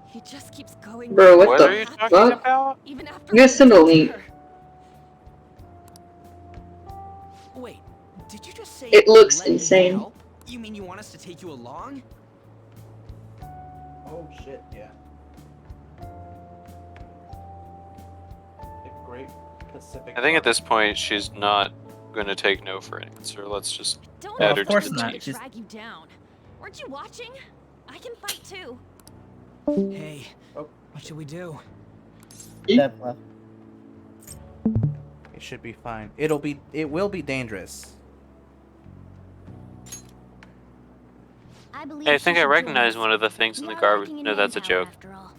I: He just keeps going.
D: Bro, what
B: What
D: the
B: are you talking
D: fuck?
B: about?
I: Even after
D: I'm gonna send a link.
K: Wait, did you just say
D: It looks
K: let me
D: insane.
K: help? You mean you want us to take you along?
C: Oh shit, yeah. The Great Pacific.
B: I think at this point she's not going to take no for an answer. Let's just
I: Don't
B: add
I: let
B: her
G: of
B: to
G: course
B: the
G: not.
B: team.
G: She's-
I: drag you down. Weren't you watching? I can fight too.
K: Hey, what should we do?
G: Dev left.
C: It should be fine. It will be dangerous.
H: I believe
B: Hey, I
H: she
B: think I
H: should join
B: recognize
H: us.
B: one of the things in
H: We
B: the
H: are
B: garbage.
H: lacking in
B: No, that's a
H: manpower,
B: joke.
H: after all.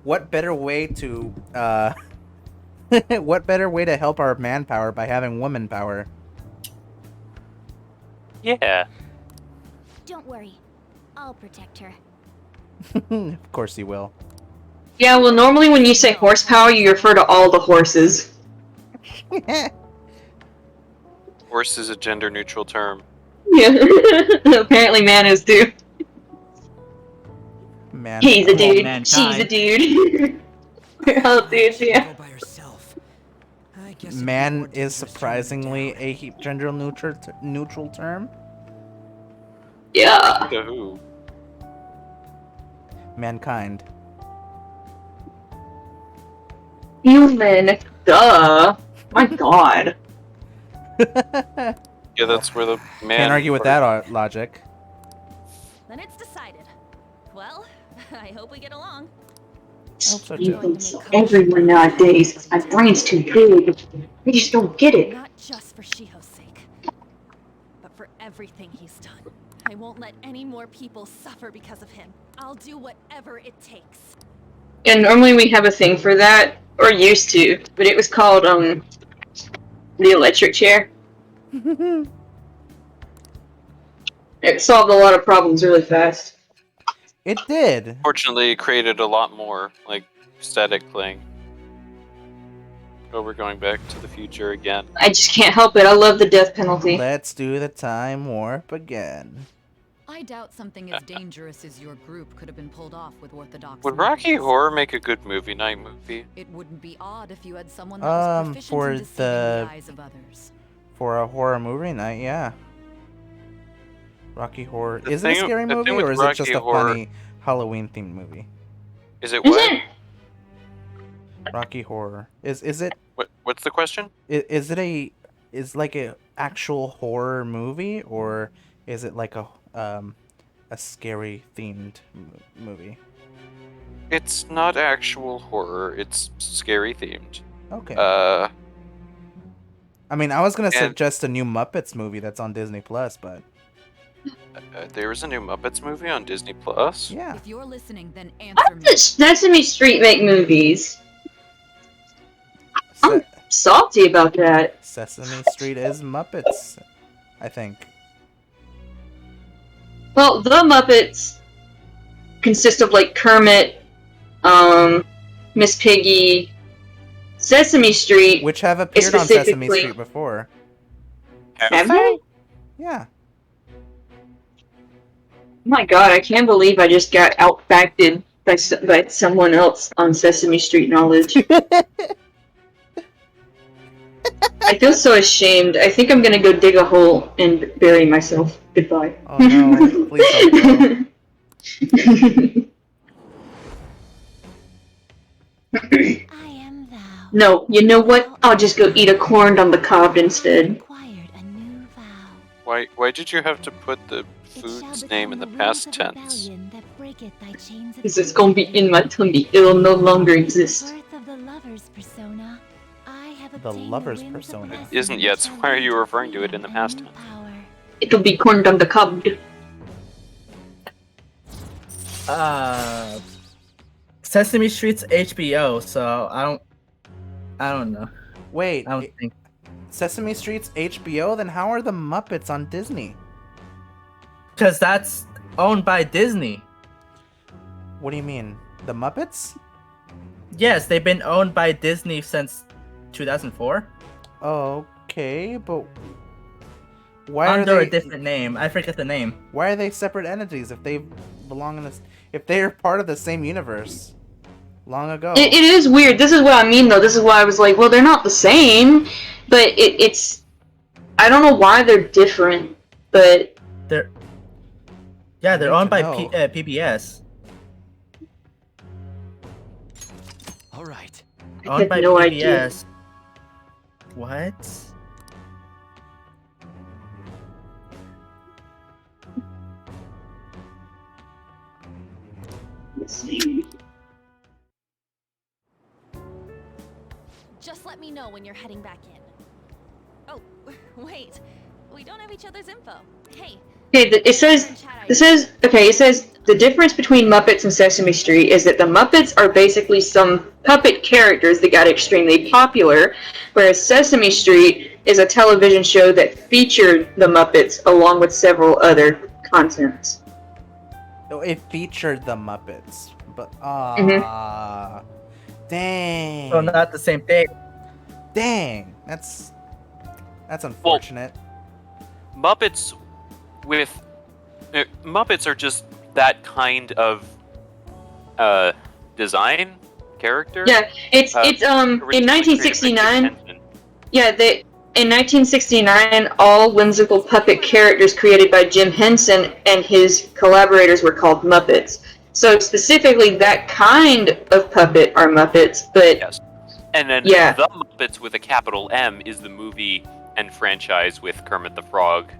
C: What better way to what better way to help our manpower by having woman power?
B: Yeah.
H: Don't worry. I'll protect her.
C: Of course you will.
D: Yeah, well, normally when you say horsepower, you refer to all the horses.
B: Horse is a gender-neutral term.
D: Yeah. Apparently man is too.
C: Man.
D: He's a dude.
G: mankind.
D: She's a dude. We're all dudes, yeah.
C: Man is surprisingly a gender neutral term.
D: Yeah.
B: To who?
C: Mankind.
D: Human. Duh. My god.
B: Yeah, that's where the man.
C: Can't argue with that logic.
I: Then it's decided. Well, I hope we get along.
D: Everyone nowadays, my brain's too big. I just don't get it.
I: Not just for Shiho's sake, but for everything he's done. I won't let any more people suffer because of him. I'll do whatever it takes.
D: And normally we have a thing for that, or used to, but it was called, the electric chair. It solved a lot of problems really fast.
C: It did.
B: Fortunately, it created a lot more, like, static playing. Oh, we're going back to the future again.
D: I just can't help it. I love the death penalty.
C: Let's do the time warp again.
T: I doubt something as dangerous as your group could have been pulled off with orthodox.
B: Would Rocky Horror make a good movie night movie?
T: It wouldn't be odd if you had someone that was proficient
C: For
T: in deceiving the eyes of others.
C: For a horror movie night, yeah. Rocky Horror.
B: The
C: Is it a
B: thing-
C: scary
B: the
C: movie
B: thing with
C: or is it just
B: Rocky
C: a
B: Horror-
C: funny Halloween themed movie?
B: Is it what?
C: Rocky Horror. Is it?
B: What's the question?
C: Is it like a actual horror movie or is it like a scary themed movie?
B: It's not actual horror. It's scary themed.
C: Okay. I mean, I was gonna suggest a new Muppets movie that's on Disney Plus, but
B: there is a new Muppets movie on Disney Plus.
C: Yeah.
T: If you're listening, then
D: Why
T: answer me.
D: does Sesame Street make movies? I'm salty about that.
C: Sesame Street is Muppets, I think.
D: Well, the Muppets consist of like Kermit, Miss Piggy, Sesame Street,
C: which have appeared on Sesame Street before.
D: Have they?
C: Yeah.
D: My God, I can't believe I just got outfacted by someone else on Sesame Street knowledge. I feel so ashamed. I think I'm gonna go dig a hole and bury myself. Goodbye.
C: Oh no, please don't go.
D: No, you know what? I'll just go eat a corn on the cob instead.
B: Why did you have to put the food's name in the past tense?
D: Because it's gonna be in my tummy. It'll no longer exist.
C: The lover's persona.
B: It isn't yet, so why are you referring to it in the past tense?
D: It'll be corn on the cob.
G: Sesame Street's HBO, so I don't know.
C: Wait,
G: I don't think.
C: Sesame Street's HBO? Then how are the Muppets on Disney?
G: Because that's owned by Disney.
C: What do you mean? The Muppets?
G: Yes, they've been owned by Disney since 2004.
C: Okay, but why
G: under
C: are they
G: a different name? I forget the name.
C: Why are they separate entities if they belong in this? If they are part of the same universe? Long ago.
D: It is weird. This is what I mean, though. This is why I was like, well, they're not the same, but it's. I don't know why they're different, but
G: they're owned by PBS.
K: All right.
G: Owned by
D: no
G: PBS.
D: idea.
G: What?
D: Let's see.
I: Just let me know when you're heading back in. Oh, wait. We don't have each other's info. Hey.
D: Okay, it says. Okay, it says the difference between Muppets and Sesame Street is that the Muppets are basically some puppet characters that got extremely popular, whereas Sesame Street is a television show that featured the Muppets along with several other contents.
C: It featured the Muppets, but dang.
G: So not the same thing.
C: Dang, that's unfortunate.
B: Well, Muppets are just that kind of design character.
D: Yeah, it's in 1969. Yeah, in 1969, all whimsical puppet characters created by Jim Henson and his collaborators were called Muppets. So specifically, that kind of puppet are Muppets, but
B: yes. And then
D: yeah.
B: The Muppets with a capital M is the movie and franchise with Kermit the Frog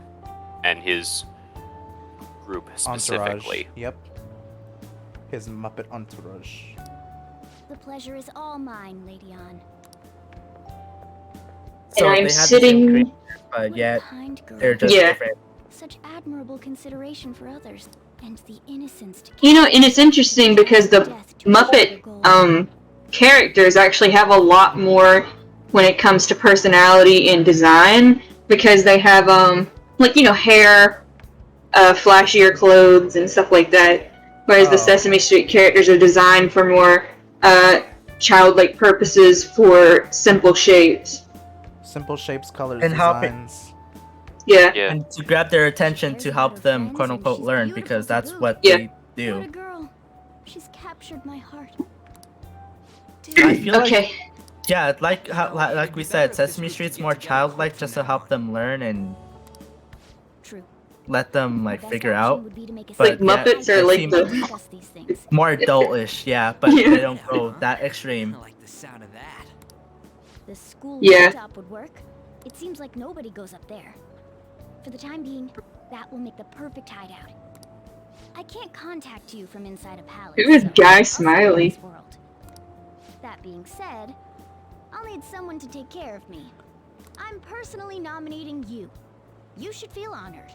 B: and his group specifically.
C: Entourage. Yep. His Muppet entourage.
H: The pleasure is all mine, Lady Anne.
G: So
D: and I'm
G: they have
D: sitting.
G: the same creatures, but yet they're just different.
H: Such admirable consideration for others, and the innocence to
D: You know, and it's interesting because the Muppet characters actually have a lot more when it comes to personality and design, because they have like, you know, hair, flashier clothes and stuff like that, whereas the Sesame Street characters are designed for more childlike purposes, for simple shapes.
C: Simple shapes, colors,
G: And how
C: designs.
D: Yeah.
G: And to grab their attention to help them quote unquote learn, because that's what
D: Yeah.
G: they do.
H: What a girl. She's captured my heart.
G: I feel
D: Okay.
G: like, yeah, like we said, Sesame Street's more childlike, just to help them learn and let them like figure out.
D: Like Muppets are like the
G: more adultish, yeah, but
D: Yeah.
G: they don't go that extreme.
H: The school
D: Yeah.
H: top would work. It seems like nobody goes up there. For the time being, that will make the perfect hideout. I can't contact you from inside a palace.
D: Who is
H: so
D: Guy
H: I'll stay in
D: Smiley?
H: this world. That being said, I'll need someone to take care of me. I'm personally nominating you. You should feel honored.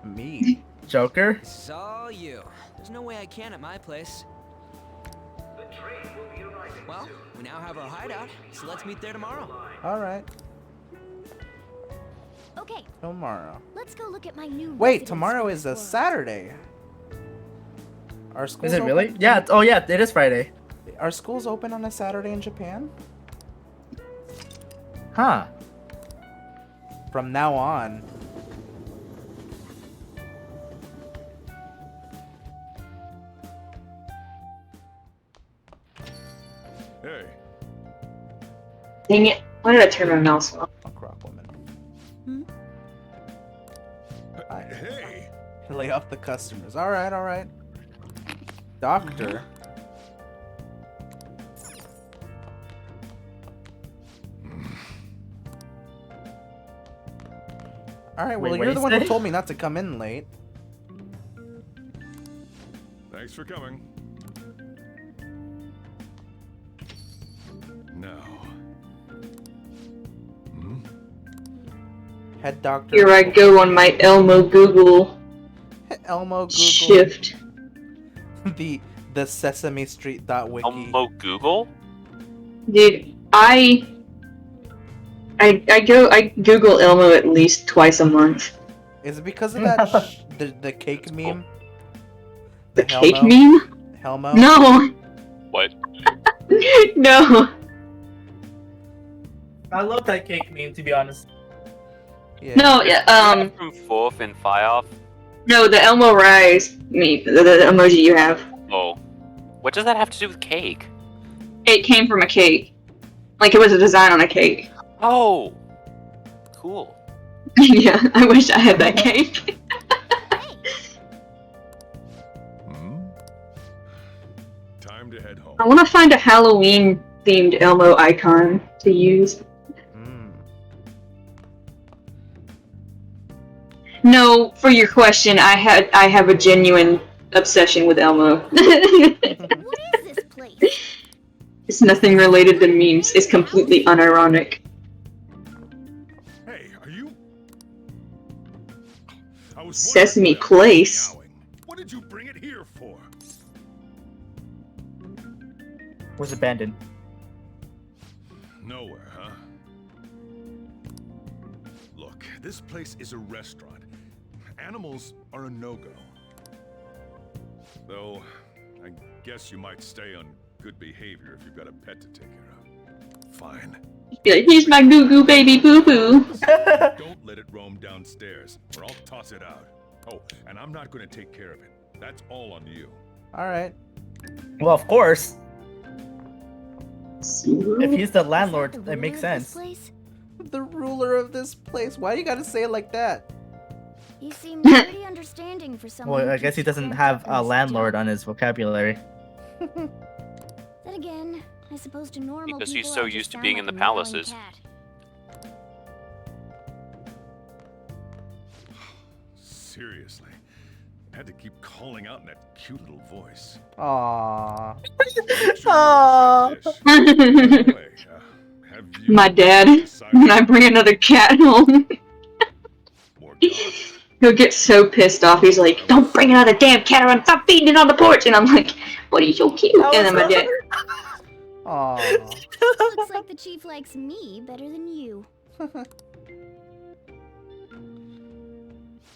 C: Me.
G: Joker?
K: This is all you. There's no way I can at my place. Well, we now have our hideout, so let's meet there tomorrow.
C: All right.
H: Okay,
C: Tomorrow.
H: let's go look at my new
C: Wait,
H: residence
C: tomorrow is a
H: explorer.
C: Saturday. Our school's
G: Is it really?
C: open?
G: Yeah. Oh yeah, it is Friday.
C: Are schools open on a Saturday in Japan?
G: Huh.
C: From now on.
F: Hey.
D: Dang it. Why did I turn my mouse off?
C: Punk rock woman.
F: Hey.
C: Lay off the customers. All right, all right. Doctor. All right, well,
G: Wait, what
C: you're
G: did
C: the
G: he
C: one who
G: say?
C: told me not to come in late.
F: Thanks for coming. Now.
C: Head doctor.
D: Here I go on my Elmo Google
C: Elmo Google.
D: shift.
C: the Sesame Street wiki.
B: Elmo Google?
D: Dude, I Google Elmo at least twice a month.
C: Is it because of that the cake meme?
D: The cake
C: Helmo?
D: meme?
C: Helmo?
D: No.
B: What?
D: No.
G: I love that cake meme, to be honest.
C: Yeah.
D: No, yeah,
B: From Fourth and Fioff?
D: no, the Elmo Rise meme, the emoji you have.
B: Oh. What does that have to do with cake?
D: It came from a cake. Like it was a design on a cake.
B: Oh. Cool.
D: Yeah, I wish I had that cake.
F: Time to head home.
D: I want to find a Halloween themed Elmo icon to use. No, for your question, I have a genuine obsession with Elmo.
H: What is this place?
D: It's nothing related to memes. It's completely unironic.
F: Hey, are you? I was
D: Sesame Place.
F: What did you bring it here for?
G: Was abandoned.
F: Nowhere, huh? Look, this place is a restaurant. Animals are a no-go. Though, I guess you might stay on good behavior if you've got a pet to take care of. Fine.
D: Here's my goo-goo baby boo-boo.
F: Don't let it roam downstairs, or I'll toss it out. Oh, and I'm not going to take care of it. That's all on you.
C: All right.
G: Well, of course. If he's the landlord, that makes sense.
C: The ruler of this place. Why you gotta say it like that?
H: You seem pretty understanding for someone.
G: Well, I guess he doesn't have a landlord on his vocabulary.
H: Then again, I suppose to normal
B: Because
H: people
B: he's so
H: I just
B: used to
H: sound
B: being
H: like
B: in the
H: a meowing
B: palaces.
H: cat.
F: Seriously. I had to keep calling out in that cute little voice.
C: Aww.
D: My dad, when I bring another cat home, he'll get so pissed off. He's like, "Don't bring another damn cat around! Stop feeding it on the porch!" And I'm like, "But he's so cute." And then my dad,
C: Aww.
H: Looks like the chief likes me better than you.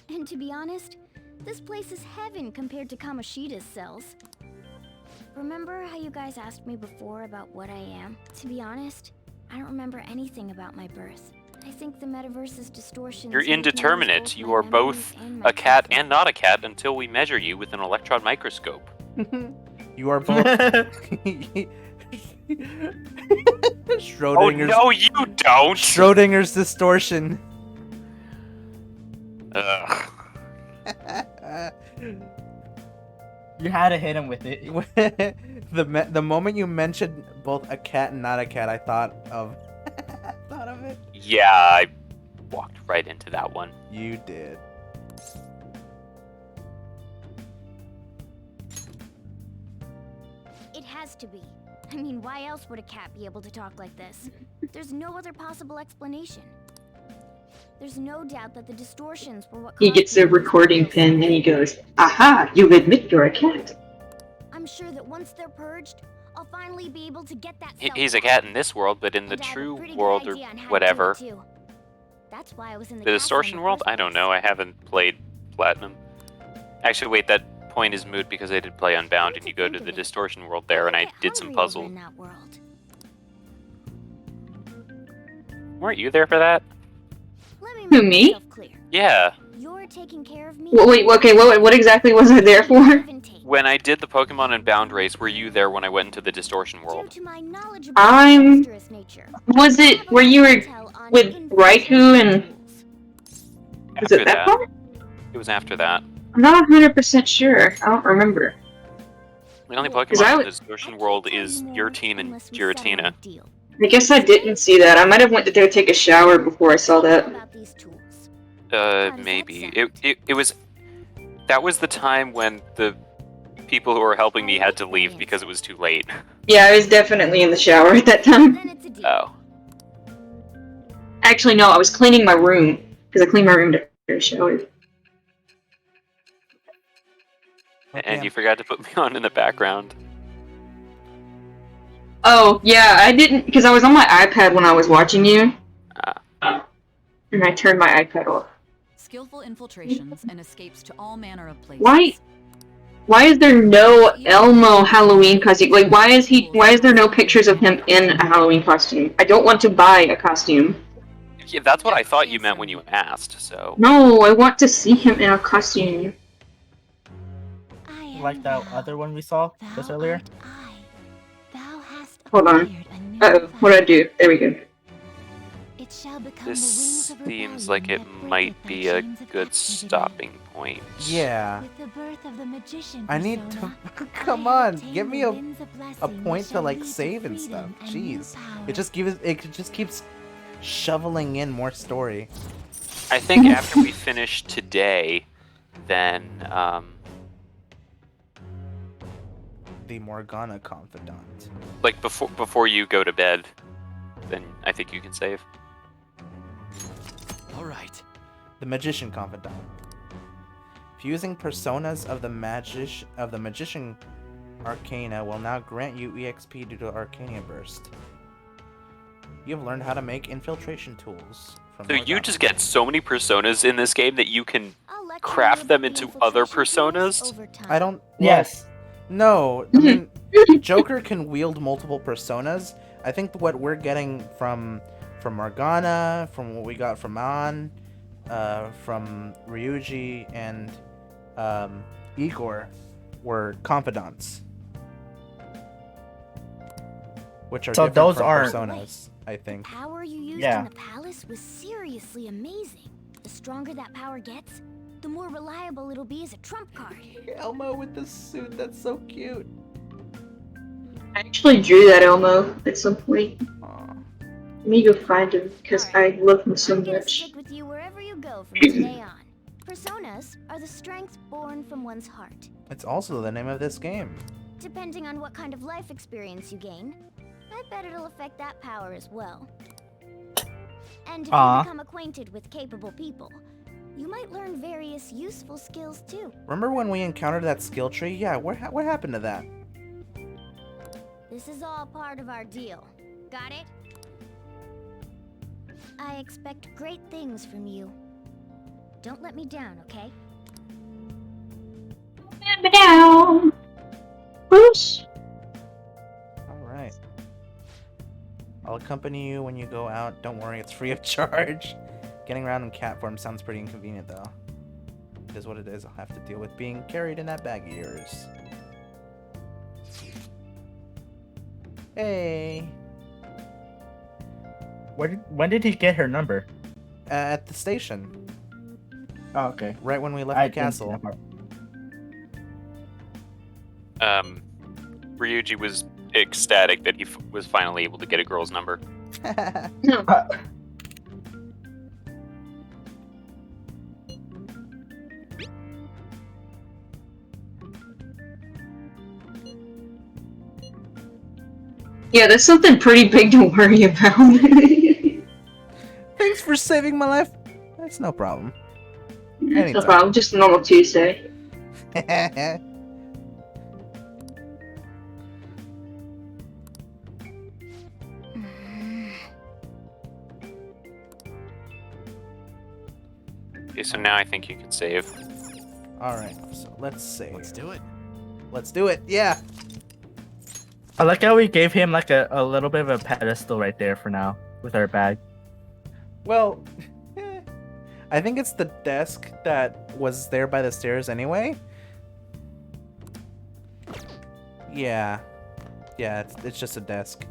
H: And to be honest, this place is heaven compared to Kamoshida's cells. Remember how you guys asked me before about what I am? To be honest, I don't remember anything about my birth. I think the metaverse's distortions...
B: You're indeterminate. You are both a cat and not a cat until we measure you with an electron microscope.
C: You are both. Schrodinger's.
B: Oh no, you don't.
C: Schrodinger's distortion.
B: Ugh.
G: You had to hit him with it.
C: The moment you mentioned both a cat and not a cat, I thought of it.
B: Yeah, I walked right into that one.
C: You did.
H: It has to be. I mean, why else would a cat be able to talk like this? There's no other possible explanation. There's no doubt that the distortions were what
D: he gets a recording pin and he goes, "Aha! You admit you're a cat."
H: I'm sure that once they're purged, I'll finally be able to get that.
B: He's a cat in this world, but in the true world or whatever.
H: That's why I was in
B: The distortion world? I don't know. I haven't played Platinum. Actually, wait, that point is moot because I did play Unbound, and you go to the distortion world there, and I did some puzzles. Weren't you there for that?
D: Who, me?
B: Yeah.
H: You're taking care of me.
D: Wait, okay, what exactly was I there for?
B: When I did the Pokemon Unbound race, were you there when I went into the distortion world?
D: Was it where you were with Raikou and... Was it that part?
B: It was after that.
D: I'm not 100% sure. I don't remember.
B: The only Pokemon in the distortion world is Yurtine and Giratina.
D: I guess I didn't see that. I might have went to go take a shower before I saw that.
B: Maybe. It was... That was the time when the people who were helping me had to leave because it was too late.
D: Yeah, I was definitely in the shower at that time.
B: Oh.
D: Actually, no, I was cleaning my room. Because I cleaned my room to shower.
B: And you forgot to put me on in the background.
D: Oh, yeah, I didn't... Because I was on my iPad when I was watching you. And I turned my iPad off.
T: Skillful infiltrations and escapes to all manner of places.
D: Why is there no Elmo Halloween costume? Like, why is there no pictures of him in a Halloween costume? I don't want to buy a costume.
B: Yeah, that's what I thought you meant when you asked, so...
D: No, I want to see him in a costume.
G: Like that other one we saw just earlier?
D: Hold on. Uh-oh, what did I do? There we go.
B: This seems like it might be a good stopping point.
C: Yeah. I need to... Come on, give me a point to, like, save and stuff. Jeez. It just keeps shoveling in more story.
B: I think after we finish today, then,
C: The Morgana Confidant.
B: like, before you go to bed, then I think you can save.
C: Alright. The Magician Confidant. Fusing personas of the Magician Arcana will now grant you EXP due to Arcania Burst. You have learned how to make infiltration tools.
B: So you just get so many personas in this game that you can craft them into other personas?
C: I don't...
G: Yes.
C: No, I mean, Joker can wield multiple personas. I think what we're getting from Morgana, from what we got from An, from Ryuji, and Igor were confidants. Which are
G: So
C: different
G: those
C: from
G: aren't-
C: personas, I think.
H: The power you used
G: Yeah.
H: in the palace was seriously amazing. The stronger that power gets, the more reliable it'll be as a trump card.
C: Elmo with the suit, that's so cute.
D: I actually drew that Elmo at some point. Let me go find him because I love him so much.
H: Stick with you wherever you go from today on. Personas are the strength born from one's heart.
C: It's also the name of this game.
H: Depending on what kind of life experience you gain, I bet it'll affect that power as well. And if you become acquainted with capable people, you might learn various useful skills too.
C: Remember when we encountered that skill tree? Yeah, what happened to that?
H: This is all part of our deal. Got it? I expect great things from you. Don't let me down, okay?
D: Let me down. Whoosh.
C: Alright. I'll accompany you when you go out. Don't worry, it's free of charge. Getting around in cat form sounds pretty inconvenient, though. It is what it is. I'll have to deal with being carried in that bag of yours. Hey.
G: When did he get her number?
C: At the station.
G: Oh, okay.
C: Right when we left the castle.
B: Ryuji was ecstatic that he was finally able to get a girl's number.
D: Yeah, that's something pretty big to worry about.
C: Thanks for saving my life. That's no problem.
D: It's no problem, just a normal Tuesday.
B: Okay, so now I think you can save.
C: Alright, so let's save.
N: Let's do it.
C: Let's do it, yeah!
G: I like how we gave him like a little bit of a pedestal right there for now with our bag.
C: Well, I think it's the desk that was there by the stairs anyway. Yeah. Yeah, it's just a desk.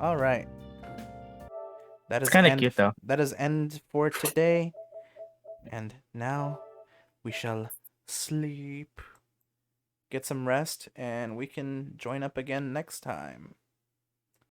C: Alright. That is
G: It's kinda
C: end,
G: cute, though.
C: That is end for today. And now we shall sleep. Get some rest, and we can join up again next time.